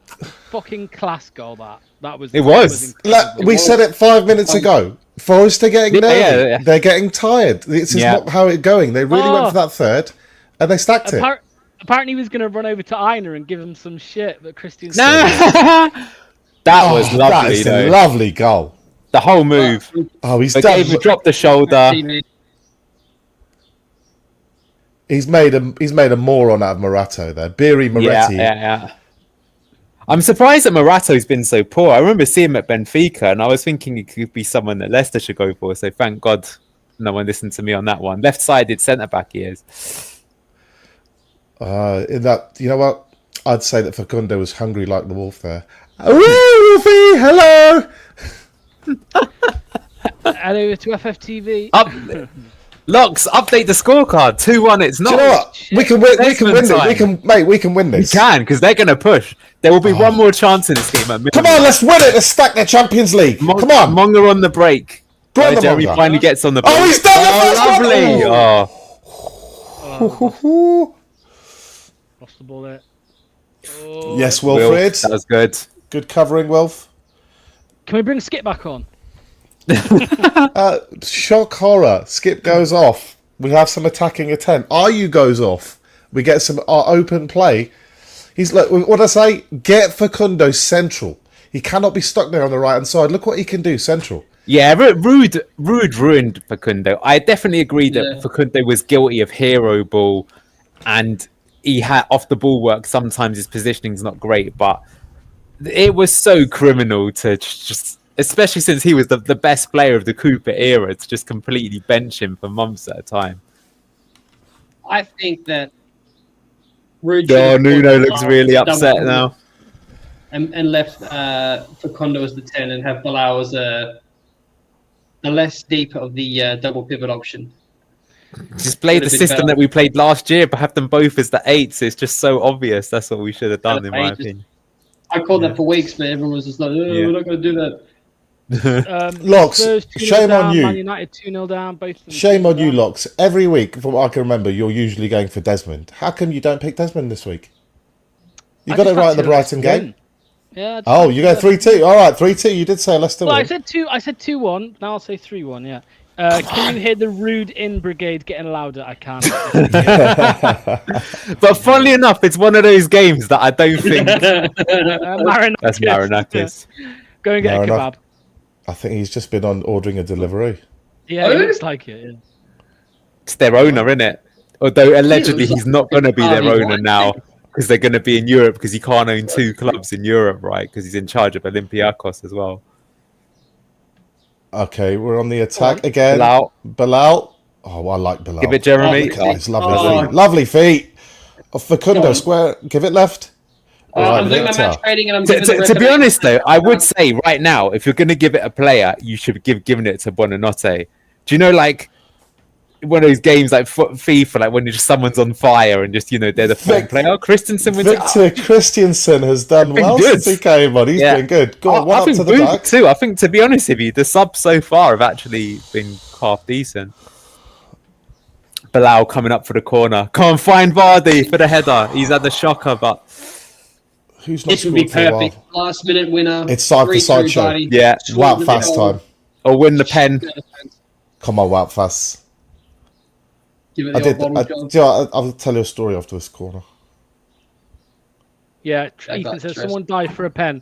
fucking class goal. That was. It was. We said it 5 minutes ago. Forest are getting nervy. Yeah. They're getting tired. This is not how it's going. They really went for that third, and they stacked it. Apparently, he was going to run over to Einar and give him some shit, but Christian. That was lovely. That is a lovely goal. The whole move. Oh, he's But done. David dropped the shoulder. He's made a moron out of Morato there. Beery Moretti. Yeah. I'm surprised that Morato's been so poor. I remember seeing him at Benfica, and I was thinking he could be someone that Leicester should go for. So thank God no one listened to me on that one. Left-sided centre-back he is. In that, you know what? I'd say that Facundo was hungry like the wolf there. Woo, Wolfie! Hello! Head over to FFTV. Locks, update the scorecard. 2-1. It's not. Do you know what? We can win. We can win this. We can win We this. can, because they're going to push. There will be one more chance in this game. Come on, let's win it. Let's stack the Champions League. Come on. Monger on the break. Jeremy Monga. finally gets on the break. Oh, he's done the first lovely. one. Lost the ball there. Yes, Wilfred. That was good. Good covering, Wilf. Can we bring Skip back on? Shock horror. Skip goes off. We have some attacking intent. Ayu goes off. We get some open play. He's like, what I say? Get Facundo central. He cannot be stuck there on the right hand side. Look what he can do central. Yeah, Rude ruined Facundo. I definitely agree that Facundo was guilty of hero ball, and he had off the ball work. Sometimes his positioning's not great, but it was so criminal to just, especially since he was the best player of the Cooper era, to just completely bench him for months at a time. I think that Rude Nuno looks really upset now. And left Facundo as the 10 and have Bilal as the less deep of the double pivot option. Just play the system that we played last year, but have them both as the 8s. It's just so obvious. That's what we should have done, in my opinion. I called that for weeks, but everyone was just like, we're not going to do that. Locks, shame on you. Man United 2-0 down. Both Shame on you, Locks. Every week, from what I can remember, you're usually going for Desmond. How come you don't pick Desmond this week? You got it right in the Brighton game. Yeah. Oh, you go 3-2. All right, 3-2. You did say Leicester win. I said 2-1. Now I'll say 3-1. Yeah. Can you hear the Rude in brigade getting louder? I can't. But funnily enough, it's one of those games that I don't think. That's Marinakis. Go and get a kebab. I think he's just been on ordering a delivery. Yeah, it looks like it. Yeah. It's their owner, isn't it? Although allegedly he's not going to be their owner now, because they're going to be in Europe, because he can't own two clubs in Europe, right? Because he's in charge of Olympiacos as well. Okay, we're on the attack again. Bilal. Oh, I like Bilal. Give it, Jeremy. Oh, it's lovely feet. Lovely feet. Facundo, square. Give it left. I'm doing my match rating, and I'm giving to be honest, though, I would say right now, if you're going to give it a player, you should given it to Buonanotte. Do you know, like, one of those games like FIFA, like when someone's on fire and just, they're the form player? Christensen wins Victor Christiansen has done well since he came on. He's been good. Go on, one up to the back. Too. I think, to be honest with you, the subs so far have actually been half decent. Bilal coming up for the corner. Can't find Vardy for the header. He's had the shocker, but who's not this would be scored for a perfect. while? Last minute winner. It's side for side show. Yeah. Wout fast time. Or win the pen. Come on, Wout fast. Give it the I'll tell you a story after this corner. Yeah, Ethan says someone dive for a pen.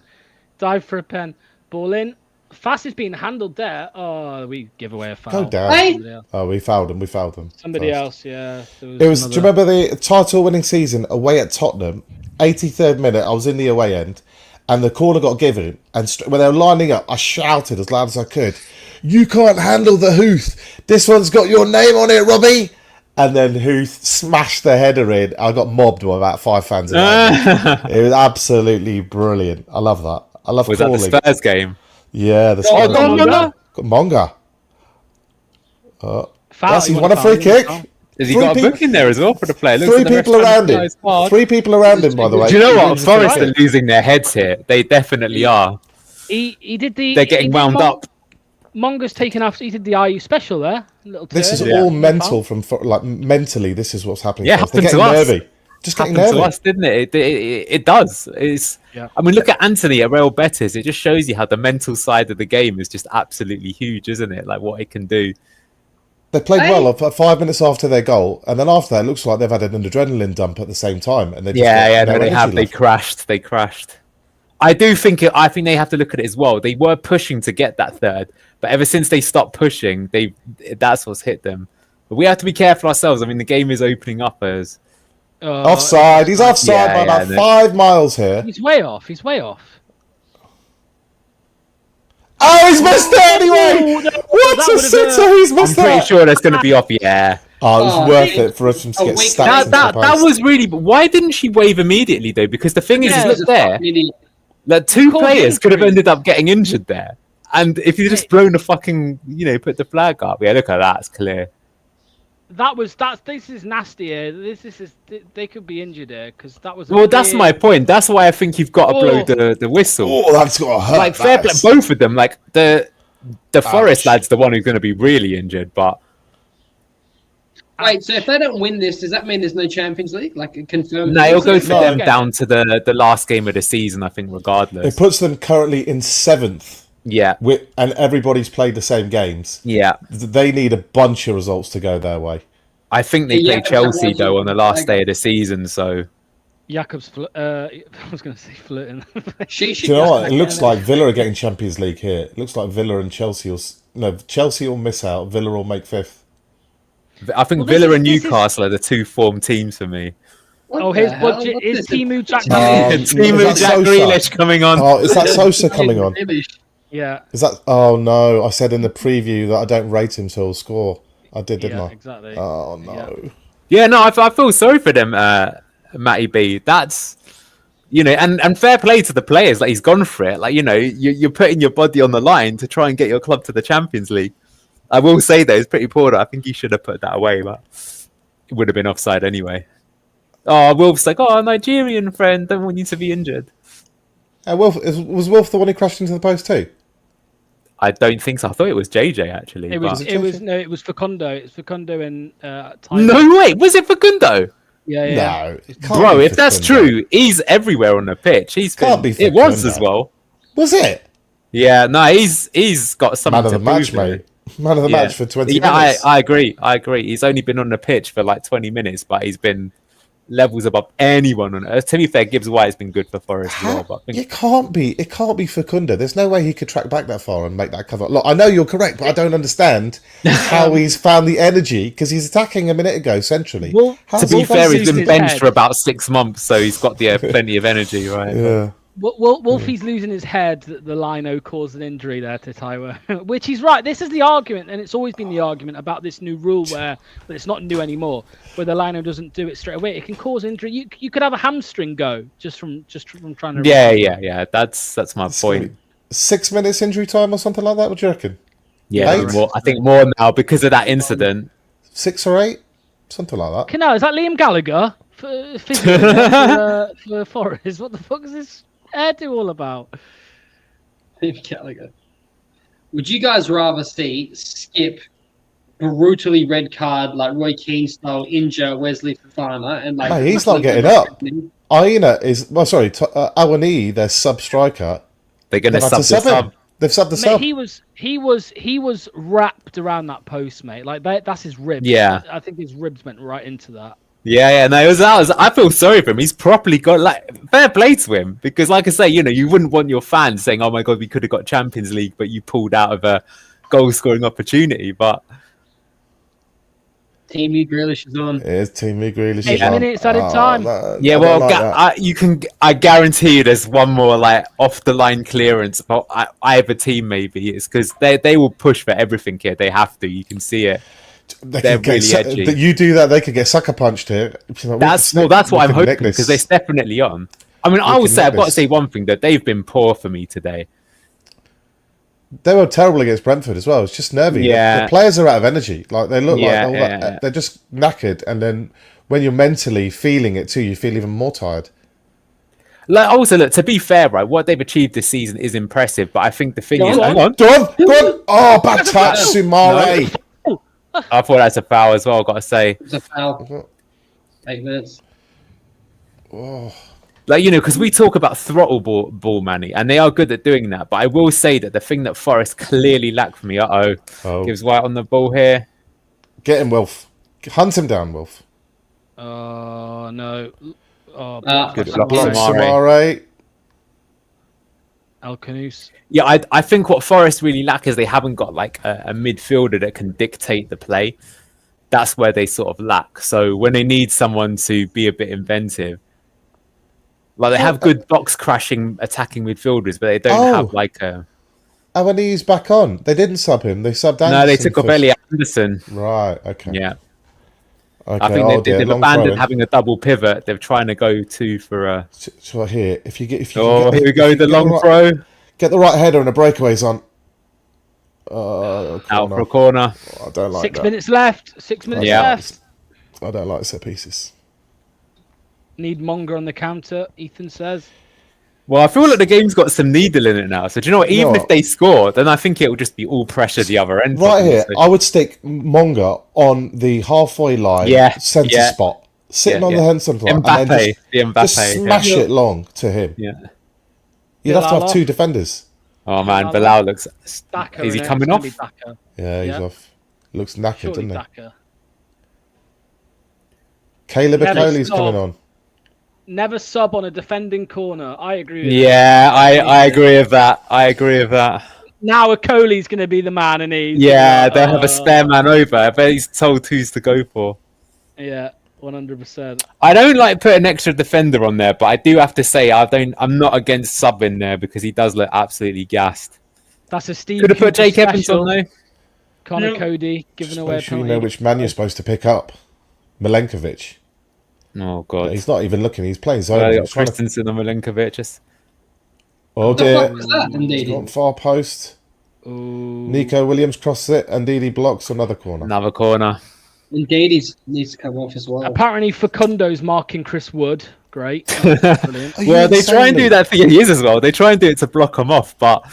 Dive for a pen. Ball in. Fast is being handled there. Oh, we give away a foul. Go down. Oh, we fouled him. Somebody else, yeah. Do you remember the title-winning season away at Tottenham? 83rd minute, I was in the away end, and the corner got given. And when they were lining up, I shouted as loud as I could, "You can't handle the Huth. This one's got your name on it, Robbie." And then Huth smashed the header in. I got mobbed by about 5 fans. It was absolutely brilliant. I love that. I love calling. Was that the Spurs game? Yeah, the Monga. Monga. Foul, Yes, he he's won won a foul, free he won a kick. foul. Has he Three got a peop- book in there as well for the player? Looks Three like the people ref around trying to him. go as hard. 3 people around him, by the way. Do you know what? Wins the free Forest are kick. losing their heads here. They definitely are. He did the. They're getting wound up. Monga's taken after. He did the IU special there. Little This is turn. all Yeah. mental mentally. This is what's happening. Yeah, to us. They're happened getting to us. nervy. Just getting Happened to nervy. us, didn't it? It does. It's. Yeah. I mean, look at Anthony at Real Betis. It just shows you how the mental side of the game is just absolutely huge, isn't it? Like what it can do. They played well for 5 minutes after their goal, and then after that, it looks like they've had an adrenaline dump at the same time. And they just got no No, they energy have. They left. crashed. They crashed. I think they have to look at it as well. They were pushing to get that third, but ever since they stopped pushing, that's what's hit them. But we have to be careful ourselves. I mean, the game is opening up as Offside. He's offside by about 5 miles here. He's way off. He's way off. Oh, he's missed it anyway! What a sitter! He's I'm missed pretty that! sure that's going to be off. Yeah. Oh, it was worth it for us to get stacked into the That post. was really. But why didn't she wave immediately though? Because the thing is, look there. That two Caused players could have injury. ended up getting injured there. And if you just blown a fucking, put the flag up. Yeah, look at that. It's clear. This is nasty here. This is they could be injured here because that was. Well, that's my point. That's why I think you've got to blow the whistle. Oh, that's got to hurt. Like fair play, both of them. Like the Forest lad's the one who's going to be really injured, but Wait, so if they don't win this, does that mean there's no Champions League? Like a confirmed? no, it'll go for No. them down to the last game of the season. I think, It regardless. puts them currently in 7th, Yeah, and everybody's played the same games. yeah. They need a bunch of results to go their way. I think they Yeah, play Chelsea that's though on the last like- day of the season. So Jakob's. I was going to say flirting. She Do you know what? It looks like Villa are getting Champions League here. It looks like Villa and Chelsea Chelsea will miss out. Villa will make 5th. I think Well, this Villa is- and this is- Newcastle are the two form teams for me. His budget is Timu Jack. Timu that Jack Sosa? Grealish coming on. Oh, is that Sosa coming on? Yeah. Is that? Oh no! I said in the preview that I don't rate him till he'll score. I did, didn't Yeah. I? Exactly. Oh no! Yeah, no, I feel sorry for them, Matty B. That's and fair play to the players. Like he's gone for it. Like you're putting your body on the line to try and get your club to the Champions League. I will say though, it's pretty poor. I think he should have put that away, but it would have been offside anyway. Oh, Wolf's like, oh, Nigerian friend, don't want you to be injured. Was Wolf the one who crashed into the post too? I don't think so. I thought it was JJ actually. It was. but- It was Facundo. It's Facundo and Tyler. No way. Was it Facundo? Yeah. No, it can't Bro, be if that's Facundo. true, he's everywhere on the pitch. Can't be It was Facundo. as well. Was it Yeah, no, he's got something man of to the match, prove, mate? Man of the Yeah. match for 20 Yeah, minutes. I agree. He's only been on the pitch for like 20 minutes, but he's been levels above anyone on it. To be fair, Gibbs White has been good for Forest as well. But I think It can't be Facundo. There's no way he could track back that far and make that cover. Look, I know you're correct, but I don't understand how he's found the energy because he's attacking a minute ago centrally. Well, How's to be he fair, found he's losing been his benched head. for about 6 months, so he's got plenty of energy, right? Yeah. Wolfie's losing his head that the lino caused an injury there to Taiwo, which he's right. This is the argument, and it's always been the argument about this new rule where well, it's not new anymore, where the lino doesn't do it straight away. It can cause injury. You could have a hamstring go just from trying to. Yeah. That's my point. 6 minutes injury time or something like that. What do you reckon? Yeah, Eight? I think more now because of that incident. 6 or 8, something like that. Canal, is that Liam Gallagher for Forest? What the fuck is this hairdo all about? Would you guys rather see Skip brutally red card like Roy Keane style injure Wesley Fofana and like? Hey, he's not getting up. Aina is Awani, their sub striker. They're going to They've had sub to the sub him. sub. They've subbed the Mate, sub. he was wrapped around that post, mate. Like that's his ribs. Yeah. I think his ribs went right into that. Yeah, no, I feel sorry for him. He's properly got fair play to him because, like I say, you wouldn't want your fans saying, "Oh my god, we could have got Champions League, but you pulled out of a goal-scoring opportunity." But Team Grealish is on. Here's Team Grealish. 8 minutes at a time. yeah, well, I guarantee you, there's one more off-the-line clearance about either team. Maybe it's because they will push for everything here. They have to. You can see it. They're really edgy. You do that, they could get sucker punched here. That's what I'm hoping because they're definitely on. I mean, I will say I've got to say one thing that they've been poor for me today. They were terrible against Brentford as well. It's just nervy. Yeah. The players are out of energy. Like they look Yeah, like they're just knackered. And then when you're mentally feeling it too, you feel even more tired. Like, also, look, to be fair, right, what they've achieved this season is impressive. But I think the thing is, hang on. Go on. Oh, bad touch, Sumare. I thought that's a foul as well. Got to say, It's a foul. 8 minutes. like because we talk about throttle ball Manny, and they are good at doing that. But I will say that the thing that Forest clearly lack for me, gives White on the ball here. Get him, Wilf. Hunt him down, Wilf. Oh no! Oh, Good block. block, Sumare. El Canus. Yeah, I think what Forest really lack is they haven't got like a midfielder that can dictate the play. That's where they sort of lack. So when they need someone to be a bit inventive, like they have good box crashing attacking midfielders, but they don't have like a. And when he's back on, they didn't sub him. They subbed Anderson. No, they took off Elliot Anderson. Right. Okay. Yeah. Okay. I think they've abandoned having a double pivot. They're trying to go two for a. So here, if you get, Here we go. The long throw get the right header and a breakaway's on. out for a corner. I don't like 6 that. minutes left. 6 minutes left. I don't like set pieces. Need Monger on the counter. Ethan says. Well, I feel like the game's got some needle in it now. So do you know what? Even if they score, then I think it will just be all pressure the other end. Right here, I would stick Monger on the halfway line, centre spot, sitting on the Henson line, and then just smash it long to him. Yeah. You'd have to have two defenders. Oh man, Bilal looks. Daka, Is he coming off? Yeah, he's off. Looks knackered, Surely doesn't he? Daka. Caleb Akoli's coming on. Never sub on a defending corner. I agree with Yeah, I agree with that. I agree with that. Now Akoli's going to be the man, and he's they'll have a spare man over. I bet he's told who's to go for. Yeah, 100%. I don't like putting an extra defender on there, but I do have to say I'm not against subbing there because he does look absolutely gassed. That's a Steve. Could have put Jake Cooper Evans on special. though. Connor Cody giving away a Make sure you penalty. know which man you're supposed to pick up. Milenkovic. Oh god, He's not even looking. He's playing zone. Well, they got He's trying to- Christensen and Milinkovic. Just Oh What the dear. fuck was that, indeed? On far post. Ooh. Nico Williams crosses it, and Didi blocks another corner. another corner. Indeed, he needs to come off as well. Apparently, Facundo's marking Chris Wood. Great. Brilliant. Are you Well, they try insane, and do Luke? that for years as well. They try and do it to block him off, but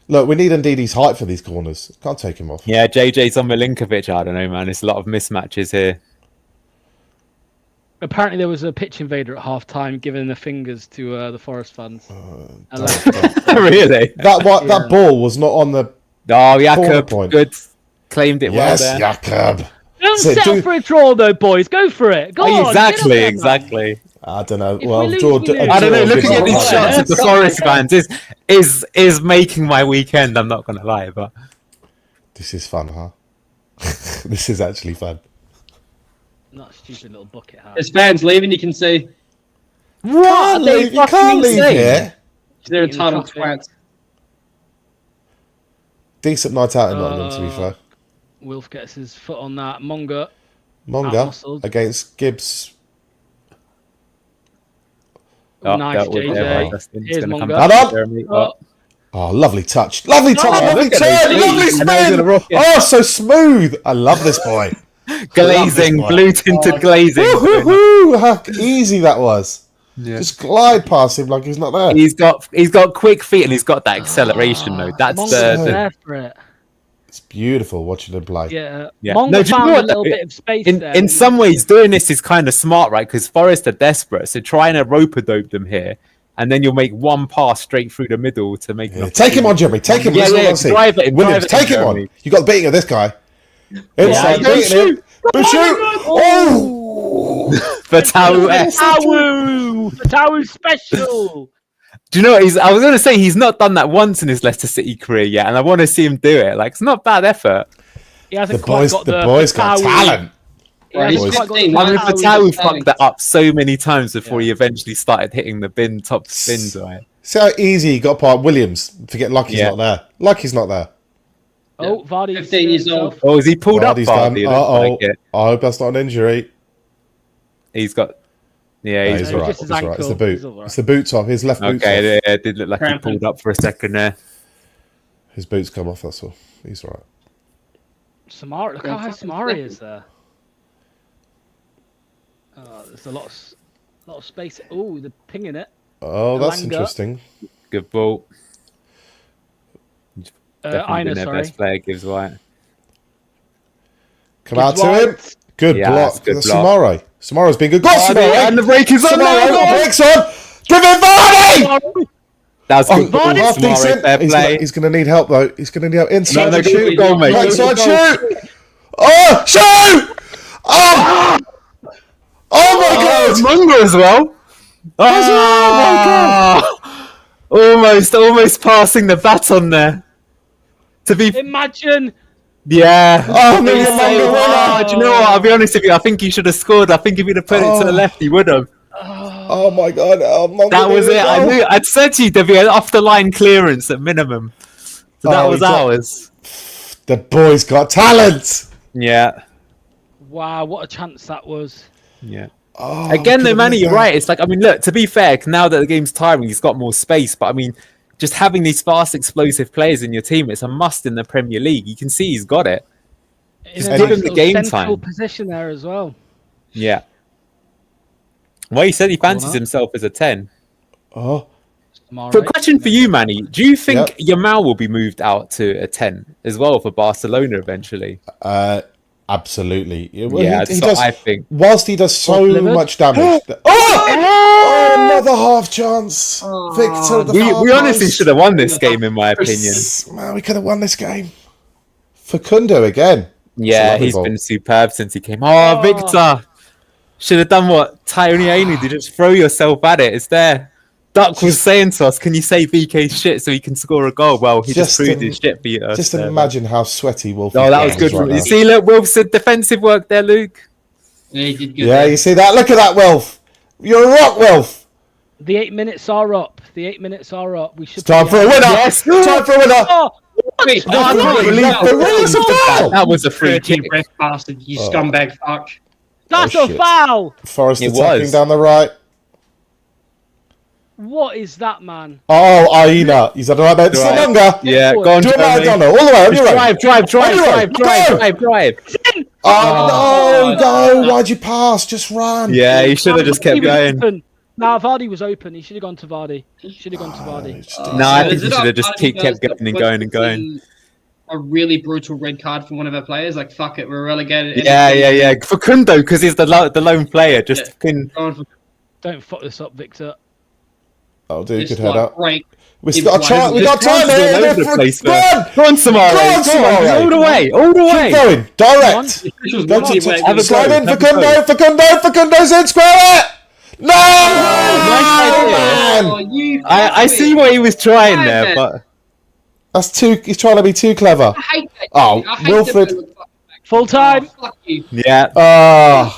Look, we need Ndidi's height for these corners. Can't take him off. yeah, JJ's on Milinkovic. I don't know, man. It's a lot of mismatches here. Apparently, there was a pitch invader at half time giving the fingers to the Forest fans. Really? That ball was not on the. Oh, Corner Jakob, point. good. Claimed it Yes, well there. Jakob. Don't So settle do- for a draw, though, boys. Go for it. Go on. Exactly, get up there, exactly. I don't know. If Well, we lose, draw. we lose. I don't know. draw Looking at is these not shots like of the Forest fans is making my weekend. I'm not gonna lie, but This is fun, huh? This is actually fun. Not a stupid little bucket hat. There's fans leaving, you can see. what? You can't leave here. They're Eating entitled traffic. twats. Decent night out in Nottingham, to be fair. Wilf gets his foot on that. Monga. Monga Outmuscled. against Gibbs. Nice, that was- JJ. Justin's Here's gonna come Monga. back, Hold on. Jeremy. Oh, Oh, lovely touch. Lovely touch. Lovely look at turn. these. Lovely I know he's spin. gonna rock it. Oh, so smooth. I love this boy. Glazing, boy. blue tinted glazing. Woohoo! How easy that was. Just glide past him like he's not there. He's got quick feet and he's got that acceleration though. That's Monga's the there for it. It's beautiful watching him play. Yeah. Yeah. Monga No, do you know found what, a little though? bit of space there. in some ways doing this is kind of smart, right? Because Forest are desperate, so trying to rope-a-dope them here, and then you'll make one pass straight through the middle to make. Yeah, take him on, Jeremy. Take him. Yeah, That's what I yeah, wanna see. drive it, Williams, drive it, take him on. Jeremy. You got the beating of this guy. Inside, Yeah, beating him. But shoot! Oh! Fatau-esque. Fatawu special. Do you know what I was going to say he's not done that once in his Leicester City career yet, and I want to see him do it. Like, it's not bad effort. He The hasn't quite got the boys got Fatawu- talent. He hasn't He's quite got 15, the I mean, Fatawu Fatau is fucked that up so many times before he eventually started hitting the top spins, right? See how easy he got past Williams. Forget Lucky's Yeah. not there. Lucky's not there. Oh, Vardy. 15 years old. Oh, is he pulled up? Vardy's done. Vardy? It Uh-oh. looks like it. I hope that's not an injury. He's got. Yeah, No, he's he's No, all right. just It's his all right. It's the ankle. boot. He's all right. It's the boot top. His left boot top. okay. It did look like he Cramping. pulled up for a second there. His boots come off, that's all. He's all right. Samari, look how high Samari is there. There's a lot of space. Oh, they're pinging it. Oh, that's Elanga. interesting. Good ball. Definitely Ina, their sorry. best player, Gibbs White. Come out to him. Good Yeah, block. that's good That's block. Samari. Samari's been good. Go on, Samari! And the break is on now. Samari, breaks on! Give it Vardy! That's good ball, half Samari. decent. Fair play. He's going to need help, though. He's going to need help. Inside No, shoot. goal, mate. Right Go, side go, shoot! Oh, shoot! Oh! Oh, my God! Mungo as well. Oh, my God. Almost passing the baton there. To be Imagine. Yeah. Oh, no, He's no, so no, no. hard. Do you know what? I'll be honest with you. I think he should have scored. I think if he'd have put it to the left, he would have. Oh, my God. Oh, my That God. was it. I'd said to you there'd be an off-the-line clearance at minimum. So that was ours. The boy's got talent. Yeah. Wow, what a chance that was. Yeah. Oh, Again, though, could've Manny, made you're that. right. It's like, I mean, look, to be fair, now that the game's tiring, he's got more space. But I mean, just having these fast, explosive players in your team, it's a must in the Premier League. You can see he's got it. In Just a give nice him the little game central time. position there as well. Yeah. Well, he said he fancies Corner. himself as a 10. Oh, Samari. But a question for you, Manny. Do you think Yep. Yamal will be moved out to a 10 as well for Barcelona eventually? absolutely. Well, Yeah, he that's does. what I think. Whilst he does so Delivered. much damage. Oh, another half chance. Victor, the far We honestly post. should have won this game, in my opinion. Man, we could have won this game. Facundo again. Yeah, lovely he's ball. been superb since he came. Oh, Victor! Should have done what Tony Ainu did. Just throw yourself at it. It's there. Duck was saying to us, "Can you say BK's shit so he can score a goal?" Well, he just proved his shit beat us. Just there, imagine how sweaty Wolf. Oh, that was good. Right You now. see, look, Wilson, defensive work there, Luke. Yeah, he did good. Yeah, you see that? Look at that, Wilf. You're a rock, Wilf. The 8 minutes are up. The 8 minutes are up. We should. Time for a winner. Yes. Time for a winner. Oh, Wait, Oh, I can't believe that was a free dirty kick. breath bastard, you scumbag fuck. that's Oh, a shit. foul. Forest It attacking was. down the right. What is that, man? Oh, Aina. He's on the right there. Right. Salonga. Yeah, go on, Do a Jeremy. Maradona. All the way on your Just right. drive. On your right. Go. Drive. Oh, no. Why'd you pass? Just run. Yeah, he should have just kept Vardy was going. open. Nah, Vardy was open. He should have gone to Vardy. Should have gone to Vardy. No, I think Is he it should have up just Vardy kept goes going and to going and going. see A really brutal red card for one of our players. Like, fuck it, we're relegated. Yeah. Facundo, because he's the lone player. Just Yeah. fucking. Going for Don't fuck this up, Victor. Oh, dude, this good head up. break. We've got time. We've got time All here. over the place, Go man. on. Go on, Samara. Go on, Samara. All the way. Keep going. Direct. This was Go really to wet. have a slide go, in. have a Facundo's in. Square it. No! idea. Man! Oh, you I see what he was trying there, but That's too. He's trying to be too clever. I hate that. Oh, I hate Wilfred. that. Full time. Oh, fuck you. yeah.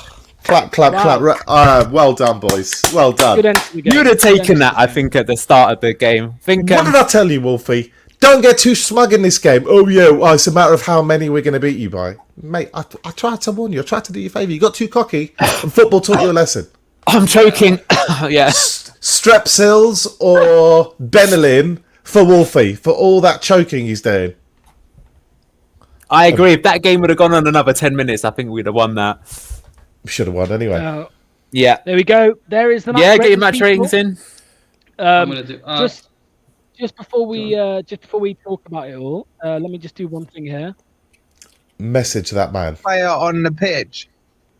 Clap. Well done, boys. Well done. Good end to the game. You would have Good end taken to that, the I game. think, at the start of the game. What did I tell you, Wolfie? Don't get too smug in this game. Oh, it's a matter of how many we're going to beat you by. Mate, I tried to warn you. I tried to do you a favour. You got too cocky, and football taught you a lesson. I'm choking. Yeah. Strepsils or Benylin for Wolfie, for all that choking he's doing. I agree. If that game would have gone on another 10 minutes, I think we'd have won that. We should have won anyway. Yeah. There we go. There is the match Yeah, get your match ratings, ratings in. I'm gonna do. Just before we talk about it all, let me just do one thing here. Message that man. Player on the pitch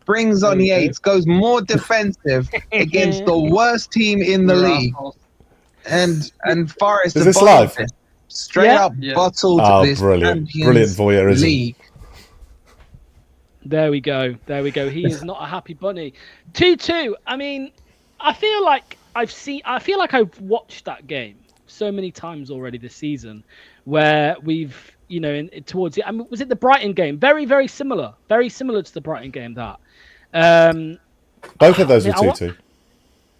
brings on Yates, goes more defensive against the worst team in the league, and Forest Is this abolished live? it. Straight Yeah. up Yeah. bottled Oh, this brilliant. Champions Brilliant voyeurism. League. There we go. He is not a happy bunny. 2-2. I mean, I feel like I've watched that game so many times already this season, where we've, towards it. I mean, was it the Brighton game? Very, very similar. Very similar to the Brighton game. Both of those were I mean, 2-2.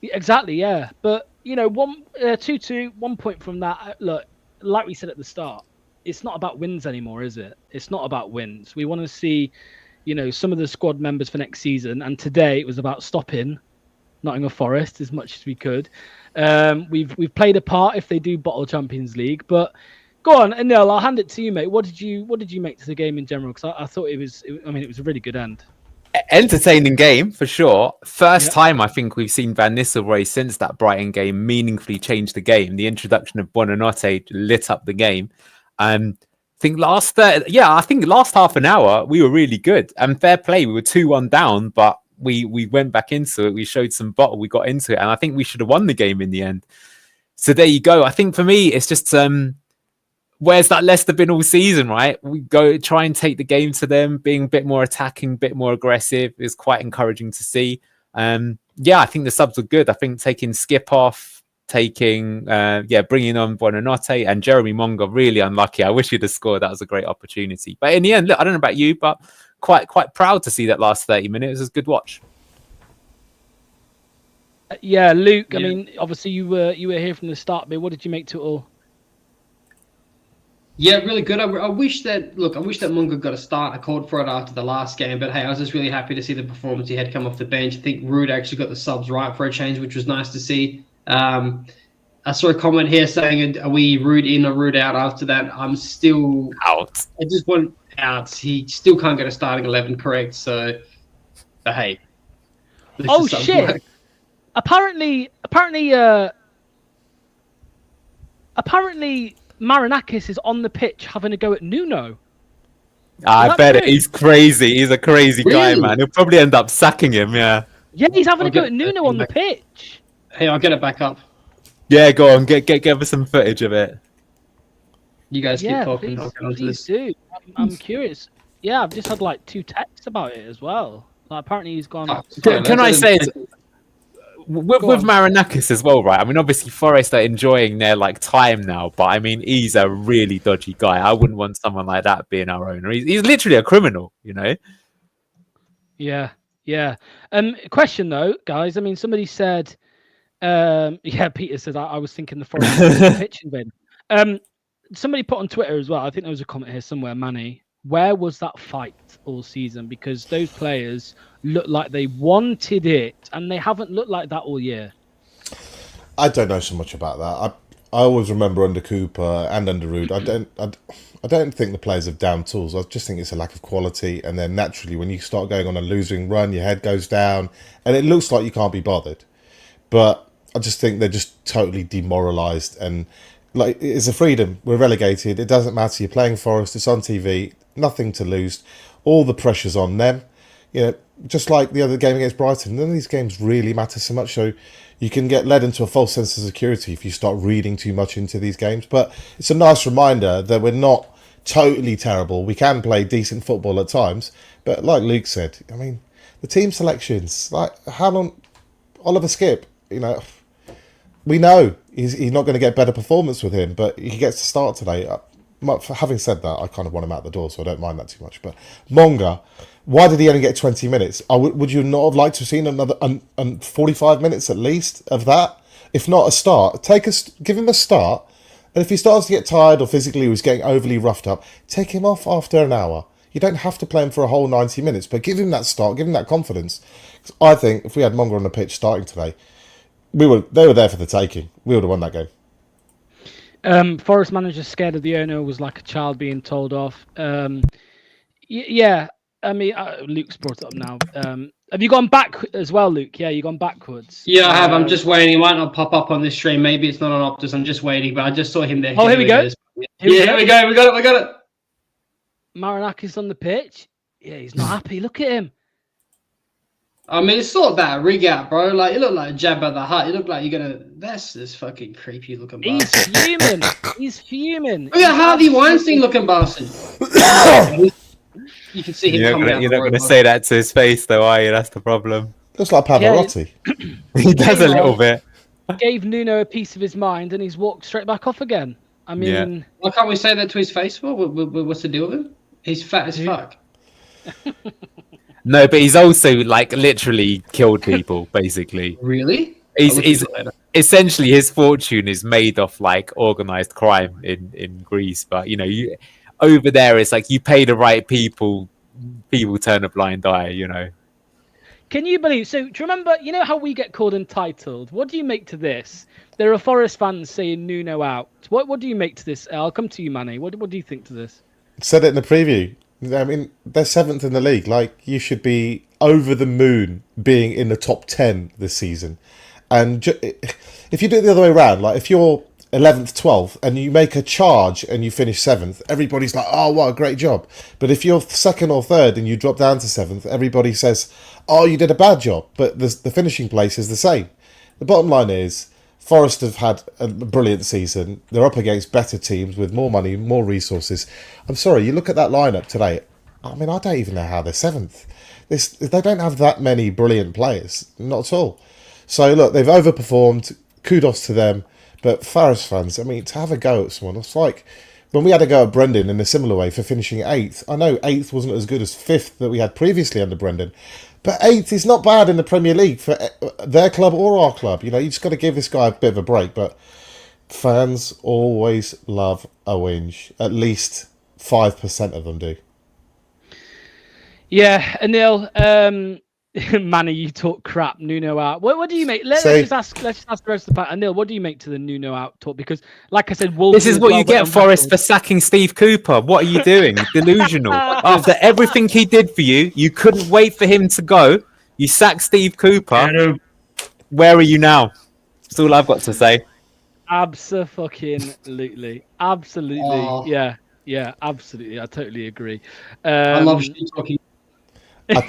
Exactly, yeah. But 2-2, 1 point from that. Look, like we said at the start, it's not about wins anymore, is it? It's not about wins. We want to see, some of the squad members for next season. And today it was about stopping Nottingham Forest as much as we could. We've played a part if they do bottle Champions League, but Go on, Anil. I'll hand it to you, mate. What did you make to the game in general? Because I thought it was a really good end. Entertaining game for sure. First Yep. time I think we've seen Van Nistelrooy since that Brighton game meaningfully change the game. The introduction of Buonanotte lit up the game. I think last half an hour we were really good and fair play. We were 2-1 down, but we went back into it. We showed some bottle. We got into it, and I think we should have won the game in the end. So there you go. I think for me, it's just where's that Leicester been all season, right? We go try and take the game to them, being a bit more attacking, a bit more aggressive is quite encouraging to see. I think the subs were good. I think taking Skip off, bringing on Buonanotte and Jeremy Monga, really unlucky. I wish he'd have scored. That was a great opportunity. But in the end, look, I don't know about you, but quite proud to see that last 30 minutes. It was a good watch. Luke. Yeah. I mean, obviously you were here from the start, but what did you make to it all? Yeah, really good. I wish that Munga got a start. I called for it after the last game, but hey, I was just really happy to see the performance he had come off the bench. I think Ruud actually got the subs right for a change, which was nice to see. I saw a comment here saying, "Are we Ruud in or Ruud out?" After that, I'm still out. I just want out. He still can't get a starting 11 correct. So, but hey. Oh shit! Work. Apparently, Marinakis is on the pitch having a go at Nuno. I bet it. He's crazy. He's a crazy guy, man. He'll probably end up sacking him, yeah. Yeah, he's having a go at Nuno on the pitch. Hey, I'll get it back up. Yeah, go on. Get us some footage of it. You guys keep talking. Please do. I'm curious. Yeah, I've just had like 2 texts about it as well. Like, apparently he's gone... Can I say... With Marinakis as well, right? I mean, obviously Forest are enjoying their time now, but I mean, he's a really dodgy guy. I wouldn't want someone like that being our owner. He's literally a criminal, you know? Yeah. Question though, guys. I mean, somebody said, Peter says I was thinking the Forest pitching bin. Somebody put on Twitter as well. I think there was a comment here somewhere, Manny. Where was that fight all season? Because those players looked like they wanted it, and they haven't looked like that all year. I don't know so much about that. I always remember under Cooper and under Ruud, I don't think the players have down tools. I just think it's a lack of quality, and then naturally when you start going on a losing run, your head goes down, and it looks like you can't be bothered. But I just think they're just totally demoralised, and it's a freedom. We're relegated. It doesn't matter. You're playing Forest. It's on TV. Nothing to lose. All the pressure's on them. You know, just like the other game against Brighton, none of these games really matter so much. So you can get led into a false sense of security if you start reading too much into these games. But it's a nice reminder that we're not totally terrible. We can play decent football at times. But like Luke said, I mean, the team selections, like how long Oliver Skip, you know, we know he's not going to get better performance with him, but he gets to start today. Having said that, I kind of want him out the door, so I don't mind that too much. But Monga, why did he only get 20 minutes? Would you not have liked to have seen another 45 minutes at least of that? If not a start, give him a start. And if he starts to get tired or physically he's getting overly roughed up, take him off after an hour. You don't have to play him for a whole 90 minutes, but give him that start, give him that confidence. I think if we had Monga on the pitch starting today, they were there for the taking. We would have won that game. Forest manager scared of the owner was like a child being told off. Yeah, I mean, Luke's brought it up now. Have you gone back as well, Luke? Yeah, you've gone backwards. Yeah, I have. I'm just waiting. He might not pop up on this stream. Maybe it's not on Optus. I'm just waiting, but I just saw him there. Oh, here we go. Here we go. We got it. Marinakis on the pitch. Yeah, he's not happy. Look at him. I mean, it's sort of that rig out, bro. Like, you look like Jabba the Hutt. You look like you're gonna. That's this fucking creepy looking bastard. He's fuming. Look at Harvey Weinstein looking bastard. You can see him coming out. You're not going to say that to his face, though, are you? That's the problem. Looks like Pavarotti. Yeah, he does a little bit. Gave Nuno a piece of his mind, and he's walked straight back off again. I mean, why can't we say that to his face? What's the deal with him? He's fat as fuck. No, but he's also literally killed people, basically. Really? He's essentially his fortune is made off organized crime in Greece. But over there it's you pay the right people turn a blind eye. Can you believe? So, do you remember? You know how we get called entitled? What do you make to this? There are Forest fans saying Nuno out. What do you make to this? I'll come to you, Manny. What do you think to this? Said it in the preview. I mean, they're 7th in the league. Like, you should be over the moon being in the top 10 this season. And if you do it the other way around, like if you're 11th, 12th, and you make a charge and you finish 7th, everybody's like, oh, what a great job. But if you're 2nd or 3rd and you drop down to 7th, everybody says, oh, you did a bad job. But the finishing place is the same. The bottom line is, Forest have had a brilliant season. They're up against better teams with more money, more resources. I'm sorry, you look at that lineup today. I mean, I don't even know how they're 7th. They don't have that many brilliant players, not at all. So look, they've overperformed. Kudos to them. But Forest fans, I mean, to have a go at someone, it's like when we had a go at Brendan in a similar way for finishing 8th. I know 8th wasn't as good as 5th that we had previously under Brendan. But 8th is not bad in the Premier League for their club or our club. You know, you just got to give this guy a bit of a break. But fans always love a whinge. At least 5% of them do. Yeah, Anil, Manny, you talk crap. Nuno out. What do you make? Let's just ask the rest of the panel. Anil, what do you make to the Nuno out talk? Because, like I said, this is what you get, Forest, for sacking Steve Cooper. What are you doing? Delusional. After everything he did for you, you couldn't wait for him to go. You sacked Steve Cooper. Where are you now? That's all I've got to say. Absolutely. Oh. Yeah, absolutely. I totally agree. I love you talking. I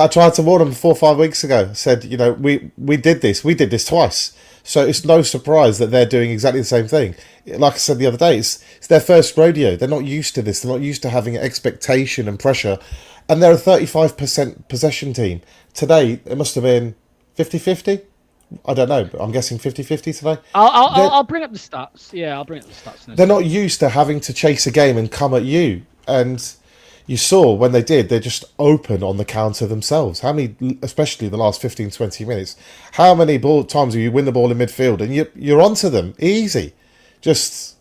tried to warn them 4 or 5 weeks ago. I said, you know, we did this twice. So it's no surprise that they're doing exactly the same thing. Like I said the other day, it's their first rodeo. They're not used to this. They're not used to having expectation and pressure. And they're a 35% possession team. Today, it must have been 50-50. I don't know, but I'm guessing 50-50 today. I'll bring up the stats. Yeah, I'll bring up the stats. They're not used to having to chase a game and come at you. And you saw when they did, they're just open on the counter themselves. How many, especially the last 15, 20 minutes, how many times do you win the ball in midfield and you're onto them easy? Just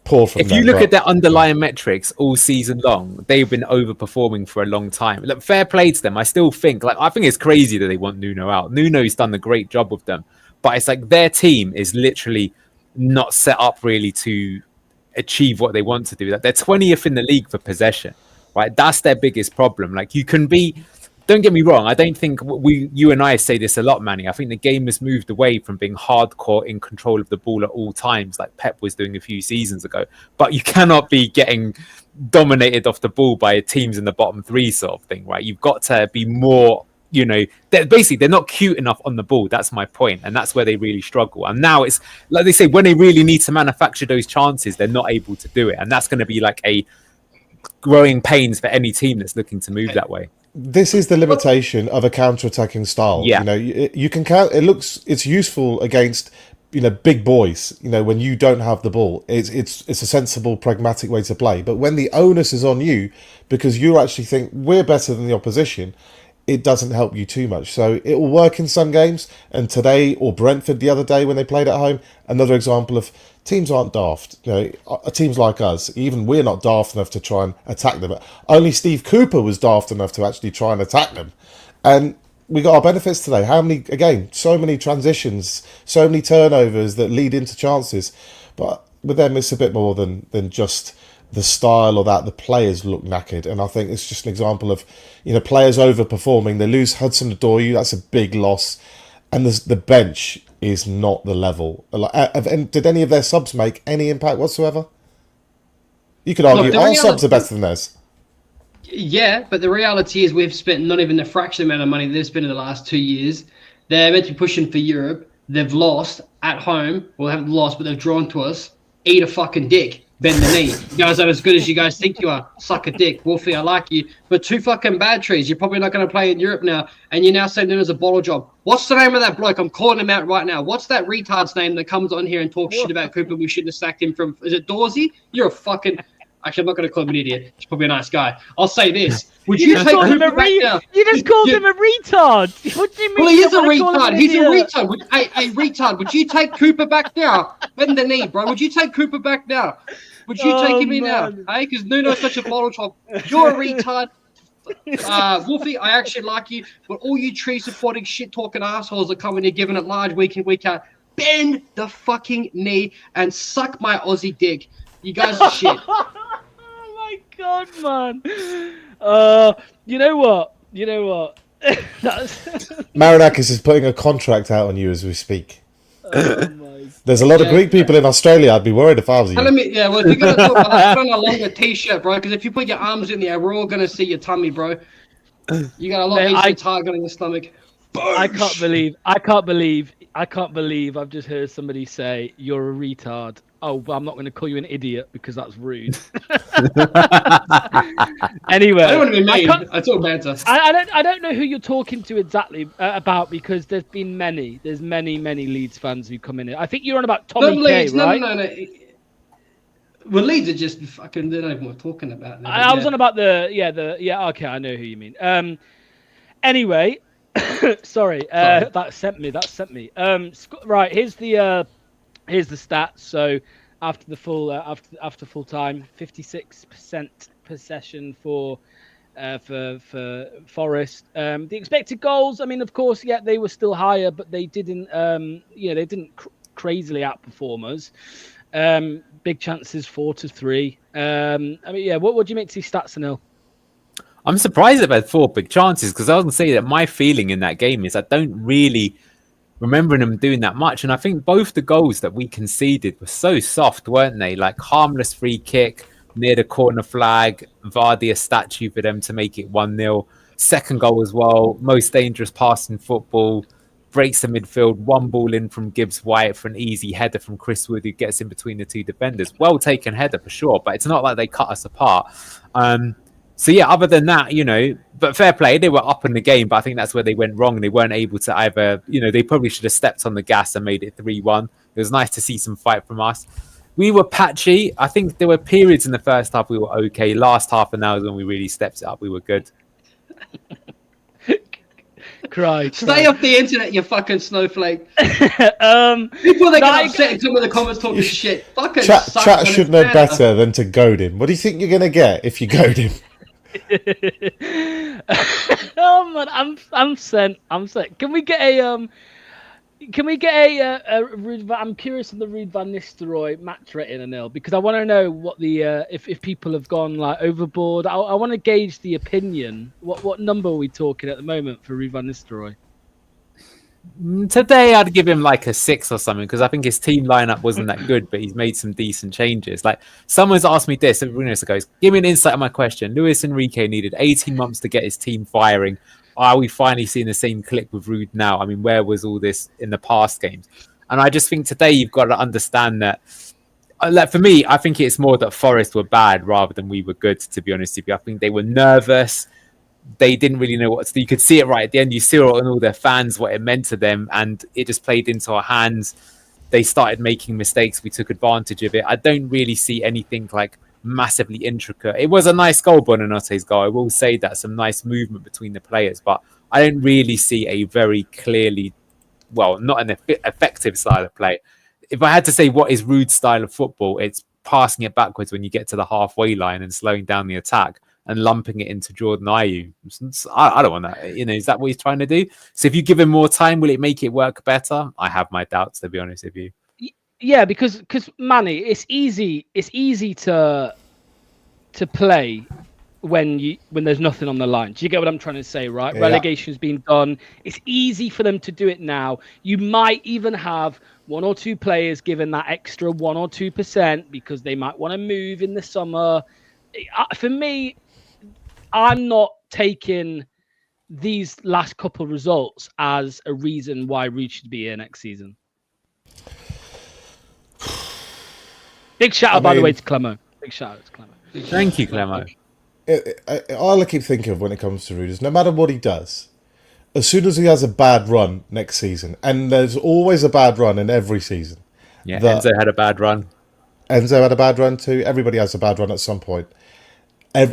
poor from them. If you look at their underlying metrics all season long, they've been overperforming for a long time. Look, fair play to them. I still think, I think it's crazy that they want Nuno out. Nuno's done a great job with them, but it's like their team is literally not set up really to achieve what they want to do. Like, they're 20th in the league for possession. Right, that's their biggest problem. Like, you can be, don't get me wrong, I don't think you and I say this a lot, Manny. I think the game has moved away from being hardcore in control of the ball at all times, like Pep was doing a few seasons ago. But you cannot be getting dominated off the ball by teams in the bottom 3 sort of thing, right? You've got to be more, you know, they're not cute enough on the ball. That's my point, and that's where they really struggle. And now it's like they say, when they really need to manufacture those chances, they're not able to do it, and that's going to be like a growing pains for any team that's looking to move that way. This is the limitation of a counter-attacking style. Yeah. You know, you can count. It's useful against, you know, big boys. You know, when you don't have the ball, it's a sensible, pragmatic way to play. But when the onus is on you, because you actually think we're better than the opposition, it doesn't help you too much. So it will work in some games. And today, or Brentford the other day when they played at home, another example of teams aren't daft. You know, teams like us, even we're not daft enough to try and attack them. Only Steve Cooper was daft enough to actually try and attack them. And we got our benefits today. How many, again, so many transitions, so many turnovers that lead into chances. But with them, it's a bit more than just the style or that. The players look knackered. And I think it's just an example of, you know, players overperforming. They lose Hudson-Odoi, that's a big loss. And the bench is not the level. Did any of their subs make any impact whatsoever? You could argue our subs are better than theirs. Yeah, but the reality is we've spent not even a fraction amount of money they've spent in the last 2 years. They're meant to be pushing for Europe. They've lost at home. Well, they haven't lost, but they've drawn to us. Eat a fucking dick. Bend the knee. You guys are as good as you guys think you are. Suck a dick. Wolfie, I like you. But 2 fucking bad trees. You're probably not going to play in Europe now. And you're now saying there's a bottle job. What's the name of that bloke? I'm calling him out right now. What's that retard's name that comes on here and talks shit about Cooper? We shouldn't have sacked him from... Is it Dorsey? You're a fucking... Actually, I'm not going to call him an idiot. He's probably a nice guy. I'll say this. Would you take Cooper back now? You just called him a retard. What do you mean? Well, he is a retard. He's a retard. Hey, retard, would you take Cooper back now? Bend the knee, bro. Would you take Cooper back now? Would you take him in now? Hey, because Nuno's such a bottle chop. You're a retard. Wolfie, I actually like you, but all you tree supporting shit talking assholes are coming here giving it large week in, week out. Bend the fucking knee and suck my Aussie dick. You guys are shit. Oh my god, man. You know what? That's Marinakis is putting a contract out on you as we speak. oh my. There's a lot of Greek people in Australia. I'd be worried if I was you. Well, if you're gonna talk about that, put on a longer t-shirt, bro. Because if you put your arms in the air, we're all gonna see your tummy, bro. You got a lot of Asian target on your stomach. I can't believe I've just heard somebody say you're a retard. Oh, but I'm not going to call you an idiot because that's rude. Anyway, I don't want to be mean. I talk better. I don't know who you're talking to exactly about because there's many Leeds fans who come in here. I think you're on about Tommy K, right? No. Well, Leeds are just fucking. They don't even know what we're talking about. I was on about the. Okay, I know who you mean. Anyway, sorry. That sent me. Right, here's the stats. So after the full after full time, 56% possession for Forest. The expected goals, I mean, of course, they were still higher, but they didn't crazily outperform us. Big chances 4-3. What do you make to these stats, Anil? I'm surprised about 4 big chances because I was going to say that my feeling in that game is I don't really remember them doing that much. And I think both the goals that we conceded were so soft, weren't they? Like harmless free kick near the corner flag, Vardy a statue for them to make it 1-0. Second goal as well, most dangerous pass in football, breaks the midfield, one ball in from Gibbs White for an easy header from Chris Wood who gets in between the two defenders. Well taken header for sure, but it's not like they cut us apart. Other than that, but fair play, they were up in the game, but I think that's where they went wrong. They weren't able to either, they probably should have stepped on the gas and made it 3-1. It was nice to see some fight from us. We were patchy. I think there were periods in the first half we were okay. Last half an hour is when we really stepped it up. We were good. Stay off the internet, you fucking snowflake. People they get upset and come in the comments talking shit. Fucking chat should know better than to goad him. What do you think you're gonna get if you goad him? Oh man, I'm sent. Can we get a Ruud I'm curious on the Ruud van Nistelrooy match rating, Anil, because I want to know what the if people have gone like overboard. I want to gauge the opinion. What number are we talking at the moment for Ruud van Nistelrooy? Today I'd give him like a 6 or something because I think his team lineup wasn't that good, but he's made some decent changes. Like someone's asked me this, goes, give me an insight on my question. Luis Enrique needed 18 months to get his team firing. Are we finally seeing the same click with Ruud now? I mean, where was all this in the past games? And I just think today you've got to understand that. For me, I think it's more that Forest were bad rather than we were good, to be honest with you. I think they were nervous. They didn't really know what to do. You could see it right at the end. You saw it on all their fans, what it meant to them, and it just played into our hands. They started making mistakes. We took advantage of it. I don't really see anything like massively intricate. It was a nice goal, Bonanote's goal. I will say that, some nice movement between the players, but I don't really see a very clearly, not an effective style of play. If I had to say what is Ruud's style of football, it's passing it backwards when you get to the halfway line and slowing down the attack and lumping it into Jordan Ayew. I don't want that. Is that what he's trying to do? So if you give him more time, will it make it work better? I have my doubts, to be honest with you. Yeah, because Manny, it's easy to play when there's nothing on the line. Do you get what I'm trying to say, right? Yeah. Relegation's been done. It's easy for them to do it now. You might even have 1 or 2 players given that extra 1 or 2% because they might want to move in the summer. For me, I'm not taking these last couple results as a reason why Ruud should be here next season. Big shout out, by the way, to Clemo. Big shout out to Clemo. Thank you, Clemo. All I keep thinking of when it comes to Ruud is no matter what he does, as soon as he has a bad run next season, and there's always a bad run in every season. Yeah, Enzo had a bad run. Enzo had a bad run too. Everybody has a bad run at some point.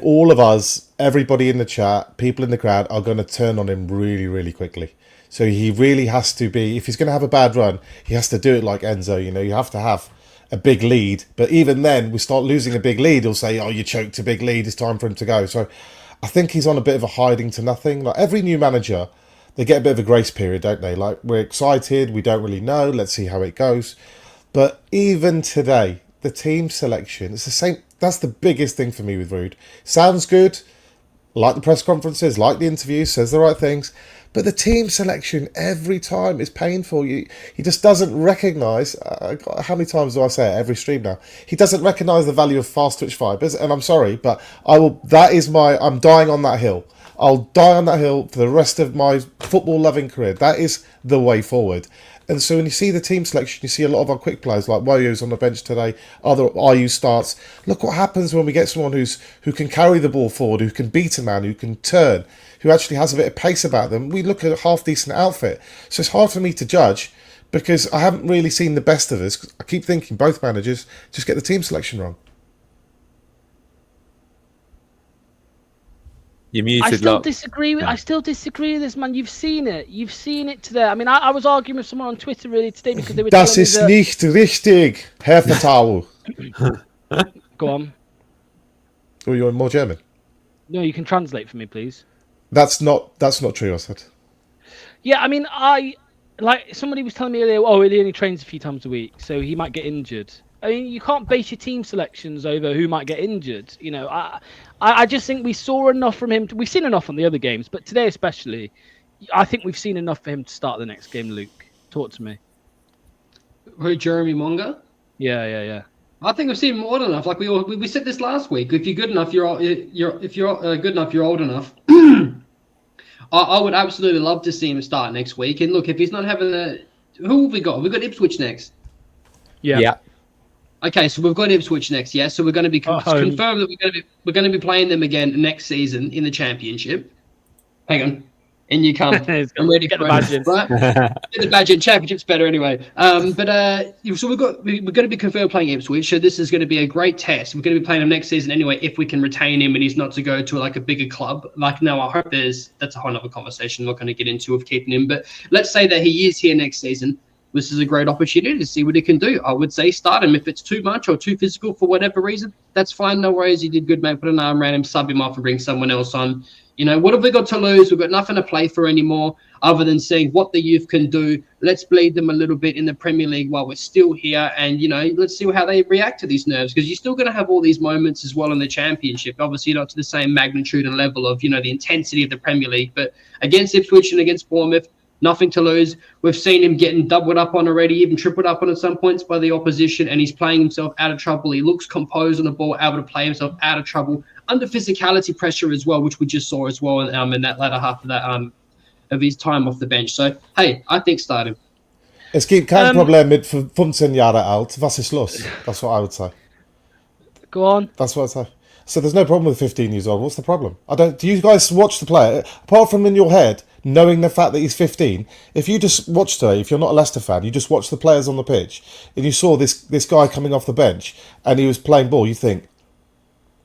All of us, everybody in the chat, people in the crowd are going to turn on him really, really quickly. So he really has to be, if he's going to have a bad run, he has to do it like Enzo. You have to have a big lead. But even then, we start losing a big lead. He'll say, oh, you choked a big lead. It's time for him to go. So I think he's on a bit of a hiding to nothing. Like every new manager, they get a bit of a grace period, don't they? Like, we're excited, we don't really know, let's see how it goes. But even today, the team selection, it's the same. That's the biggest thing for me with Ruud. Sounds good, like the press conferences, like the interviews, says the right things. But the team selection every time is painful. He just doesn't recognise, how many times do I say it every stream now? He doesn't recognise the value of fast twitch fibres, and I'm sorry, but I'm dying on that hill. I'll die on that hill for the rest of my football-loving career. That is the way forward. And so when you see the team selection, you see a lot of our quick players, like Woyo's on the bench today, other RU starts. Look what happens when we get someone who can carry the ball forward, who can beat a man, who can turn, who actually has a bit of pace about them. We look at a half-decent outfit. So it's hard for me to judge because I haven't really seen the best of us. I keep thinking both managers just get the team selection wrong. You're muted, I still Locke. disagree with this, man. You've seen it today. I mean, I was arguing with someone on Twitter really today because they were Das telling ist me nicht richtig, Herr Vertau. Go on. Oh, you're more German. No, you can translate for me, please. That's not true, I said. Yeah, I mean, like somebody was telling me earlier, oh, he only trains a few times a week, so he might get injured. I mean, you can't base your team selections over who might get injured. You know, I just think we saw enough from him. We've seen enough on the other games, but today especially, I think we've seen enough for him to start the next game. Luke, talk to me. Who, Jeremy Monga? Yeah. I think we've seen more than enough. Like we said this last week. If you're good enough, if you're good enough, you're old enough. I would absolutely love to see him start next week. And look, if he's not having who have we got? We've got Ipswich next. Yeah. Okay, so we've got Ipswich next, yeah. So we're going to be confirmed that we're going to be playing them again next season in the Championship. Hang on, in you come. I'm ready Get for the badge in. Right? Get the badge in. Championship's better anyway. So we're going to be confirmed playing Ipswich. So this is going to be a great test. We're going to be playing him next season anyway if we can retain him and he's not to go to like a bigger club. Like no, I hope that's a whole other conversation. I'm not going to get into of keeping him, but let's say that he is here next season. This is a great opportunity to see what he can do. I would say start him. If it's too much or too physical for whatever reason, that's fine. No worries. You did good, mate. Put an arm around him, sub him off and bring someone else on. You know, what have we got to lose? We've got nothing to play for anymore other than seeing what the youth can do. Let's bleed them a little bit in the Premier League while we're still here. And, you know, let's see how they react to these nerves because you're still going to have all these moments as well in the Championship. Obviously not to the same magnitude and level of, you know, the intensity of the Premier League. But against Ipswich and against Bournemouth, nothing to lose. We've seen him getting doubled up on already, even tripled up on at some points by the opposition, and he's playing himself out of trouble. He looks composed on the ball, able to play himself out of trouble under physicality pressure as well, which we just saw as well in that latter half of that of his time off the bench. So, hey, I think start him. Es gibt kein Problem mit 15 Jahre alt. Was ist los? That's what I would say. Go on. That's what I'd say. So there's no problem with 15 years old. What's the problem? Do you guys watch the player? Apart from in your head, knowing the fact that he's 15, if you just watch today, if you're not a Leicester fan, you just watch the players on the pitch, and you saw this guy coming off the bench, and he was playing ball, you think,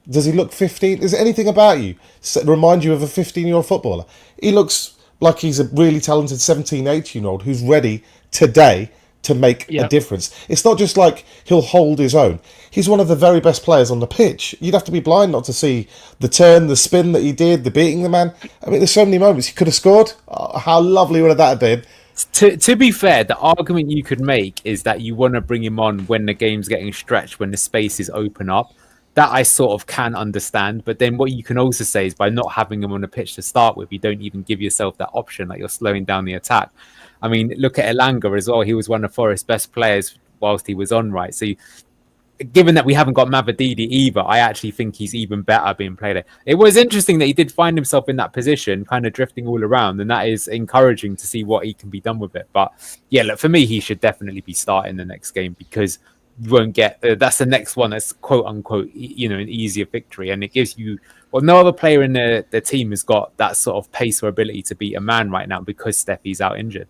does he look 15? Is there anything about you remind you of a 15-year-old footballer? He looks like he's a really talented 17, 18-year-old who's ready today to make a difference. It's not just like he'll hold his own. He's one of the very best players on the pitch. You'd have to be blind not to see the turn, the spin that he did, the beating the man. I mean, there's so many moments he could have scored. Oh, how lovely would that have been? To be fair, the argument you could make is that you want to bring him on when the game's getting stretched, when the spaces open up. That I sort of can understand. But then what you can also say is by not having him on the pitch to start with, you don't even give yourself that option, like you're slowing down the attack. I mean, look at Elanga as well. He was one of Forest's best players whilst he was on, right? So given that we haven't got Mavididi either, I actually think he's even better being played there. It was interesting that he did find himself in that position, kind of drifting all around, and that is encouraging to see what he can be done with it. But yeah, look, for me, he should definitely be starting the next game because you won't get that's the next one that's quote unquote, you know, an easier victory, and it gives you no other player in the team has got that sort of pace or ability to beat a man right now because Steffi's out injured.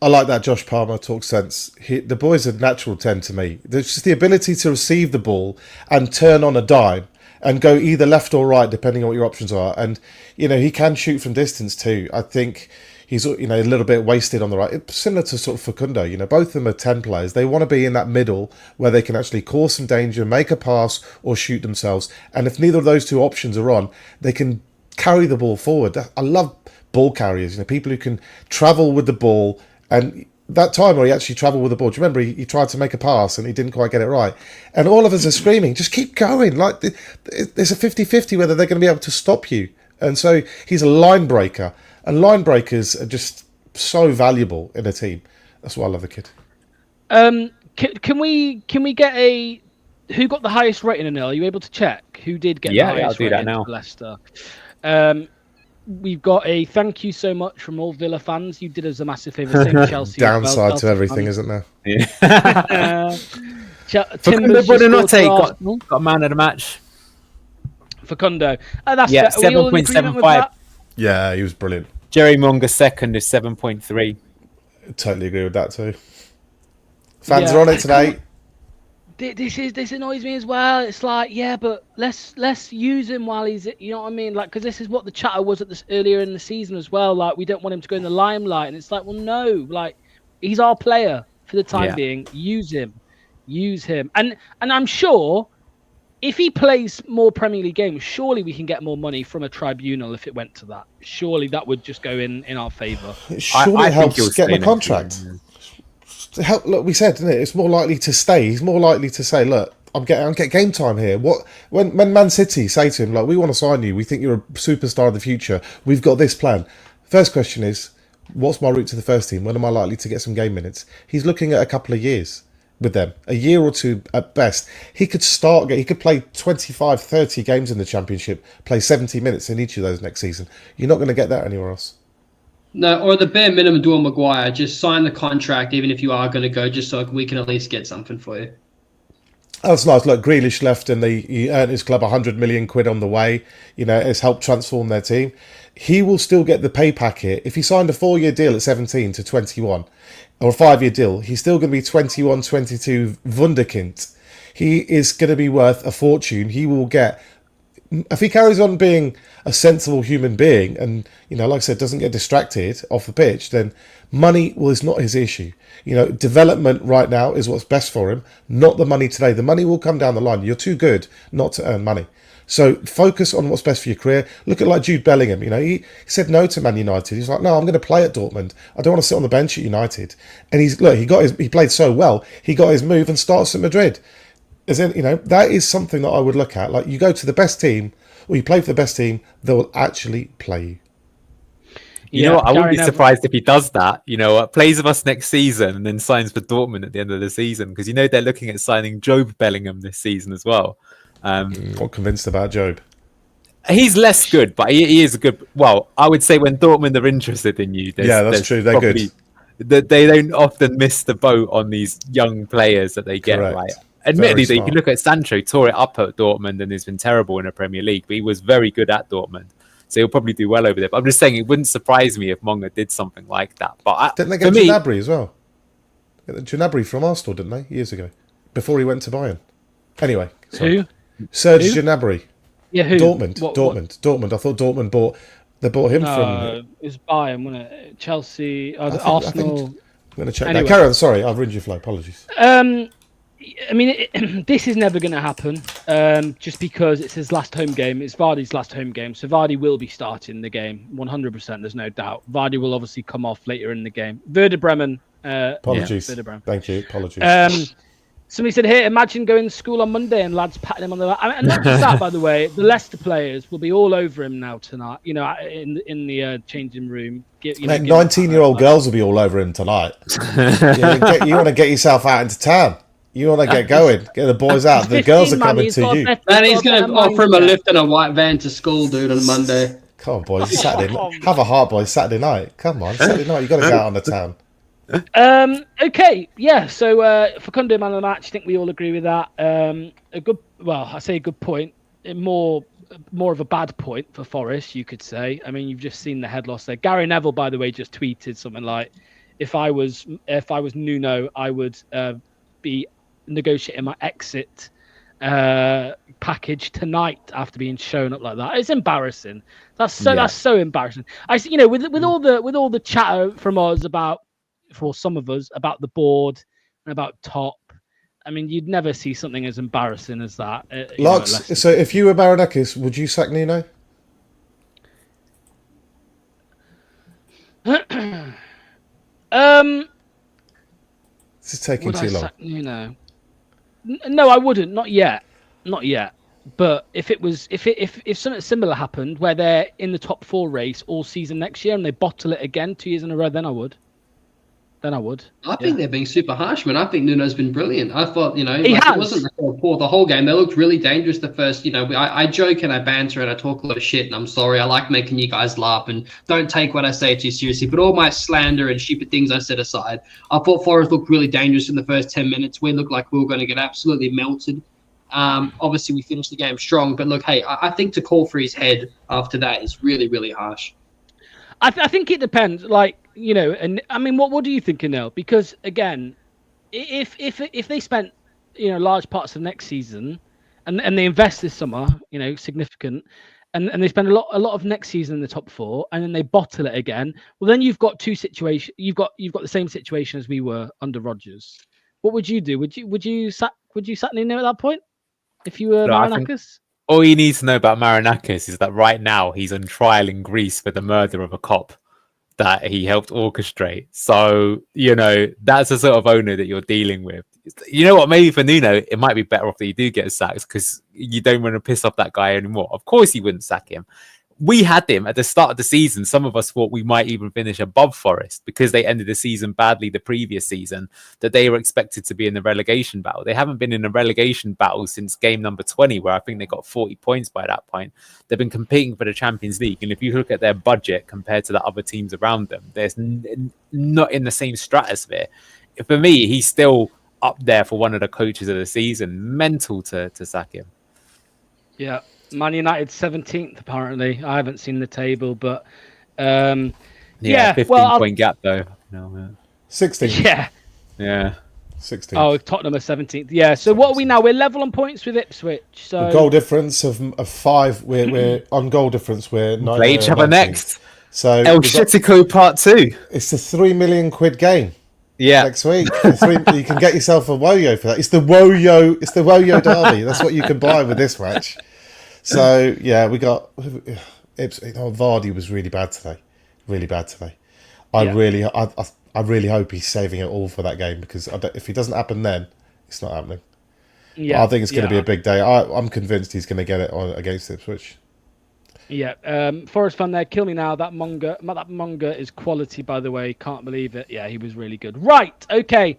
I like that Josh Palmer talks sense. The boy's a natural 10 to me. There's just the ability to receive the ball and turn on a dime and go either left or right, depending on what your options are. And, you know, he can shoot from distance too. I think he's, you know, a little bit wasted on the right. It's similar to sort of Facundo, you know, both of them are 10 players. They want to be in that middle where they can actually cause some danger, make a pass or shoot themselves. And if neither of those two options are on, they can carry the ball forward. I love ball carriers, people who can travel with the ball. And that time where he actually travelled with the ball, do you remember he tried to make a pass and he didn't quite get it right? And all of us are screaming, just keep going. Like, there's a 50-50 whether they're going to be able to stop you. And so he's a line breaker. And line breakers are just so valuable in a team. That's why I love the kid. Can we get a who got the highest rating in Nil? Are you able to check who did get the highest rating for Leicester? We've got a thank you so much from all Villa fans. You did us a massive favour. Same Chelsea. Downside to everything, isn't there? Facundo Buonanotte got man of the match. Facundo. That's 7.75. Yeah, he was brilliant. Jerry Munger second is 7.3. Totally agree with that too. Fans are on it today. This annoys me as well. It's like, but let's use him while he's, you know what I mean? Like, because this is what the chatter was at this earlier in the season as well. Like, we don't want him to go in the limelight, and it's like, well, no, like, he's our player for the time being. Use him, and I'm sure if he plays more Premier League games, surely we can get more money from a tribunal if it went to that. Surely that would just go in our favour. Surely it helps get him a contract. Look, we said, didn't it? It's more likely to stay. He's more likely to say, "Look, I'm getting game time here." When Man City say to him, "Like, we want to sign you. We think you're a superstar of the future. We've got this plan." First question is, "What's my route to the first team? When am I likely to get some game minutes?" He's looking at a couple of years with them, a year or two at best. He could He could play 25, 30 games in the Championship, play 70 minutes in each of those next season. You're not going to get that anywhere else. No, or the bare minimum, do a Maguire. Just sign the contract, even if you are going to go, just so we can at least get something for you. That's nice. Look, Grealish left and he earned his club 100 million quid on the way. It's helped transform their team. He will still get the pay packet. If he signed a 4-year deal at 17 to 21, or a 5-year deal, he's still going to be 21, 22 Wunderkind. He is going to be worth a fortune. He will get... If he carries on being a sensible human being and, like I said, doesn't get distracted off the pitch, then money is not his issue. Development right now is what's best for him, not the money today. The money will come down the line. You're too good not to earn money. So focus on what's best for your career. Look at like Jude Bellingham. He said no to Man United. He's like, no, I'm going to play at Dortmund. I don't want to sit on the bench at United. And he played so well. He got his move and starts at Madrid. That is something that I would look at. Like, you go to the best team, or you play for the best team, they will actually play you. You know what? I wouldn't be surprised if he does that. Plays with us next season and then signs for Dortmund at the end of the season, because they're looking at signing Job Bellingham this season as well. Not convinced about Job. He's less good, but he is a good. Well, I would say when Dortmund are interested in you, that's true. They're good. They don't often miss the boat on these young players that they get. Correct. Right. Admittedly, that you can look at Sancho, tore it up at Dortmund and has been terrible in the Premier League, but he was very good at Dortmund. So he'll probably do well over there. But I'm just saying, it wouldn't surprise me if Monga did something like that. But didn't they get Gnabry as well? Gnabry from Arsenal, didn't they, years ago, before he went to Bayern? Anyway, who? Serge Gnabry. Yeah, who? Dortmund. Dortmund. I thought Dortmund bought him from. It was Bayern, wasn't it? Chelsea, Arsenal. I'm going to check that. Carry on. Sorry, I've ruined your flow. Apologies. I mean, this is never going to happen, just because it's his last home game. It's Vardy's last home game, so Vardy will be starting the game 100%. There's no doubt. Vardy will obviously come off later in the game. Werder Bremen. Apologies. Werder Bremen. Thank you. Apologies. Somebody said, "Hey, imagine going to school on Monday and lads patting him on the back." And not just that, by the way, the Leicester players will be all over him now tonight. In the changing room. 19-year-old girls will be all over him tonight. You want to get yourself out into town. You want to get going, get the boys out. The girls are coming to you. And he's going to offer him a lift in a white van to school, dude, on Monday. Come on, boys. Saturday. Have a heart, boys. Saturday night. Come on, Saturday night. You got to get out on the town. Okay. Yeah. So Facundo man of the match. I think we all agree with that. A good. Well, I say a good point. More of a bad point for Forest, you could say. I mean, you've just seen the head loss there. Gary Neville, by the way, just tweeted something like, "If I was Nuno, I would be negotiating my exit package tonight after being shown up like that." It's embarrassing. That's so embarrassing. With all the chatter from us for some of us about the board and about Top, I mean, you'd never see something as embarrassing as that. So if you were Marinakis, would you sack Nuno? This is taking too long. No, I wouldn't. Not yet. But if something similar happened where they're in the top 4 race all season next year and they bottle it again 2 years in a row, then I would. I think they're being super harsh, man. I think Nuno's been brilliant. I thought, it wasn't poor the whole game. They looked really dangerous the first, I joke and I banter and I talk a lot of shit, and I'm sorry. I like making you guys laugh, and don't take what I say too seriously. But all my slander and stupid things I set aside, I thought Forest looked really dangerous in the first 10 minutes. We looked like we were going to get absolutely melted. Obviously, we finished the game strong. But look, hey, I think to call for his head after that is really, really harsh. I think it depends. And I mean, what do you think, Anil? Because again, if they spent large parts of next season, and they invest this summer, significant, and they spend a lot of next season in the top 4, and then they bottle it again. Well, then you've got two situations. You've got the same situation as we were under Rodgers. What would you do? Would you sack Nuno at that point if you were Marinakis? All you need to know about Marinakis is that right now he's on trial in Greece for the murder of a cop that he helped orchestrate. So, that's the sort of owner that you're dealing with. You know what? Maybe for Nuno, it might be better off that you do get sacked because you don't want to piss off that guy anymore. Of course, you wouldn't sack him. We had him at the start of the season. Some of us thought we might even finish above Forest because they ended the season badly the previous season, that they were expected to be in the relegation battle. They haven't been in a relegation battle since game number 20, where I think they got 40 points by that point. They've been competing for the Champions League. And if you look at their budget compared to the other teams around them, they're not in the same stratosphere. For me, he's still up there for one of the coaches of the season. Mental to sack him. Yeah. Man United 17th, apparently. I haven't seen the table, but 15-point gap though. 16th. Yeah. 16th. Oh, Tottenham are 17th. Yeah. So what are we now? We're level on points with Ipswich. So the goal difference of 5. We're on goal difference. We're play each other next. So El Shitico Part 2. It's a £3 million game. Yeah. Next week, you can get yourself a Woyo for that. It's the Woyo derby. That's what you can buy with this match. So yeah, we got Vardy was really bad today. I really hope he's saving it all for that game, because if it doesn't happen then, it's not happening. Yeah, I think it's going to be a big day. I'm convinced he's going to get it on against Ipswich. Yeah, Forest fan there, kill me now. That Munga is quality, by the way. Can't believe it. Yeah, he was really good. Right, okay.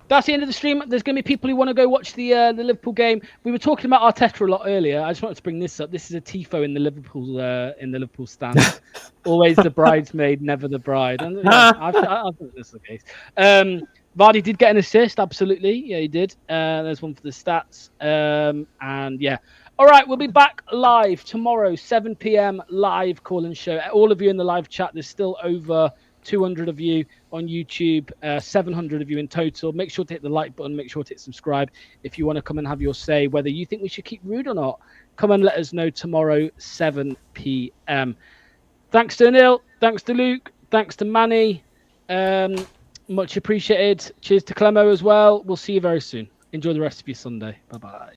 That's the end of the stream. There's going to be people who want to go watch the Liverpool game. We were talking about Arteta a lot earlier. I just wanted to bring this up. This is a tifo in the Liverpool stand. Always the bridesmaid, never the bride. And I think this is the case. Vardy did get an assist, absolutely. Yeah, he did. There's one for the stats. And yeah. All right, we'll be back live tomorrow, 7 p.m. live call-in show. All of you in the live chat, there's still over 200 of you on YouTube, 700 of you in total. Make sure to hit the like button. Make sure to hit subscribe if you want to come and have your say whether you think we should keep Rude or not. Come and let us know tomorrow, 7 p.m. Thanks to Anil. Thanks to Luke. Thanks to Manny. Much appreciated. Cheers to Clemo as well. We'll see you very soon. Enjoy the rest of your Sunday. Bye-bye.